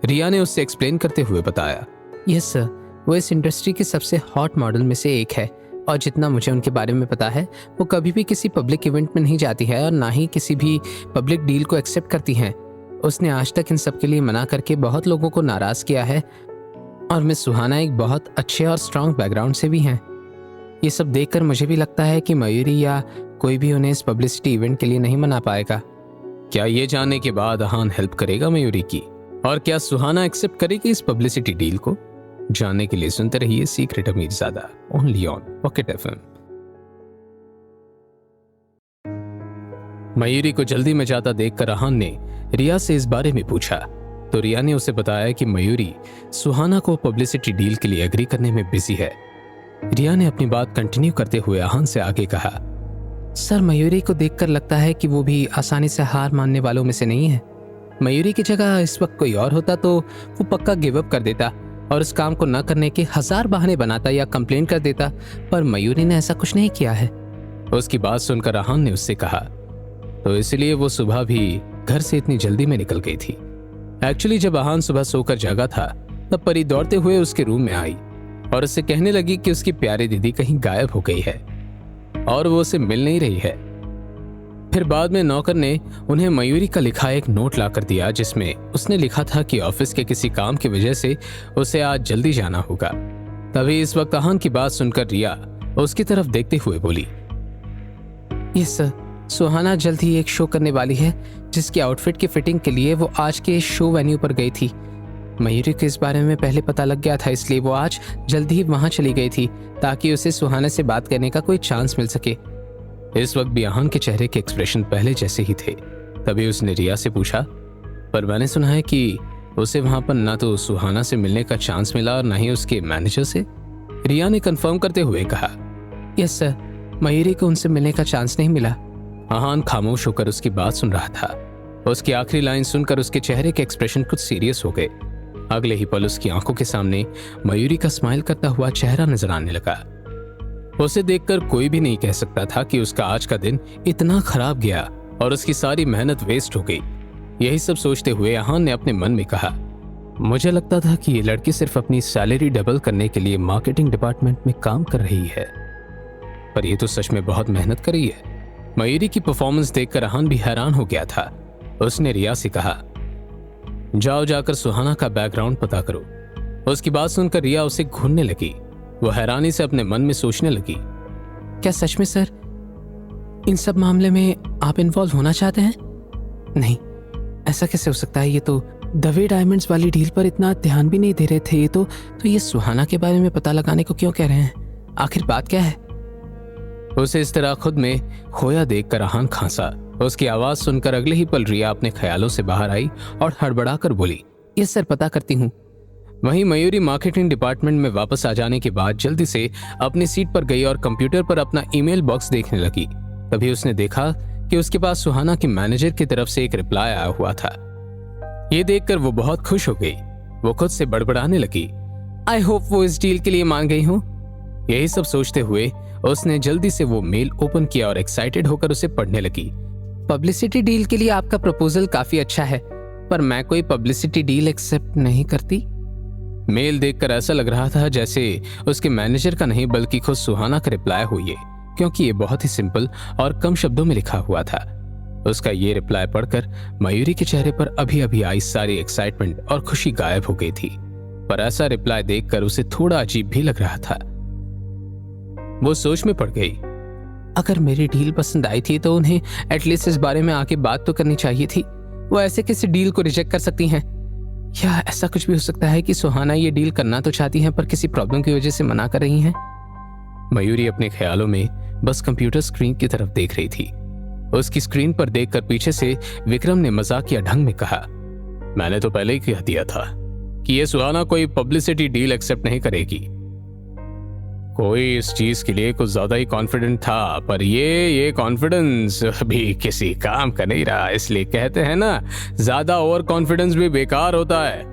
रिया ने उससे एक्सप्लेन करते हुए बताया, यस सर, वो इस इंडस्ट्री के सबसे हॉट मॉडल में से एक है और जितना मुझे उनके बारे में पता है वो कभी भी किसी पब्लिक इवेंट में नहीं जाती है और ना ही किसी भी पब्लिक डील को एक्सेप्ट करती हैं। उसने आज तक इन सब के लिए मना करके बहुत लोगों को नाराज़ किया है और मिस सुहाना एक बहुत अच्छे और स्ट्रॉन्ग बैकग्राउंड से भी हैं। ये सब देखकर मुझे भी लगता है कि मयूरी या कोई भी उन्हें इस पब्लिसिटी इवेंट के लिए नहीं मना पाएगा। क्या ये जानने के बाद आहान हेल्प करेगा मयूरी की, और क्या सुहाना एक्सेप्ट करेगी इस पब्लिसिटी डील को? जानने के लिए सुनते रहिए Secret Amirzada, only on Pocket FM. Mayuri को जल्दी में जाता देखकर आहान ने रिया से इस बारे में पूछा तो रिया ने उसे बताया कि मयूरी सुहाना को पब्लिसिटी डील के लिए एग्री करने में बिजी है। रिया ने अपनी बात कंटिन्यू करते हुए आहान से आगे कहा, सर, मयूरी को देखकर लगता है कि वो भी आसानी से हार मानने वालों में से नहीं है। मयूरी की जगह इस वक्त कोई और होता तो वो पक्का गिव अप कर देता और इस काम को न करने के 1000 बहाने बनाता या कंप्लेन कर देता, पर मयूरी ने ऐसा कुछ नहीं किया है। उसकी बात सुनकर आहान ने उससे कहा, तो इसलिए वो सुबह भी घर से इतनी जल्दी में निकल गई थी। एक्चुअली जब आहान सुबह सोकर जागा था तब परी दौड़ते हुए उसके रूम में आई और उससे कहने लगी कि उसकी प्यारी दीदी कहीं गायब हो गई है और वो उसे मिल नहीं रही है। फिर बाद में नौकर ने उन्हें मयूरी का लिखा एक नोट लाकर दिया जिसमें उसने लिखा था कि ऑफिस के किसी काम की वजह से उसे आज जल्दी जाना होगा। तभी इस वक्त आहान की बात सुनकर रिया उसकी तरफ देखते हुए बोली, यस सर, सुहाना जल्द ही एक शो करने वाली है जिसकी आउटफिट की फिटिंग के लिए वो आज के शो वेन्यू पर गई थी। मयूरी को इस बारे में पहले पता लग गया था, इसलिए वो आज जल्द ही वहां चली गई थी ताकि उसे सुहाना से बात करने का कोई चांस मिल सके। इस वक्त भी आहान के चेहरे के एक्सप्रेशन पहले जैसे ही थे। तभी उसने रिया से पूछा, पर मैंने सुना है कि उसे वहां पर ना तो सुहाना से मिलने का चांस मिला और ना ही उसके मैनेजर से। रिया ने कंफर्म करते हुए कहा, यस सर, मयूरी को उनसे मिलने का चांस नहीं मिला। आहान खामोश होकर उसकी बात सुन रहा था। उसकी आखिरी लाइन सुनकर उसके चेहरे के एक्सप्रेशन कुछ सीरियस हो गए। अगले ही पल उसकी आंखों के सामने मयूरी का स्माइल करता हुआ चेहरा नजर आने लगा। उसे देखकर कोई भी नहीं कह सकता था कि उसका आज का दिन इतना खराब गया और उसकी सारी मेहनत वेस्ट हो गई। यही सब सोचते हुए आहान ने अपने मन में कहा, मुझे लगता था कि ये लड़की सिर्फ अपनी सैलरी डबल करने के लिए मार्केटिंग डिपार्टमेंट में काम कर रही है, पर ये तो सच में बहुत मेहनत कर रही है। मयूरी की परफॉर्मेंस देखकर आहान भी हैरान हो गया था। उसने रिया से कहा, जाओ जाकर सुहाना का बैकग्राउंड पता करो। उसकी बात सुनकर रिया उसे घूरने लगी। वो हैरानी से अपने मन में सोचने लगी, क्या सच में सर इन सब मामले में आप इन्वॉल्व होना चाहते हैं? नहीं, ऐसा कैसे हो सकता है? ये तो दवे डायमंड्स वाली डील पर इतना ध्यान भी नहीं दे रहे थे। तो ये सुहाना के बारे में पता लगाने को क्यों कह रहे हैं? आखिर बात क्या है? उसे इस तरह खुद में खोया देखकर आहान खांसा। उसकी आवाज सुनकर अगले ही पल रिया अपने ख्यालों से बाहर आई और हड़बड़ाकर बोली, यस सर, पता करती हूँ। वहीं मयूरी मार्केटिंग डिपार्टमेंट में वापस आ जाने के बाद जल्दी से अपनी सीट पर गई और कंप्यूटर पर अपना ईमेल बॉक्स देखने लगी। तभी उसने देखा कि उसके पास सुहाना के मैनेजर की तरफ से एक रिप्लाई आया हुआ था। ये देखकर वो बहुत खुश हो गई। वो खुद से बड़बड़ाने लगी, आई होप वो इस डील के लिए मान गई हो। यही सब सोचते हुए उसने जल्दी से वो मेल ओपन किया और एक्साइटेड होकर उसे पढ़ने लगी। पब्लिसिटी डील के लिए आपका प्रपोजल काफी अच्छा है, पर मैं कोई पब्लिसिटी डील एक्सेप्ट नहीं करती। मेल देखकर ऐसा लग रहा था जैसे उसके मैनेजर का नहीं बल्कि खुद सुहाना का रिप्लाई हो ये, क्योंकि ये बहुत ही सिंपल और कम शब्दों में लिखा हुआ था। उसका ये रिप्लाई पढ़कर मयूरी के चेहरे पर अभी अभी आई सारी एक्साइटमेंट और खुशी गायब हो गई थी। पर ऐसा रिप्लाई देखकर उसे थोड़ा अजीब भी लग रहा था। वो सोच में पड़ गई, अगर मेरी डील पसंद आई थी तो उन्हें एटलीस्ट इस बारे में आके बात तो करनी चाहिए थी। वो ऐसे किसी डील को रिजेक्ट कर सकती हैं? या ऐसा कुछ भी हो सकता है कि सुहाना ये डील करना तो चाहती हैं पर किसी प्रॉब्लम की वजह से मना कर रही हैं। मयूरी अपने ख्यालों में बस कंप्यूटर स्क्रीन की तरफ देख रही थी। उसकी स्क्रीन पर देखकर पीछे से विक्रम ने मजाकिया ढंग में कहा, मैंने तो पहले ही कह दिया था कि ये सुहाना कोई पब्लिसिटी डील एक्सेप्ट नहीं करेगी। कोई इस चीज के लिए कुछ ज्यादा ही कॉन्फिडेंट था, पर ये कॉन्फिडेंस अभी किसी काम का नहीं रहा। इसलिए कहते हैं ना, ज्यादा ओवर कॉन्फिडेंस भी बेकार होता है।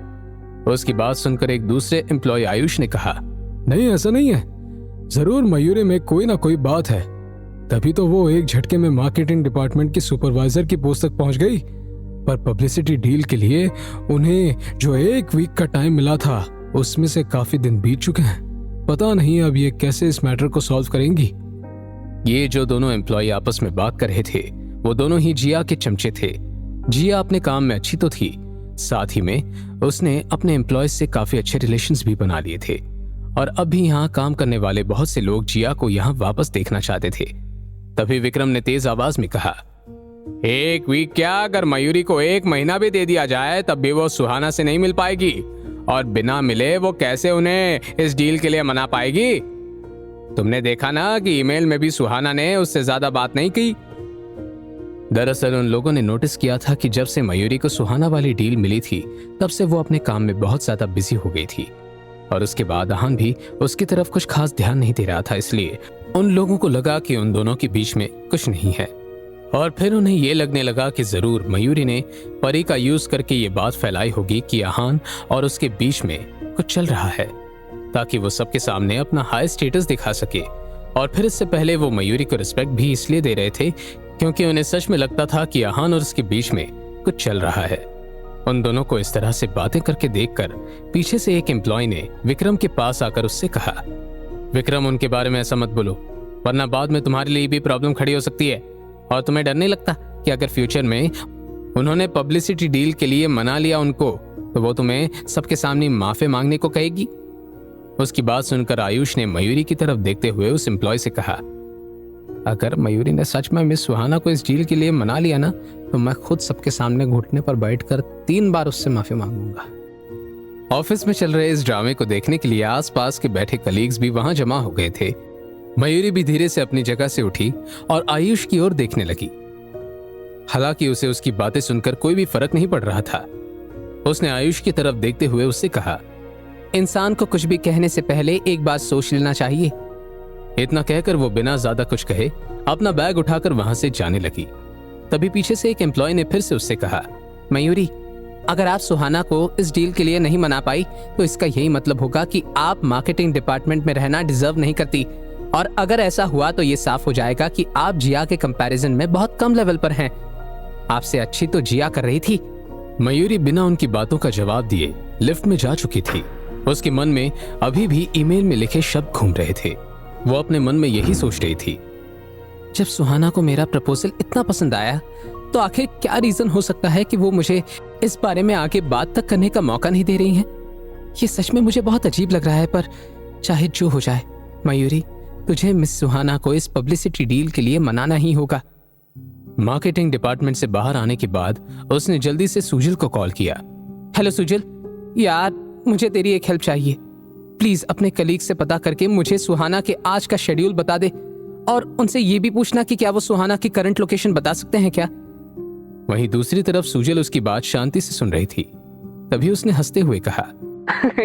उसकी बात सुनकर एक दूसरे एम्प्लॉय आयुष ने कहा, नहीं ऐसा नहीं है, जरूर मयूरी में कोई ना कोई बात है, तभी तो वो एक झटके में मार्केटिंग डिपार्टमेंट की सुपरवाइजर की पोस्ट तक पहुंच गई। पर पब्लिसिटी डील के लिए उन्हें जो 1 वीक का टाइम मिला था उसमें से काफी दिन बीत चुके हैं। पता नहीं अब ये कैसे इस मैटर को सॉल्व करेंगी। ये जो दोनों एम्प्लॉय आपस में बात कर रहे थे वो दोनों ही जिया के चमचे थे। जिया अपने काम में अच्छी तो थी, साथ ही में उसने अपने एम्प्लॉय से काफी अच्छे रिलेशंस भी बना लिए थे और अब भी यहाँ काम करने वाले बहुत से लोग जिया को यहाँ वापस देखना चाहते थे। तभी विक्रम ने तेज आवाज में कहा, 1 वीक क्या, अगर मयूरी को 1 महीना भी दे दिया जाए तब भी वो सुहाना से नहीं मिल पाएगी, और बिना मिले वो कैसे उन्हें इस डील के लिए मना पाएगी। तुमने देखा ना कि ईमेल में भी सुहाना ने उससे ज्यादा बात नहीं की। दरअसल उन लोगों ने नोटिस किया था कि जब से मयूरी को सुहाना वाली डील मिली थी तब से वो अपने काम में बहुत ज्यादा बिजी हो गई थी और उसके बाद आहान भी उसकी तरफ कुछ खास ध्यान नहीं दे रहा था। इसलिए उन लोगों को लगा कि उन दोनों के बीच में कुछ नहीं है और फिर उन्हें यह लगने लगा कि जरूर मयूरी ने परी का यूज करके ये बात फैलाई होगी कि आहान और उसके बीच में कुछ चल रहा है, ताकि वो सबके सामने अपना हाई स्टेटस दिखा सके। और फिर इससे पहले वो मयूरी को रिस्पेक्ट भी इसलिए दे रहे थे क्योंकि उन्हें सच में लगता था कि आहान और उसके बीच में कुछ चल रहा है। उन दोनों को इस तरह से बातें करके देखकर पीछे से एक एम्प्लॉय ने विक्रम के पास आकर उससे कहा, विक्रम उनके बारे में ऐसा मत बोलो, वरना बाद में तुम्हारे लिए भी प्रॉब्लम खड़ी हो सकती है। और तुम्हें डर नहीं लगता कि अगर फ्यूचर में उन्होंने पब्लिसिटी डील के लिए मना लिया उनको, तो वो तुम्हें सबके सामने माफी मांगने को कहेगी। उसकी बात सुनकर आयुष ने मयूरी की तरफ देखते हुए उस एम्प्लॉय से कहा, अगर मयूरी ने सच में मिस सुहाना को इस डील के लिए मना लिया ना, तो मैं खुद सबके सामने घुटने पर बैठकर 3 बार उससे माफी मांगूंगा। ऑफिस में चल रहे इस ड्रामे को देखने के लिए आसपास के बैठे कलीग्स भी वहां जमा हो गए थे। मयूरी भी धीरे से अपनी जगह से उठी और आयुष की ओर देखने लगी। हालांकि उसे उसकी बातें सुनकर कोई भी फर्क नहीं पड़ रहा था। उसने आयुष की तरफ देखते हुए उससे कहा, इंसान को कुछ भी कहने से पहले एक बात सोच लेना चाहिए। इतना कहकर वो बिना ज्यादा कुछ कहे अपना बैग उठाकर वहां से जाने लगी। तभी पीछे से एक एम्प्लॉय ने फिर से उससे कहा, मयूरी, अगर आप सुहाना को इस डील के लिए नहीं मना पाई तो इसका यही मतलब होगा कि आप मार्केटिंग डिपार्टमेंट में रहना डिजर्व नहीं करती, और अगर ऐसा हुआ तो ये साफ हो जाएगा कि आप जिया के कंपैरिजन में बहुत कम लेवल पर हैं। आपसे अच्छी तो जिया कर रही थी। मयूरी बिना उनकी बातों का जवाब दिए लिफ्ट में जा चुकी थी। उसके मन में अभी भी ईमेल में लिखे शब्द घूम रहे थे। वो अपने मन में यही सोच रही थी, जब सुहाना को मेरा प्रपोजल इतना पसंद आया तो आखिर क्या रीजन हो सकता है कि वो मुझे इस बारे में आगे बात तक करने का मौका नहीं दे रही हैं। ये सच में मुझे बहुत अजीब लग रहा है, पर चाहे जो हो जाए मयूरी, तुझे मिस सुहाना को इस पब्लिसिटी डील के लिए मनाना ही होगा। मार्केटिंग डिपार्टमेंट से बाहर आने के बाद उसने जल्दी से सुजल को कॉल किया। हेलो सुजल, यार मुझे तेरी एक हेल्प चाहिए। प्लीज अपने कलीग से पता करके मुझे सुहाना के आज का शेड्यूल बता दे, और उनसे ये भी पूछना कि क्या वो सुहाना की करंट लोकेशन बता सकते हैं क्या। वहीं दूसरी तरफ सुजल उसकी बात शांति से सुन रही थी। तभी उसने हंसते हुए कहा,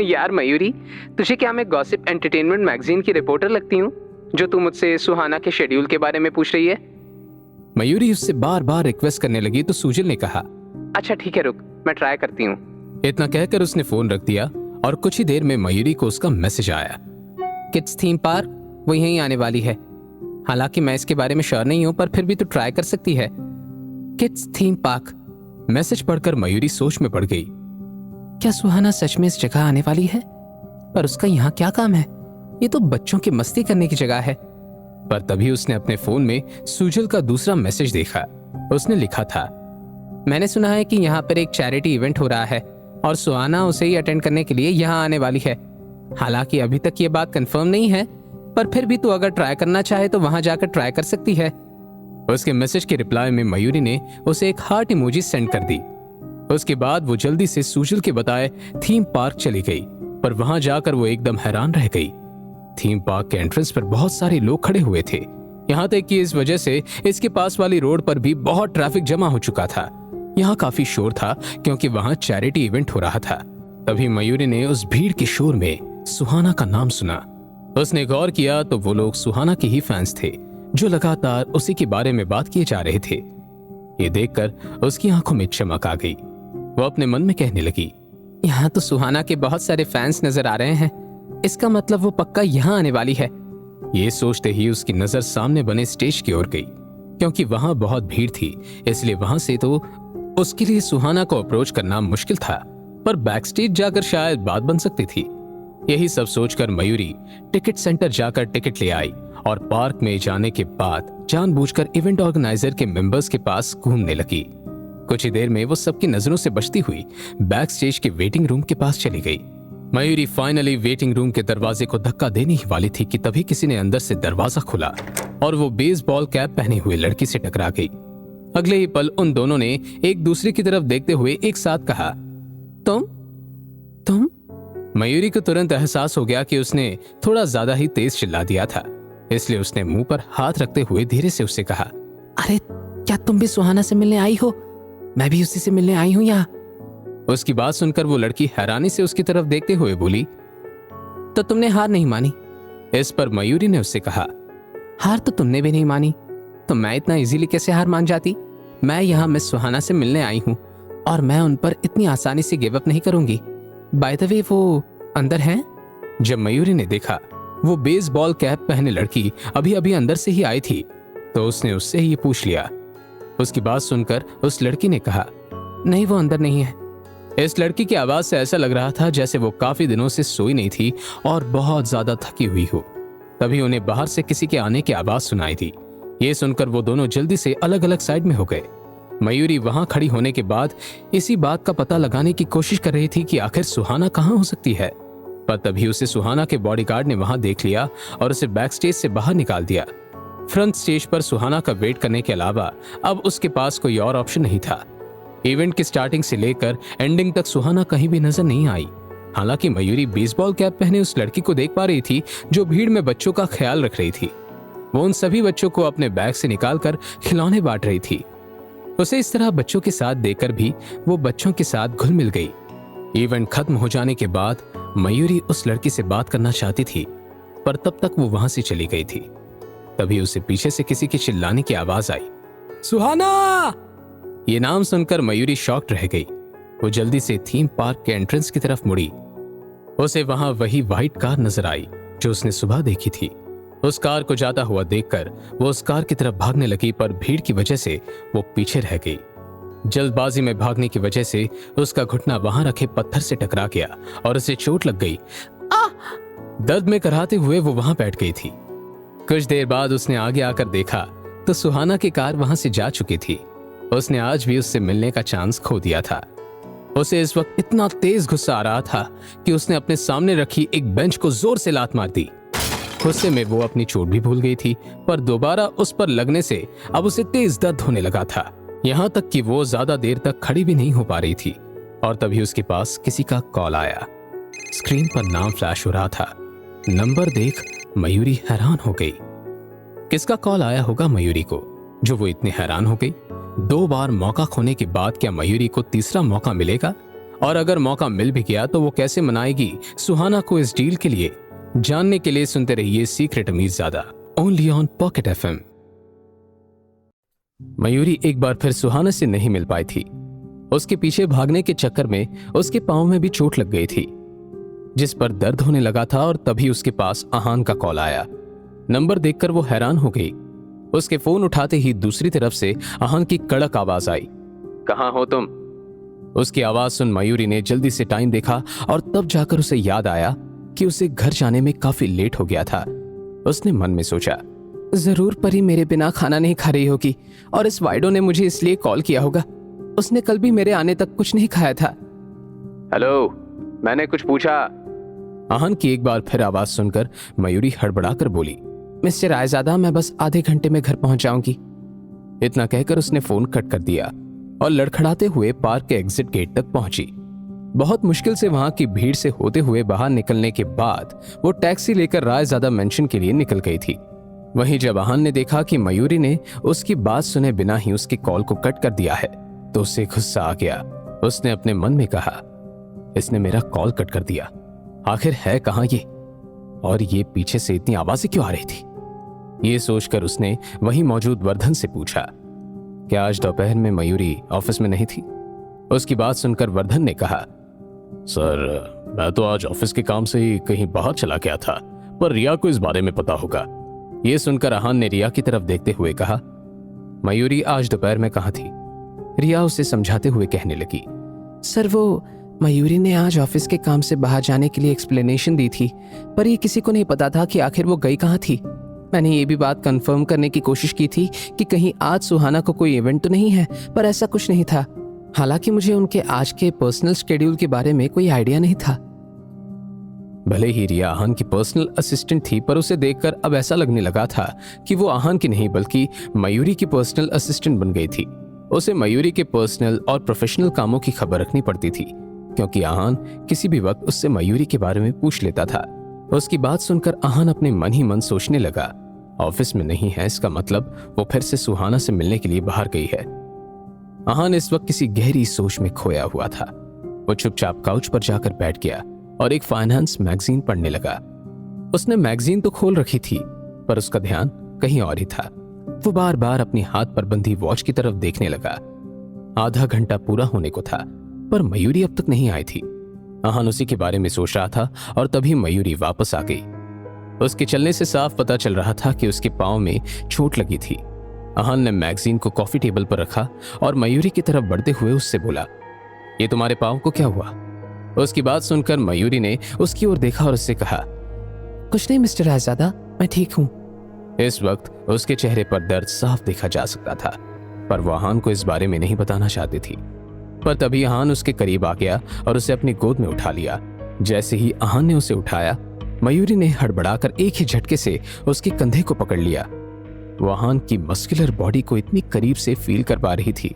यार मयूरी, तुझे क्या मैं गॉसिप एंटरटेनमेंट मैगजीन की रिपोर्टर लगती हूँ जो तू मुझसे सुहाना के शेड्यूल के बारे में पूछ रही है। मयूरी उससे बार बार रिक्वेस्ट करने लगी तो सुजल ने कहा, अच्छा ठीक है, रुक, मैं ट्राई करती हूँ। इतना कहकर उसने फोन रख दिया और कुछ ही देर में मयूरी को उसका मैसेज आया। किड्स थीम पार्क वो यहीं आने वाली है। हालांकि मैं इसके बारे में श्योर नहीं हूं, पर फिर भी तू ट्राई कर सकती है। Kids theme park. मैसेज पढ़कर मयूरी सोच में पड़ गई। क्या सुहाना सच में इस जगह आने वाली है? पर उसका यहाँ क्या काम है? ये तो बच्चों की मस्ती करने की जगह है। पर तभी उसने अपने फोन में सुजल का दूसरा मैसेज देखा। उसने लिखा था, मैंने सुना है कि यहाँ पर एक चैरिटी इवेंट हो रहा है और सुहाना उसे ही अटेंड करने के लिए यहाँ आने वाली है। हालांकि अभी तक ये बात कंफर्म नहीं है, पर फिर भी तू अगर ट्राई करना चाहे तो वहां जाकर ट्राई कर सकती है। उसके मैसेज के रिप्लाई में मयूरी ने उसे एक हार्ट इमोजी सेंड कर दी। उसके बाद वो जल्दी से सुशील के बताए थीम पार्क चली गई, पर वहां जाकर वो एकदम हैरान रह गई। थीम पार्क के एंट्रेंस पर बहुत सारे लोग खड़े हुए थे, यहाँ तक कि इस वजह से इसके पास वाली रोड पर भी बहुत ट्रैफिक जमा हो चुका था। यहाँ काफी शोर था क्योंकि वहां चैरिटी इवेंट हो रहा था। तभी मयूरी ने उस भीड़ के शोर में सुहाना का नाम सुना। उसने गौर किया तो वो लोग सुहाना के ही फैंस थे जो लगातार उसी के बारे में बात किए जा रहे थे। ये देखकर उसकी आंखों में चमक आ गई। वो अपने मन में कहने लगी, यहाँ तो सुहाना के बहुत सारे फैंस नजर आ रहे हैं, इसका मतलब वो पक्का यहाँ आने वाली है। ये सोचते ही उसकी नजर सामने बने स्टेज की ओर गई। क्योंकि वहां बहुत भीड़ थी इसलिए वहां से तो उसके लिए सुहाना को अप्रोच करना मुश्किल था, पर बैकस्टेज जाकर शायद बात बन सकती थी। यही सब सोचकर मयूरी टिकट सेंटर जाकर टिकट ले आई और पार्क में जाने के बाद जानबूझकर इवेंट ऑर्गेनाइजर के मेंबर्स के पास घूमने लगी। कुछ ही देर में वो सबकी नजरों से बचती हुई बैक स्टेज के वेटिंग रूम के पास चली गई। मयूरी फाइनली वेटिंग रूम के दरवाजे को धक्का देने ही वाली थी कि तभी किसी ने अंदर से दरवाजा खोला और वो बेसबॉल कैप पहने हुए लड़की से टकरा गई। अगले ही पल उन दोनों ने एक दूसरे की तरफ देखते हुए एक साथ कहा, तुम। मयूरी को तुरंत एहसास हो गया कि उसने थोड़ा ज्यादा ही तेज चिल्ला दिया था, इसलिए उसने मुंह पर हाथ रखते हुए धीरे से उससे कहा, अरे क्या तुम भी सुहाना से मिलने आई हो? मैं भी उसी से मिलने आई हूँ यहाँ। उसकी बात सुनकर वो लड़की हैरानी से उसकी तरफ देखते हुए बोली, तो तुमने हार नहीं मानी? इस पर मयूरी ने उससे कहा, हार तो तुमने भी नहीं मानी, तो मैं इतना इजीली कैसे हार मान जाती? मैं यहाँ मिस सुहाना से मिलने आई हूँ और मैं उन पर इतनी आसानी से गिव अप नहीं करूंगी। बाय द वे वो अंदर हैं? जब मयूरी ने देखा वो बेसबॉल कैप पहने लड़की अभी अभी अंदर से ही आई थी तो उसने उससे ही पूछ लिया। उसकी बात सुनकर उस लड़की ने कहा, नहीं वो अंदर नहीं है। इस लड़की की आवाज से ऐसा लग रहा था जैसे वो काफी दिनों से सोई नहीं थी और बहुत ज्यादा थकी हुई हो। तभी उन्हें बाहर से किसी के आने की आवाज सुनाई दी। ये सुनकर वो दोनों जल्दी से अलग अलग साइड में हो गए। मयूरी वहां खड़ी होने के बाद इसी बात का पता लगाने की कोशिश कर रही थी कि आखिर सुहाना कहां हो सकती है, पर तभी उसे सुहाना के बॉडीगार्ड ने वहां देख लिया और उसे बैक स्टेज से बाहर निकाल दिया। फ्रंट स्टेज पर सुहाना का वेट करने के अलावा अब उसके पास कोई और ऑप्शन नहीं था। इवेंट की स्टार्टिंग से लेकर एंडिंग तक सुहाना कहीं भी नजर नहीं आई। हालांकि मयूरी बेसबॉल कैप पहने उस लड़की को देख पा रही थी जो भीड़ में बच्चों का ख्याल रख रही थी। वो उन सभी बच्चों को अपने बैग से निकालकर खिलौने बांट रही थी। उसे इस तरह बच्चों के साथ देखकर भी वो बच्चों के साथ घुल मिल गई। इवेंट खत्म हो जाने के बाद मयूरी उस लड़की से बात करना चाहती थी, पर तब तक वो वहां से चली गई थी। तभी उसे पीछे से किसी के चिल्लाने की आवाज आई, सुहाना! ये नाम सुनकर मयूरी शॉक्ड रह गई। वो जल्दी से थीम पार्क के एंट्रेंस की तरफ मुड़ी। उसे वहां वही व्हाइट कार नजर आई जो उसने सुबह देखी थी। उस कार को जाता हुआ देखकर वो उस कार की तरफ भागने लगी, पर भीड़ की वजह से वो पीछे रह गई। जल्दबाजी में भागने की वजह से उसका घुटना वहां रखे पत्थर से टकरा गया और उसे चोट लग गई। दर्द में कराहते हुए वो वहां बैठ गई थी। कुछ देर बाद उसने आगे आकर देखा तो सुहाना की कार वहां से जा चुकी थी। उसने आज भी उससे मिलने का चांस खो दिया था। उसे इस वक्त इतना तेज गुस्सा आ रहा था कि उसने अपने सामने रखी एक बेंच को जोर से लात मार दी। गुस्से में वो अपनी चोट भी भूल गई थी, पर दोबारा उस पर लगने से अब उसे तेज दर्द होने लगा था, यहाँ तक कि वो ज्यादा देर तक खड़ी भी नहीं हो पा रही थी। और तभी उसके पास किसी का कॉल आया। स्क्रीन पर नाम फ्लैश हो रहा था। नंबर देख मयूरी हैरान हो गई। किसका कॉल आया होगा मयूरी को जो वो इतनी हैरान हो गई? 2 बार मौका खोने के बाद क्या मयूरी को तीसरा मौका मिलेगा? और अगर मौका मिल भी गया तो वो कैसे मनाएगी सुहाना को इस डील के लिए? जानने के लिए सुनते रहिए Secret Amirzada, only on Pocket FM. Mayuri एक बार फिर सुहाना से नहीं मिल पाई थी। उसके पीछे भागने के चक्कर में उसके पांव में भी चोट लग गई थी, जिस पर दर्द होने लगा था। और तभी उसके पास आहान का कॉल आया। नंबर देखकर वो हैरान हो गई। उसके फोन उठाते ही दूसरी तरफ से आहान की कड़क आवाज आई, कहां हो तुम? उसकी आवाज सुन मयूरी ने जल्दी से टाइम देखा और तब जाकर उसे याद आया कि उसे घर जाने में काफी लेट हो गया था। उसने मन में सोचा, जरूर परी मेरे बिना खाना नहीं खा रही होगी और इस वाइडो ने मुझे इसलिए कॉल किया होगा। उसने कल भी मेरे आने तक कुछ नहीं खाया था। हेलो, मैंने कुछ पूछा? आहान की एक बार फिर आवाज सुनकर मयूरी हड़बड़ाकर बोली, मिस्टर रायजादा, मैं बस आधे घंटे में घर पहुंच जाऊंगी। इतना कहकर उसने फोन कट कर दिया। और लड़खड़ाते हुए पार्क के एग्जिट गेट तक पहुंची। बहुत मुश्किल से वहां की भीड़ से होते हुए बाहर निकलने के बाद वो टैक्सी लेकर रायज़ादा मेंशन के लिए निकल गई थी। वहीं जब आहान ने देखा कि मयूरी ने उसकी बात सुने बिना ही उसकी कॉल को कट कर दिया है तो उसे गुस्सा आ गया। उसने अपने मन में कहा, इसने मेरा कॉल कट कर दिया, आखिर है कहां ये, और ये पीछे से इतनी आवाजें क्यों आ रही थी। ये सोचकर उसने वहीं मौजूद वर्धन से पूछा, क्या आज दोपहर में मयूरी ऑफिस में नहीं थी। उसकी बात सुनकर वर्धन ने कहा, सर मैं तो आज ऑफिस के काम से ही कहीं बाहर चला गया था, पर रिया को इस बारे में पता होगा। ये सुनकर आहान ने रिया की तरफ देखते हुए कहा, मयूरी आज दोपहर में कहाँ थी। रिया उसे समझाते हुए कहने लगी, सर वो मयूरी ने आज ऑफिस के काम से बाहर जाने के लिए एक्सप्लेनेशन दी थी, पर ये किसी को नहीं पता था कि आखिर वो गई कहाँ थी। मैंने ये भी बात कंफर्म करने की कोशिश की थी कि कहीं आज सुहाना को कोई इवेंट तो नहीं है, पर ऐसा कुछ नहीं था। हालांकि मुझे उनके आज के पर्सनल शेड्यूल के बारे में कोई आइडिया नहीं था। भले ही रिया आहान की पर्सनल असिस्टेंट थी, पर उसे देखकर अब ऐसा लगने लगा था कि वो आहान की नहीं बल्कि मयूरी की पर्सनल असिस्टेंट बन गई थी। उसे मयूरी के पर्सनल और प्रोफेशनल कामों की खबर रखनी पड़ती थी, क्योंकि आहान किसी भी वक्त उससे मयूरी के बारे में पूछ लेता था। उसकी बात सुनकर आहान अपने मन ही मन सोचने लगा, ऑफिस में नहीं है, इसका मतलब वो फिर से सुहाना से मिलने के लिए बाहर गई है। आहान इस वक्त किसी गहरी सोच में खोया हुआ था। वो चुपचाप काउच पर जाकर बैठ गया और एक फाइनेंस मैगजीन पढ़ने लगा। उसने मैगजीन तो खोल रखी थी, पर उसका ध्यान कहीं और ही था। वो बार बार अपनी हाथ पर बंधी वॉच की तरफ देखने लगा। आधा घंटा पूरा होने को था, पर मयूरी अब तक नहीं आई थी। आहान उसी के बारे में सोच रहा था और तभी मयूरी वापस आ गई। उसके चलने से साफ पता चल रहा था कि उसके पांव में चोट लगी थी। आहान ने मैगजीन को कॉफी टेबल पर रखा और मयूरी की तरफ बढ़ते हुए उससे बोला, ये तुम्हारे पांव को क्या हुआ। उसकी बात सुनकर मयूरी ने उसकी ओर देखा और उससे कहा, कुछ नहीं मिस्टर रायज़ादा, मैं ठीक हूँ। इस वक्त उसके चेहरे पर दर्द साफ देखा जा सकता था, पर वो आहान को इस बारे में नहीं बताना चाहती थी। पर तभी आहान उसके करीब आ गया और उसे अपनी गोद में उठा लिया। जैसे ही आहान ने उसे उठाया, मयूरी ने हड़बड़ाकर एक ही झटके से उसके कंधे को पकड़ लिया। वो आहान की मस्कुलर बॉडी को इतनी करीब से फील कर पा रही थी।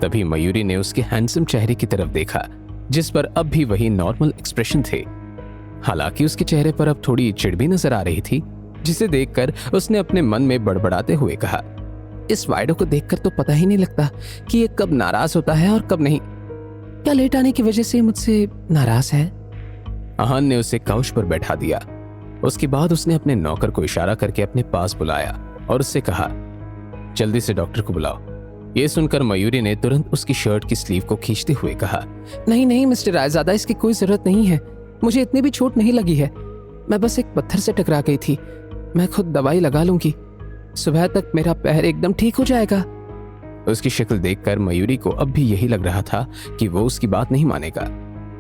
तभी मयूरी ने उसके हैंडसम चेहरे की तरफ देखा, जिस पर अब भी वही नॉर्मल एक्सप्रेशन थे। हालांकि उसके चेहरे पर अब थोड़ी चिढ़ भी नजर आ रही थी, जिसे देखकर उसने अपने मन में बड़बड़ाते हुए कहा, इस वाइडो को देखकर तो पता ही नहीं लगता कि ये कब नाराज होता है और कब नहीं। क्या लेट आने की वजह से मुझसे नाराज है। आहान ने उसे काउच पर बैठा दिया। उसके बाद उसने अपने नौकर को इशारा करके अपने पास बुलाया और उससे कहा, जल्दी से डॉक्टर को बुलाओ। ये सुनकर मयूरी ने तुरंत उसकी शर्ट की स्लीव को खींचते हुए कहा, नहीं नहीं मिस्टर रायज़ादा, इसकी कोई जरूरत नहीं है। मुझे इतनी भी चोट नहीं लगी है। मैं बस एक पत्थर से टकरा गई थी। मैं खुद दवाई लगा लूंगी। सुबह तक मेरा पैर एकदम ठीक हो जाएगा। उसकी शक्ल देखकर मयूरी को अब भी यही लग रहा था कि वो उसकी बात नहीं मानेगा,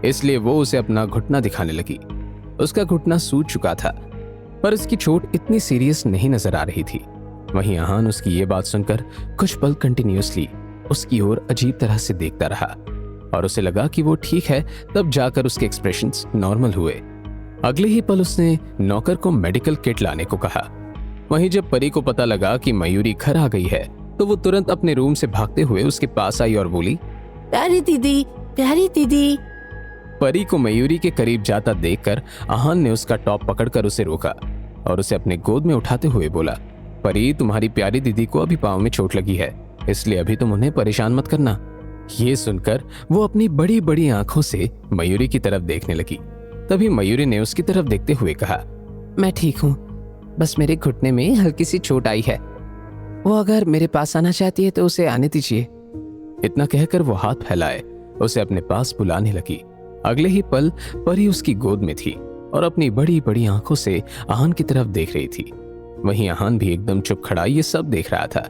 इसलिए वो उसे अपना घुटना दिखाने लगी। उसका घुटना सूज चुका था, पर उसकी चोट इतनी सीरियस नहीं नजर आ रही थी। वहीं आहान उसकी ये बात सुनकर कुछ पल कंटिन्यूअसली उसकी ओर अजीब तरह से देखता रहा और उसे लगा कि वो ठीक है। तब जाकर उसके एक्सप्रेशंस नॉर्मल हुए। अगले ही पल उसने नौकर को मेडिकल किट लाने को कहा। वहीं जब परी को पता लगा कि मयूरी घर आ गई है, तो वो तुरंत अपने रूम से भागते हुए उसके पास आई और बोली, प्यारी दीदी, प्यारी दीदी। परी को मयूरी के करीब जाता देखकर आहान ने उसका टॉप पकड़कर उसे रोका और उसे अपने गोद में उठाते हुए बोला, परी, तुम्हारी प्यारी दीदी को अभी पांव में चोट लगी है, इसलिए अभी तुम उन्हें परेशान मत करना। ये सुनकर वो अपनी बड़ी बड़ी आंखों से मयूरी की तरफ देखने लगी। तभी मयूरी ने उसकी तरफ देखते हुए कहा, मैं ठीक हूँ, बस मेरे घुटने में हल्की सी चोट आई है। वो अगर मेरे पास आना चाहती है तो उसे आने दीजिए। इतना कहकर वो हाथ फैलाए उसे अपने पास बुलाने लगी। अगले ही पल परी उसकी गोद में थी और अपनी बड़ी बड़ी आंखों से आहान की तरफ देख रही थी। वहीं आहान भी एकदम चुप खड़ा ये सब देख रहा था।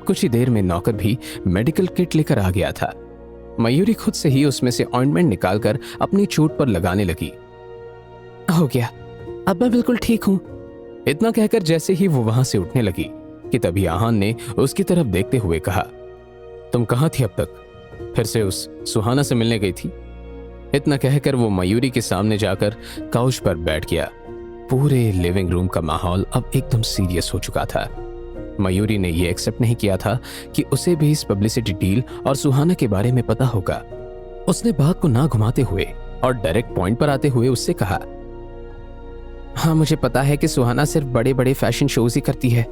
कुछ ही देर में नौकर भी मेडिकल किट लेकर आ गया था। मयूरी खुद से ही उसमें से ऑइंटमेंट निकालकर अपनी चोट पर लगाने लगी। हो गया, अब मैं बिल्कुल ठीक हूँ। इतना कहकर जैसे ही वो वहां से उठने लगी कि तभी आहान ने उसकी तरफ देखते हुए कहा, तुम कहाँ थी अब तक? फिर से उस सुहाना से मिलने गई थी? इतना कहकर वो मयूरी के सामने जाकर काउच पर बैठ गया। पूरे लिविंग रूम का माहौल अब एकदम सीरियस हो चुका था। मयूरी ने यह एक्सेप्ट नहीं किया था कि उसे भी इस पब्लिसिटी डील और सुहाना के बारे में पता होगा। उसने बात को ना घुमाते हुए और डायरेक्ट पॉइंट पर आते हुए उससे कहा, हाँ मुझे पता है कि सुहाना सिर्फ बड़े बड़े फैशन शोज ही करती है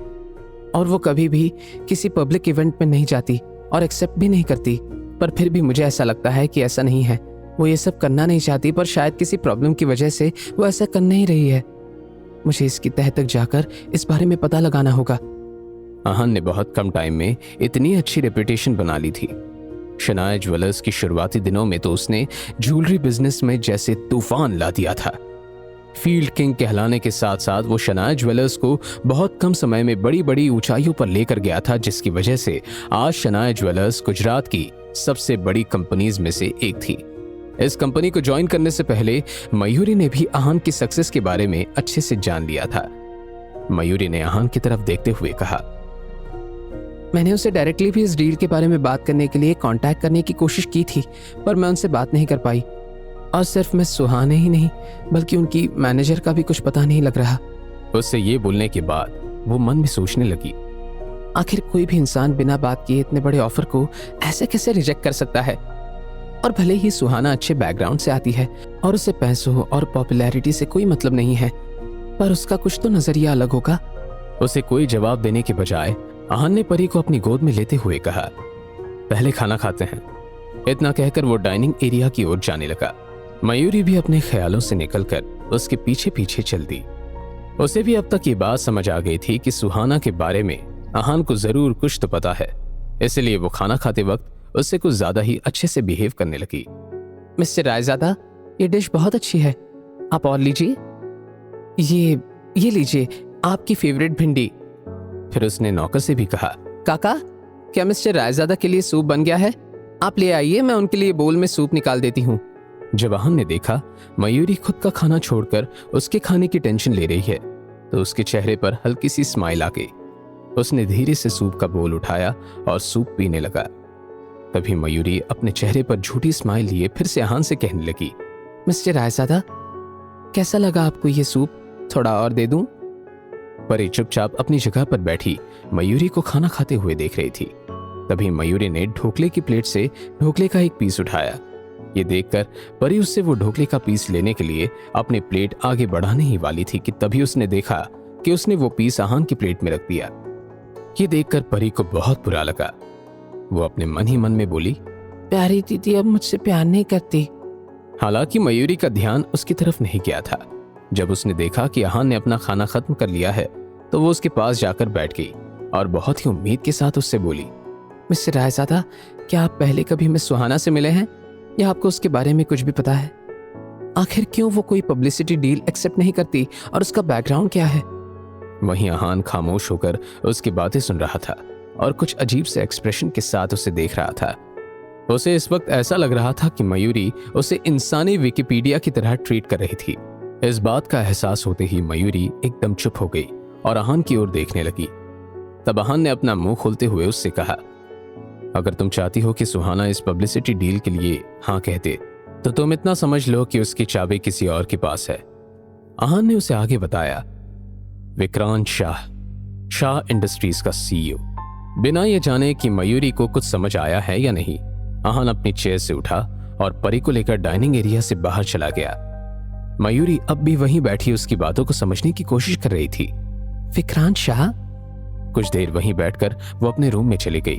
और वो कभी भी किसी पब्लिक इवेंट में नहीं जाती और एक्सेप्ट भी नहीं करती, पर फिर भी मुझे ऐसा लगता है कि ऐसा नहीं है। वो ये सब करना नहीं चाहती, पर शायद किसी प्रॉब्लम की वजह से वो ऐसा कर नहीं रही है। मुझे इसकी तह तक जाकर इस बारे में पता लगाना होगा। आहान ने बहुत कम टाइम में इतनी अच्छी रेपुटेशन बना ली थी। शनाया ज्वेलर्स की शुरुआती दिनों में तो उसने ज्वेलरी बिजनेस में जैसे तूफान ला दिया था। फील्ड किंग कहलाने के साथ साथ वो शनाया ज्वेलर्स को बहुत कम समय में बड़ी बड़ी ऊंचाइयों पर लेकर गया था, जिसकी वजह से आज शनाया ज्वेलर्स गुजरात की सबसे बड़ी कंपनीज में से एक थी। इस कंपनी को ज्वाइन करने से पहले मयूरी ने भी आहान की सक्सेस के बारे में अच्छे से जान लिया था। मयूरी ने आहान की तरफ देखते हुए कहा, मैंने उसे डायरेक्टली भी इस डील के बारे में बात करने के लिए कांटेक्ट करने की कोशिश की थी, पर मैं उनसे बात नहीं कर पाई। और सिर्फ मैं सुहाने ही नहीं बल्कि उनकी मैनेजर का भी कुछ पता नहीं लग रहा। उससे ये बोलने के बाद वो मन में सोचने लगी, आखिर कोई भी इंसान बिना बात किए इतने बड़े ऑफर को ऐसे कैसे रिजेक्ट कर सकता है। और भले ही सुहाना अच्छे बैकग्राउंड से आती है और उसे पैसों और पॉपुलैरिटी से कोई मतलब नहीं है, पर उसका कुछ तो नजरिया अलग होगा। उसे कोई जवाब देने के बजाय आहान ने परी को अपनी गोद में लेते हुए कहा, पहले खाना खाते हैं। इतना कहकर वो डाइनिंग एरिया की ओर जाने लगा। मयूरी भी अपने ख्यालों से निकलकर उसके पीछे पीछे चल दी। उसे भी अब तक ये बात समझ आ गई थी कि सुहाना के बारे में आहान को जरूर कुछ तो पता है, इसलिए वो खाना खाते वक्त उससे कुछ ज्यादा ही अच्छे से बिहेव करने लगी। मिस्टर रायजादा, ये डिश बहुत अच्छी है, आप और लीजिए। ये लीजिए आपकी फेवरेट भिंडी। फिर उसने नौकर से भी कहा, काका, क्या मिस्टर रायजादा के लिए सूप बन गया है? आप ले आइए, मैं उनके लिए बोल में सूप निकाल देती हूँ। जब आहान ने देखा मयूरी खुद का खाना छोड़कर उसके खाने की टेंशन ले रही है, तो उसके चेहरे पर हल्की सी स्माइल आ गई। उसने धीरे से सूप का बोल उठाया और सूप पीने लगा। तभी मयूरी अपने चेहरे पर झूठी स्माइल लिए फिर से आहान से कहने लगी, मिस्टर रायजादा, कैसा लगा आपको ये सूप? थोड़ा और दे दूं? परी चुपचाप अपनी जगह पर बैठी मयूरी को खाना खाते हुए देख रही थी। तभी मयूरी ने ढोकले की प्लेट से ढोकले का एक पीस उठाया। ये देखकर परी उससे वो ढोकले का पीस लेने के लिए अपनी प्लेट आगे बढ़ाने ही वाली थी कि तभी उसने देखा कि उसने वो पीस आहान की प्लेट में रख दिया। ये देखकर परी को बहुत बुरा लगा। वो अपने मन ही मन में बोली, प्यारी दीदी अब मुझसे प्यार नहीं करती। हालांकि मयूरी का ध्यान उसकी तरफ नहीं गया था। जब उसने देखा कि आहान ने अपना खाना खत्म कर लिया है, तो वो उसके पास जाकर बैठ गई और बहुत ही उम्मीद के साथ उससे बोली, मिस्टर रायजादा, क्या आप पहले कभी मिस सुहाना से मिले हैं या आपको उसके बारे में कुछ भी पता है? आखिर क्यों वो कोई पब्लिसिटी डील एक्सेप्ट नहीं करती और उसका बैकग्राउंड क्या है? वहीं आहान खामोश होकर उसकी बातें सुन रहा था और कुछ अजीब से एक्सप्रेशन के साथ उसे देख रहा था। उसे इस वक्त ऐसा लग रहा था कि मयूरी उसे इंसानी विकिपीडिया की तरह ट्रीट कर रही थी। इस बात का एहसास होते ही मयूरी एकदम चुप हो गई और आहान की ओर देखने लगी। तब आहान ने अपना मुंह खोलते हुए उससे कहा, अगर तुम चाहती हो कि सुहाना इस पब्लिसिटी डील के लिए हाँ कहते, तो तुम इतना समझ लो कि उसकी चाबी किसी और के पास है। आहान ने उसे आगे बताया, विक्रांत शाह इंडस्ट्रीज का सीईओ। बिना ये जाने कि मयूरी को कुछ समझ आया है या नहीं, आहान अपनी चेयर से उठा और परी को लेकर डाइनिंग एरिया से बाहर चला गया। मयूरी अब भी वहीं बैठी उसकी बातों को समझने की कोशिश कर रही थी। विक्रांत शाह? कुछ देर वहीं बैठकर वो अपने रूम में चली गई।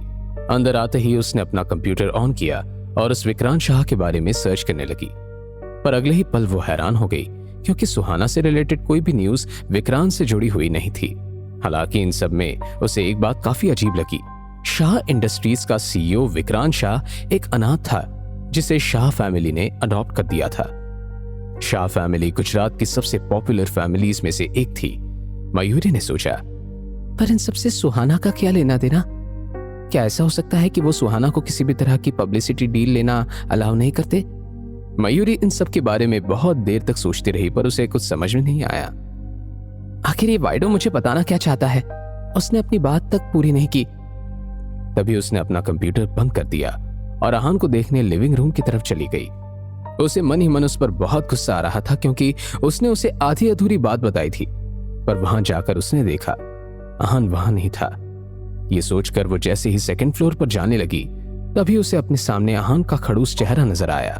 अंदर आते ही उसने अपना कंप्यूटर ऑन किया और उस विक्रांत शाह के बारे में सर्च करने लगी। पर अगले ही पल वो हैरान हो गई, क्योंकि सुहाना से रिलेटेड कोई भी न्यूज विक्रांत से जुड़ी हुई नहीं थी। हालांकि इन सब में उसे एक बात काफी अजीब लगी। शाह इंडस्ट्रीज का सीईओ विक्रांत शाह एक अनाथ था, जिसे शाह फैमिली ने अडॉप्ट कर दिया था। शाह फैमिली गुजरात की सबसे पॉपुलर फैमिलीज में से एक थी। मयूरी ने सोचा, पर इन सबसे सुहाना का क्या लेना देना? क्या ऐसा हो सकता है कि वो सुहाना को किसी भी तरह की पब्लिसिटी डील लेना अलाउ नहीं करते? मयूरी इन सब के बारे में बहुत देर तक सोचती रही, पर उसे कुछ समझ में नहीं आया। आखिर ये वाइडो मुझे बताना क्या चाहता है? उसने अपनी बात तक पूरी नहीं की। तभी उसने अपना कंप्यूटर बंद कर दिया और आहान को देखने लिविंग रूम की तरफ चली गई। उसे मन ही मन उस पर बहुत गुस्सा आ रहा था, क्योंकि उसने उसे आधी अधूरी बात बताई थी। पर वहां जाकर उसने देखा आहान वहां नहीं था ये सोचकर वो जैसे ही सेकंड फ्लोर पर जाने लगी तभी उसे अपने सामने आहान का खड़ूस चेहरा नजर आया।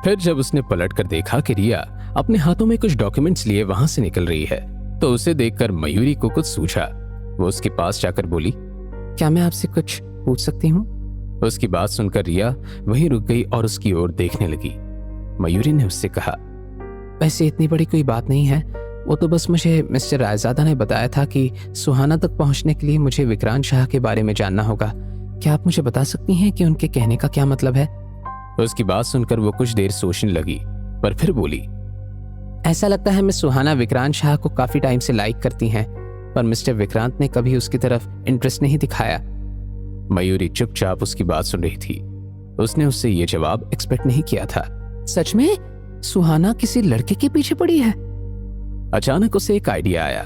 फिर जब उसने पलट कर देखा कि रिया अपने हाथों में कुछ डॉक्यूमेंट्स लिए वहां से निकल रही है तो उसे देखकर मयूरी को कुछ सूझा। वो उसके पास जाकर बोली, क्या मैं आपसे कुछ पूछ सकती हूँ? उसकी बात सुनकर रिया वहीं रुक गई और उसकी ओर देखने लगी। मयूरी ने उससे कहा, वैसे इतनी बड़ी कोई बात नहीं है, वो तो बस मुझे मिस्टर रायजादा ने बताया था कि सुहाना तक पहुंचने के लिए मुझे विक्रांत शाह के बारे में जानना होगा। क्या आप मुझे बता सकती हैं कि उनके कहने का क्या मतलब है? उसकी बात सुनकर वो कुछ देर सोचने लगी पर फिर बोली, ऐसा लगता है मिस सुहाना विक्रांत शाह को काफी टाइम से लाइक करती हैं, पर मिस्टर विक्रांत ने कभी उसकी तरफ इंटरेस्ट नहीं दिखाया। मयूरी चुपचाप उसकी बात सुन रही थी। उसने उससे ये जवाब एक्सपेक्ट नहीं किया था। सच में सुहाना किसी लड़के के पीछे पड़ी है? अचानक उसे एक आइडिया आया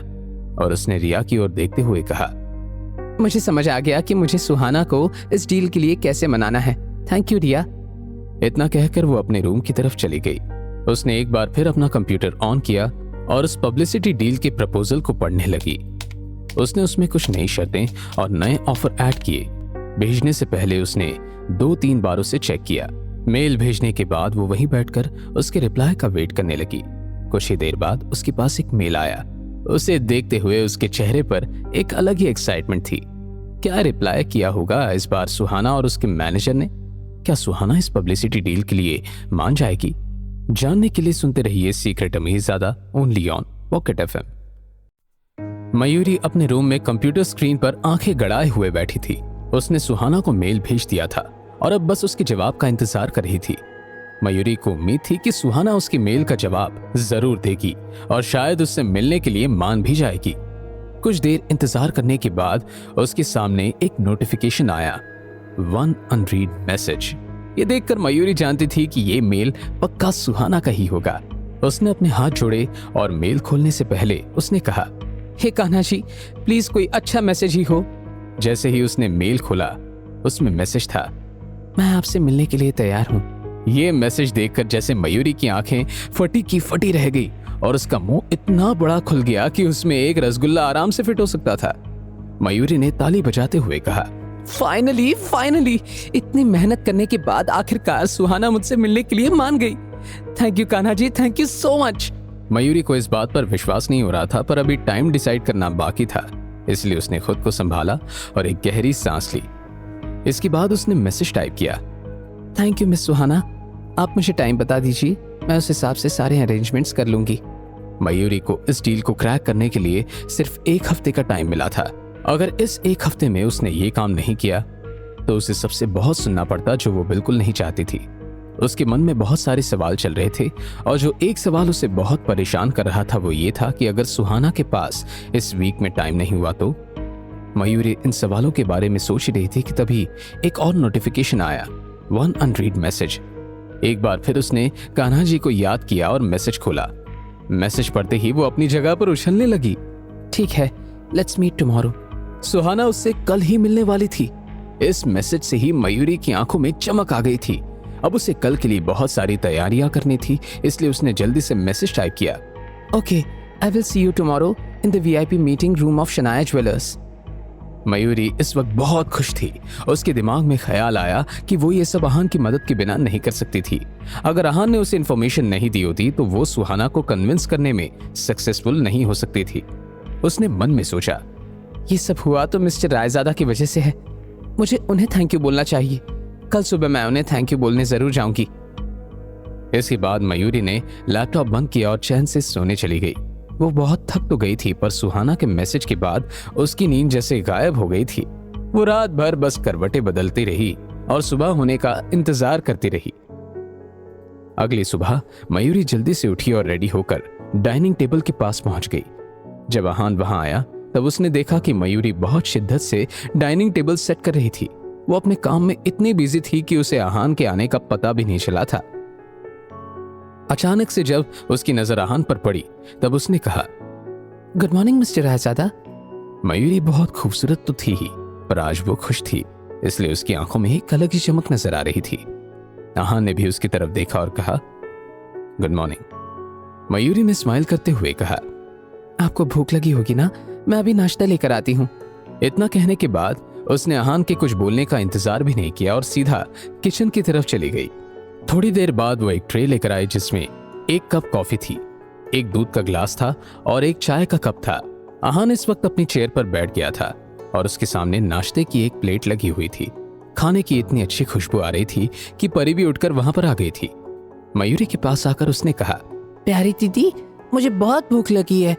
और उसने रिया की ओर देखते हुए कहा, मुझे समझ आ गया कि मुझे सुहाना को इस डील के लिए कैसे मनाना है। थैंक यू रिया। इतना कहकर वो अपने रूम की तरफ चली गई। उसने एक बार फिर अपना कंप्यूटर ऑन किया और उस पब्लिसिटी डील के प्रपोजल को पढ़ने लगी। उसने उसमें कुछ नई शर्तें और नए ऑफर ऐड किए। भेजने से पहले उसने 2-3 बार उसे चेक किया। मेल भेजने के बाद वो वहीं बैठकर उसके रिप्लाई का वेट करने लगी। कुछ ही देर बाद उसके पास एक मेल आया। उसे देखते हुए उसके चेहरे पर एक अलग ही एक्साइटमेंट थी। क्या रिप्लाई किया होगा इस बार सुहाना और उसके मैनेजर ने? क्या सुहाना इस पब्लिसिटी डील के लिए मान जाएगी? जानने के लिए सुनते रहिए Secret Amirzada only on Pocket FM। Mayuri अपने रूम में कंप्यूटर स्क्रीन पर आंखें गड़ाए हुए बैठी थी। उसने सुहाना को मेल भेज दिया था और अब बस उसके जवाब का इंतजार कर रही थी। मयूरी को उम्मीद थी कि सुहाना उसकी मेल का जवाब जरूर देगी और शायद उससे मिलने के लिए मान भी जाएगी। कुछ देर इंतजार करने के बाद उसके सामने एक नोटिफिकेशन आया, 1 अनरीड मैसेज। ये देखकर मयूरी जानती थी कि ये मेल पक्का सुहाना का ही होगा। उसने अपने हाथ जोड़े और मेल खोलने से पहले उसने कहा, हे कान्हा जी, प्लीज कोई अच्छा मैसेज ही हो। जैसे ही उसने मेल खोला उसमें मैसेज था, मैं आपसे मिलने के लिए तैयार हूँ। ये मैसेज देखकर जैसे मयूरी की आंखें फटी की फटी रह गई और उसका मुंह इतना बड़ा खुल गया कि उसमें एक रसगुल्ला आराम से फिट हो सकता था। मयूरी ने ताली बजाते हुए कहा, फाइनली इतनी मेहनत करने के बाद आखिरकार सुहाना मुझसे मिलने के लिए मान गई। Thank you Kanha ji, thank you so much. Mayuri को इस बात पर विश्वास नहीं हो रहा था, पर अभी टाइम डिसाइड करना बाकी था, इसलिए उसने खुद को संभाला और एक गहरी सांस ली। इसके बाद उसने मैसेज टाइप किया, थैंक यू मिस सुहाना, आप मुझे टाइम बता दीजिए, मैं उस हिसाब से सारे अरेंजमेंट्स कर लूंगी। मयूरी को इस डील को क्रैक करने के लिए सिर्फ 1 हफ्ते का टाइम मिला था। अगर इस 1 हफ्ते में उसने ये काम नहीं किया तो उसे सबसे बहुत सुनना पड़ता, जो वो बिल्कुल नहीं चाहती थी। उसके मन में बहुत सारे सवाल चल रहे थे और जो एक सवाल उसे बहुत परेशान कर रहा था वो ये था कि अगर सुहाना के पास इस वीक में टाइम नहीं हुआ तो। मयूरी इन सवालों के बारे में सोच रही थी कि तभी एक और नोटिफिकेशन आया, 1 अनरीड मैसेज। एक बार फिर उसने कान्हा जी को याद किया और मैसेज खोला। मैसेज पढ़ते ही वो अपनी जगह पर उछलने लगी। ठीक है, लेट्स मीट टुमारो। सुहाना उससे कल ही मिलने वाली थी। इस मैसेज से ही मयूरी की आंखों में चमक आ गई थी। अब उसे कल के लिए बहुत सारी तैयारियां करनी थी, इसलिए उसने जल्दी से मैसेज टाइप किया, okay, I will see you tomorrow in the VIP meeting room of Shanaya jewellers. Mayuri इस वक्त बहुत खुश थी। उसके दिमाग में ख्याल आया कि वो ये सब आहान की मदद के बिना नहीं कर सकती थी। अगर आहान ने उसे इन्फॉर्मेशन नहीं दी होती तो वो सुहाना को कन्विंस करने में सक्सेसफुल नहीं हो सकती थी। उसने मन में सोचा, ये सब हुआ तो मिस्टर रायजादा की वजह से है, मुझे उन्हें थैंक यू बोलना चाहिए। कल सुबह मैं उन्हें थैंक यू बोलने जरूर जाऊंगी। इसके बाद मयूरी ने लैपटॉप बंद किया और चैन से सोने चली गई। वो बहुत थक तो गई थी, पर सुहाना के मैसेज के बाद उसकी नींद जैसे गायब हो गई थी। वो रात भर बस करवटें बदलती रही और सुबह होने का इंतजार करती रही। अगली सुबह मयूरी जल्दी से उठी और रेडी होकर डाइनिंग टेबल के पास पहुंच गई। जब आहान वहां आया तब उसने देखा कि मयूरी बहुत शिद्दत से डाइनिंग टेबल सेट कर रही थी। वो अपने काम में इतनी बिजी थी कि उसे आहान के आने का पता भी नहीं चला था। अचानक से जब उसकी नजर आहान पर पड़ी तब उसने कहा, good morning mister Raizada. Mayuri बहुत खूबसूरत तो थी ही, पर आज वो खुश थी, इसलिए उसकी आंखों में एक अलग ही चमक नजर आ रही थी। आहान ने भी उसकी तरफ देखा और कहा, गुड मॉर्निंग। मयूरी ने स्माइल करते हुए कहा, आपको भूख लगी होगी ना, मैं अभी नाश्ता लेकर आती हूँ। इतना कहने के बाद उसने आहान के कुछ बोलने का इंतजार भी नहीं किया और सीधा किचन की तरफ चली गई। थोड़ी देर बाद वो एक ट्रे लेकर आई जिसमें एक कप कॉफी थी, एक दूध का ग्लास था और एक चाय का कप था। आहान इस वक्त अपनी चेयर पर बैठ गया था और उसके सामने नाश्ते की एक प्लेट लगी हुई थी। खाने की इतनी अच्छी खुशबू आ रही थी कि परी भी उठकर वहां पर आ गई थी। मयूरी के पास आकर उसने कहा, प्यारी दीदी, मुझे बहुत भूख लगी है।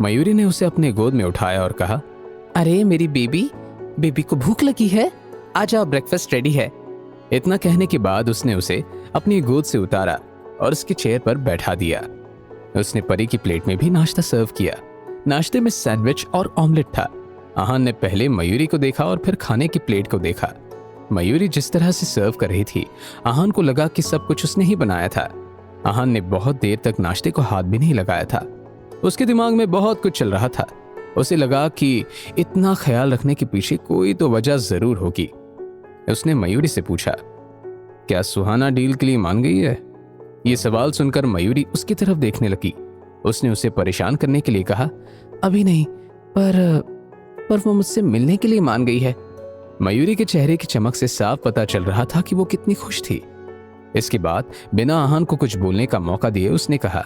मयूरी ने उसे अपने गोद में उठाया और कहा, अरे मेरी बेबी को भूख लगी है, आ जाओ, ब्रेकफास्ट रेडी है। इतना कहने के बाद उसने उसे अपनी गोद से उतारा और उसकी चेयर पर बैठा दिया। उसने परी की प्लेट में भी नाश्ता सर्व किया। नाश्ते में सैंडविच और ऑमलेट था। आहान ने पहले मयूरी को देखा और फिर खाने की प्लेट को देखा। मयूरी जिस तरह से सर्व कर रही थी, आहान को लगा कि सब कुछ उसने ही बनाया था। आहान ने बहुत देर तक नाश्ते को हाथ भी नहीं लगाया था। उसके दिमाग में बहुत कुछ चल रहा था। उसे लगा कि इतना ख्याल रखने के पीछे कोई तो वजह जरूर होगी। उसने मयूरी से पूछा, क्या सुहाना डील के लिए मान गई है? ये सवाल सुनकर मयूरी उसकी तरफ देखने लगी। उसने उसे परेशान करने के लिए कहा, अभी नहीं, पर वो मुझसे मिलने के लिए मान गई है। मयूरी के चेहरे की चमक से साफ पता चल रहा था कि वो कितनी खुश थी। इसके बाद बिना आहान को कुछ बोलने का मौका दिए उसने कहा,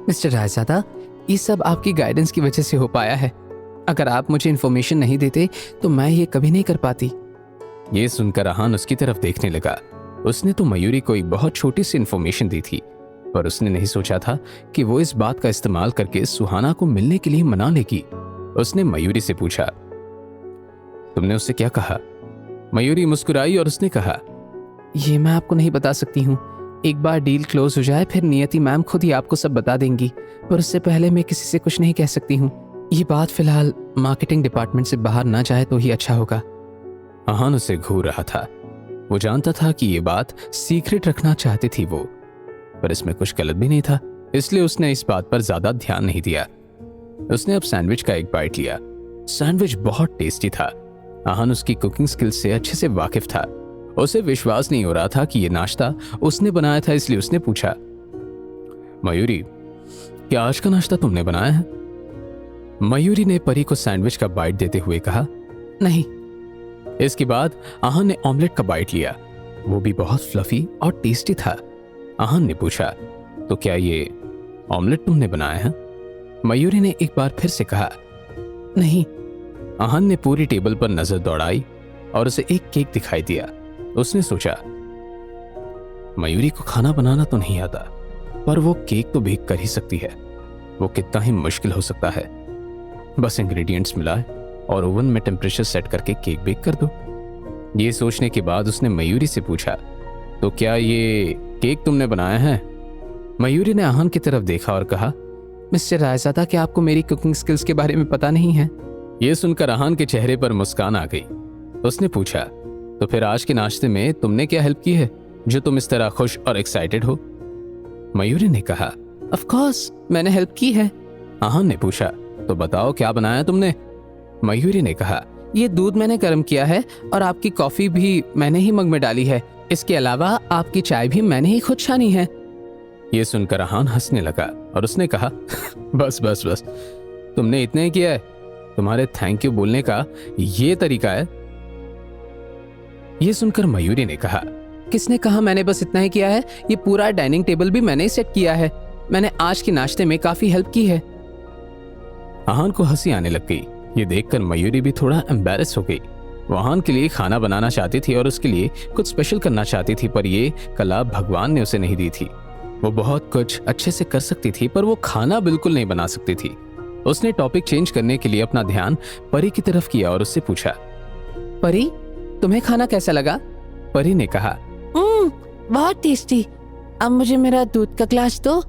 मिस्टर रायजादा, ये सब आपकी गाइडेंस की वजह से हो पाया है। अगर आप मुझे इन्फॉर्मेशन नहीं देते तो मैं ये कभी नहीं कर पाती। ये सुनकर आहान उसकी तरफ देखने लगा। उसने तो मयूरी को एक बहुत छोटी सी इन्फॉर्मेशन दी थी, पर उसने नहीं सोचा था कि वो इस बात का इस्तेमाल करके सुहाना को मिलने के लिए मना लेगी। उसने मयूरी से पूछा, तुमने उससे क्या कहा? मयूरी मुस्कुराई और उसने कहा, ये मैं आपको नहीं बता सकती हूँ। एक बार डील क्लोज हो जाए फिर नियति मैम खुद ही आपको सब बता देंगी, पर उससे पहले मैं किसी से कुछ नहीं कह सकती हूँ। ये बात फिलहाल मार्केटिंग डिपार्टमेंट से बाहर ना जाए तो ही अच्छा होगा। आहान उसे घूर रहा था। वो जानता था कि ये बात सीक्रेट रखना चाहती थी वो, पर इसमें कुछ गलत भी नहीं था, इसलिए उसने इस बात पर ज्यादा ध्यान नहीं दिया। उसने अब सैंडविच का एक बाइट लिया। सैंडविच बहुत टेस्टी था। आहान उसकी कुकिंग स्किल्स से अच्छे से वाकिफ था। उसे विश्वास नहीं हो रहा था कि यह नाश्ता उसने बनाया था, इसलिए उसने पूछा, मयूरी, क्या आज का नाश्ता तुमने बनाया है? मयूरी ने परी को सैंडविच का बाइट देते हुए कहा, नहीं। इसके बाद आहान ने ऑमलेट का बाइट लिया। वो भी बहुत फ्लफी और टेस्टी था। आहान ने पूछा, तो क्या ये ऑमलेट तुमने बनाया है? मयूरी ने एक बार फिर से कहा, नहीं। आहान ने पूरी टेबल पर नजर दौड़ाई और उसे एक केक दिखाई दिया। उसने सोचा, मयूरी को खाना बनाना तो नहीं आता, पर वो केक तो बेक कर ही सकती है। वो कितना ही मुश्किल हो सकता है। बस इंग्रेडिएंट्स मिलाए और ओवन में टेम्परेचर सेट करके केक बेक कर दो। ये सोचने के बाद उसने मयूरी से पूछा, तो क्या ये केक तुमने बनाया है? मयूरी ने आहान की तरफ देखा और कहा, मिस्टर रायजादा, क्या आपको मेरी कुकिंग स्किल्स के बारे में पता नहीं है? ये सुनकर आहान के चेहरे पर मुस्कान आ गई। उसने पूछा, तो फिर आज के नाश्ते में तुमने क्या हेल्प की है जो तुम इस तरह खुश और एक्साइटेड हो? मयूरी ने कहा, ऑफ कोर्स, मैंने हेल्प की है। आहान ने पूछा, तो बताओ क्या बनाया तुमने? मयूरी ने कहा, ये दूध मैंने गर्म किया है और आपकी कॉफी भी मैंने ही मग में डाली है। इसके अलावा आपकी चाय भी मैंने ही खुद छानी है। ये सुनकर आहान हंसने लगा और उसने कहा, बस बस बस, तुमने इतने ही किया है? तुम्हारे थैंक यू बोलने का ये तरीका है? ये सुनकर मयूरी ने कहा, किसने कहा मैंने बस इतना ही किया है? ये पूरा डाइनिंग टेबल भी मैंने ही सेट किया है। मैंने आज के नाश्ते में काफी हेल्प की है। आहान को हंसी आने लग गई। ये देखकर मयूरी भी थोड़ा एम्बैरेस हो गई। वो आहान के लिए खाना बनाना चाहती थी और उसके लिए कुछ स्पेशल करना चाहती थी, पर ये कला भगवान ने उसे नहीं दी थी। वो बहुत कुछ अच्छे से कर सकती थी, पर वो खाना बिल्कुल नहीं बना सकती थी। उसने टॉपिक चेंज करने के लिए अपना ध्यान परी की तरफ किया और उससे पूछा, परी, तुम्हें खाना कैसा लगा? परी ने कहा, बहुत टेस्टी। अब मुझे मेरा दूध का ग्लास दो।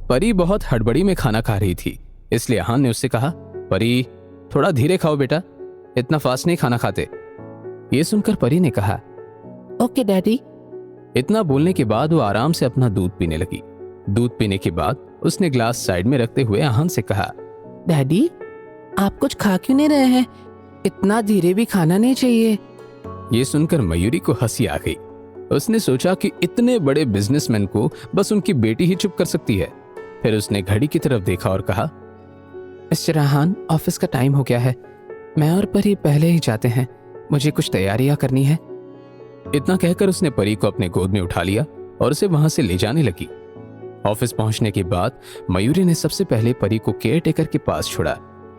परी बहुत हड़बड़ी में खाना खा रही थी, इसलिए आहान ने उससे कहा, परी, थोड़ा धीरे खाओ बेटा, इतना फास्ट नहीं खाना खाते। ये सुनकर परी ने कहा, ओके डैडी। इतना बोलने के बाद वो आराम से अपना दूध पीने लगी। दूध पीने के बाद उसने ग्लास साइड में रखते हुए आहान से कहा, डैडी, आप कुछ खा क्यों नहीं रहे हैं? इतना धीरे भी खाना नहीं चाहिए। ये सुनकर मयूरी को हंसी आ गई। उसने सोचा कि इतने बड़े बिजनेसमैन को बस उनकी बेटी ही चुप कर सकती है। फिर उसने घड़ी की तरफ देखा और कहा, मिस्टर आहान, ऑफिस का टाइम हो गया है। मैं और परी पहले ही जाते हैं, मुझे कुछ तैयारियां करनी है। इतना कहकर उसने परी को अपने गोद में उठा लिया और उसे वहां से ले जाने लगी। ऑफिस पहुंचने के बाद मयूरी ने सबसे पहले परी को केयर टेकर के पास छोड़ा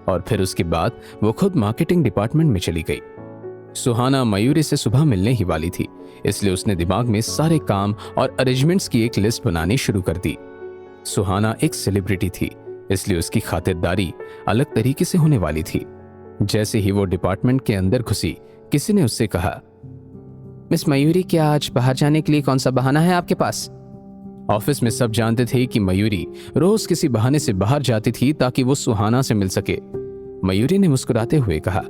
और फिर उसके बाद वो खुद मार्केटिंग डिपार्टमेंट में चली गई। सुहाना मयूरी से सुबह मिलने ही वाली थी, इसलिए उसने दिमाग में सारे काम और अरेंजमेंट्स की एक लिस्ट बनानी शुरू कर दी। सुहाना एक सेलिब्रिटी थी, इसलिए उसकी खातिरदारी अलग तरीके से होने वाली थी। जैसे ही वो डिपार्टमेंट के अंदर घुसी, किसी ने उससे कहा, मिस मयूरी, क्या आज बाहर जाने के लिए कौन सा बहाना है आपके पास? ऑफिस में सब जानते थे कि मयूरी रोज किसी बहाने से बाहर जाती थी ताकि वो सुहाना से मिल सके। मयूरी ने मुस्कुराते हुए कहा,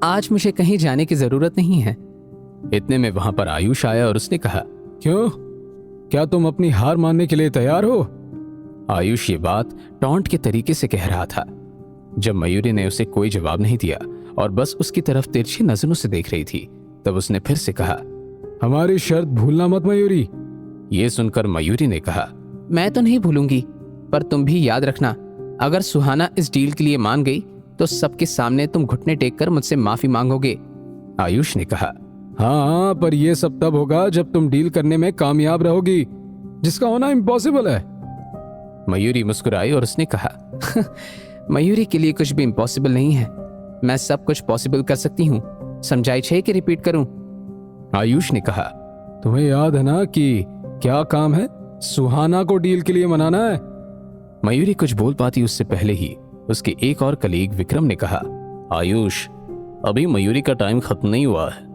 आज मुझे कहीं जाने की जरूरत नहीं है। इतने में वहां पर आयुष आया और उसने कहा, क्यों, क्या तुम अपनी हार मानने के लिए तैयार हो? आयुष ये बात टॉन्ट के तरीके से कह रहा था। जब मयूरी ने उसे कोई जवाब नहीं दिया और बस उसकी तरफ तिरछी नजरों से देख रही थी, तब उसने फिर से कहा, हमारी शर्त भूलना मत मयूरी। ये सुनकर मयूरी ने कहा, मैं तो नहीं भूलूंगी, पर तुम भी याद रखना, अगर सुहाना इस डील के लिए मान गई तो सबके सामने तुम घुटने टेक कर मुझसे माफी मांगोगे। आयुष ने कहा, हाँ, पर यह सब तब होगा जब तुम डील करने में कामयाब रहोगी, जिसका होना इम्पॉसिबल है। मयूरी मुस्कुराई और उसने कहा, मयूरी के लिए कुछ भी इम्पॉसिबल नहीं है, मैं सब कुछ पॉसिबल कर सकती हूँ। समझाई छे कि रिपीट करूं? आयुष ने कहा, तुम्हें याद है ना कि क्या काम है? सुहाना को डील के लिए मनाना है। मयूरी कुछ बोल पाती उससे पहले ही उसके एक और कलीग विक्रम ने कहा, आयुष, अभी मयूरी का टाइम खत्म नहीं हुआ है।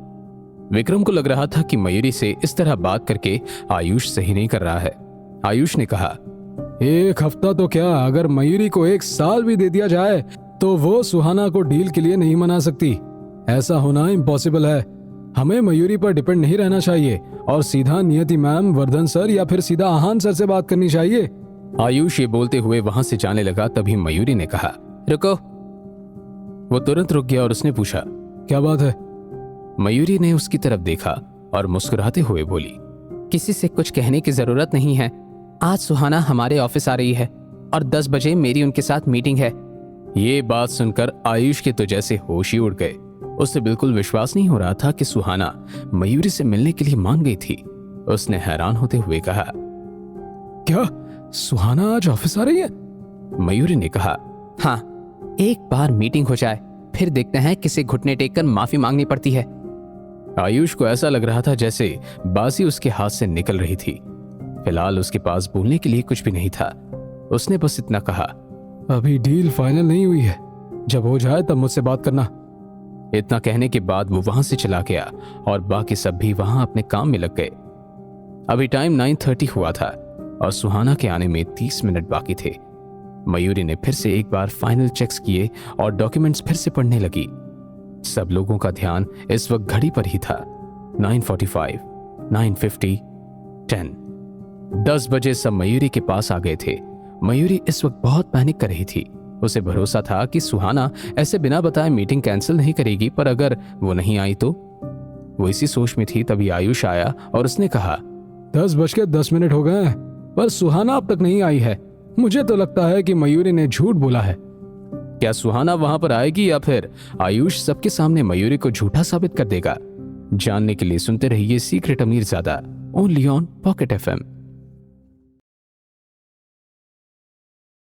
विक्रम को लग रहा था कि मयूरी से इस तरह बात करके आयुष सही नहीं कर रहा है। आयुष ने कहा, एक हफ्ता तो क्या, अगर मयूरी को 1 साल भी दे दिया जाए तो वो सुहाना को डील के लिए नहीं मना सकती। ऐसा होना इम्पॉसिबल है। हमें मयूरी पर डिपेंड नहीं रहना चाहिए और सीधा नियति मैम, वर्धन सर या फिर सीधा आहान सर से बात करनी चाहिए। आयुष ये बोलते हुए वहां से जाने लगा, तभी मयूरी ने कहा, रुको। वो तुरंत रुक गया और उसने पूछा, क्या बात है? मयूरी ने उसकी तरफ देखा और मुस्कुराते हुए बोली, किसी से कुछ कहने की जरूरत नहीं है। आज सुहाना हमारे ऑफिस आ रही है और 10 बजे मेरी उनके साथ मीटिंग है। ये बात सुनकर आयुष के तो जैसे होश ही उड़ गए। उसे बिल्कुल विश्वास नहीं हो रहा था कि सुहाना मयूरी से मिलने के लिए मान गई थी। उसने हैरान होते हुए कहा, क्या सुहाना आज ऑफिस आ रही है? मयूरी ने कहा, हाँ, एक बार मीटिंग हो जाए फिर देखते हैं किसे घुटने टेक कर माफी मांगनी पड़ती है। आयुष को ऐसा लग रहा था जैसे बाजी उसके हाथ से निकल रही थी। फिलहाल उसके पास बोलने के लिए कुछ भी नहीं था। उसने बस इतना कहा, अभी डील फाइनल नहीं हुई है, जब हो जाए तब मुझसे बात करना। इतना कहने के बाद वो वहां से चला गया और बाकी सब भी वहां अपने काम में लग गए। अभी टाइम 9:30 हुआ था और सुहाना के आने में 30 मिनट बाकी थे। मयूरी ने फिर से एक बार फाइनल चेक्स किए और डॉक्यूमेंट्स फिर से पढ़ने लगी। सब लोगों का ध्यान इस वक्त घड़ी पर ही था। 9:45, 9:50, 10 बजे सब मयूरी के पास आ गए थे। मयूरी इस वक्त बहुत पैनिक कर रही थी। उसे भरोसा था कि सुहाना ऐसे बिना बताए मीटिंग कैंसिल नहीं करेगी, पर अगर वो नहीं आई तो। वो इसी सोच में थी, तभी आयुष आया और उसने कहा, 10:10 हो गए हैं, पर सुहाना अब तक नहीं आई है। मुझे तो लगता है कि मयूरी ने झूठ बोला है। क्या सुहाना वहां पर आएगी या फिर आयुष सबके सामने मयूरी को झूठा साबित कर देगा? जानने के लिए सुनते रहिए Secret Amirzada, only on Pocket FM।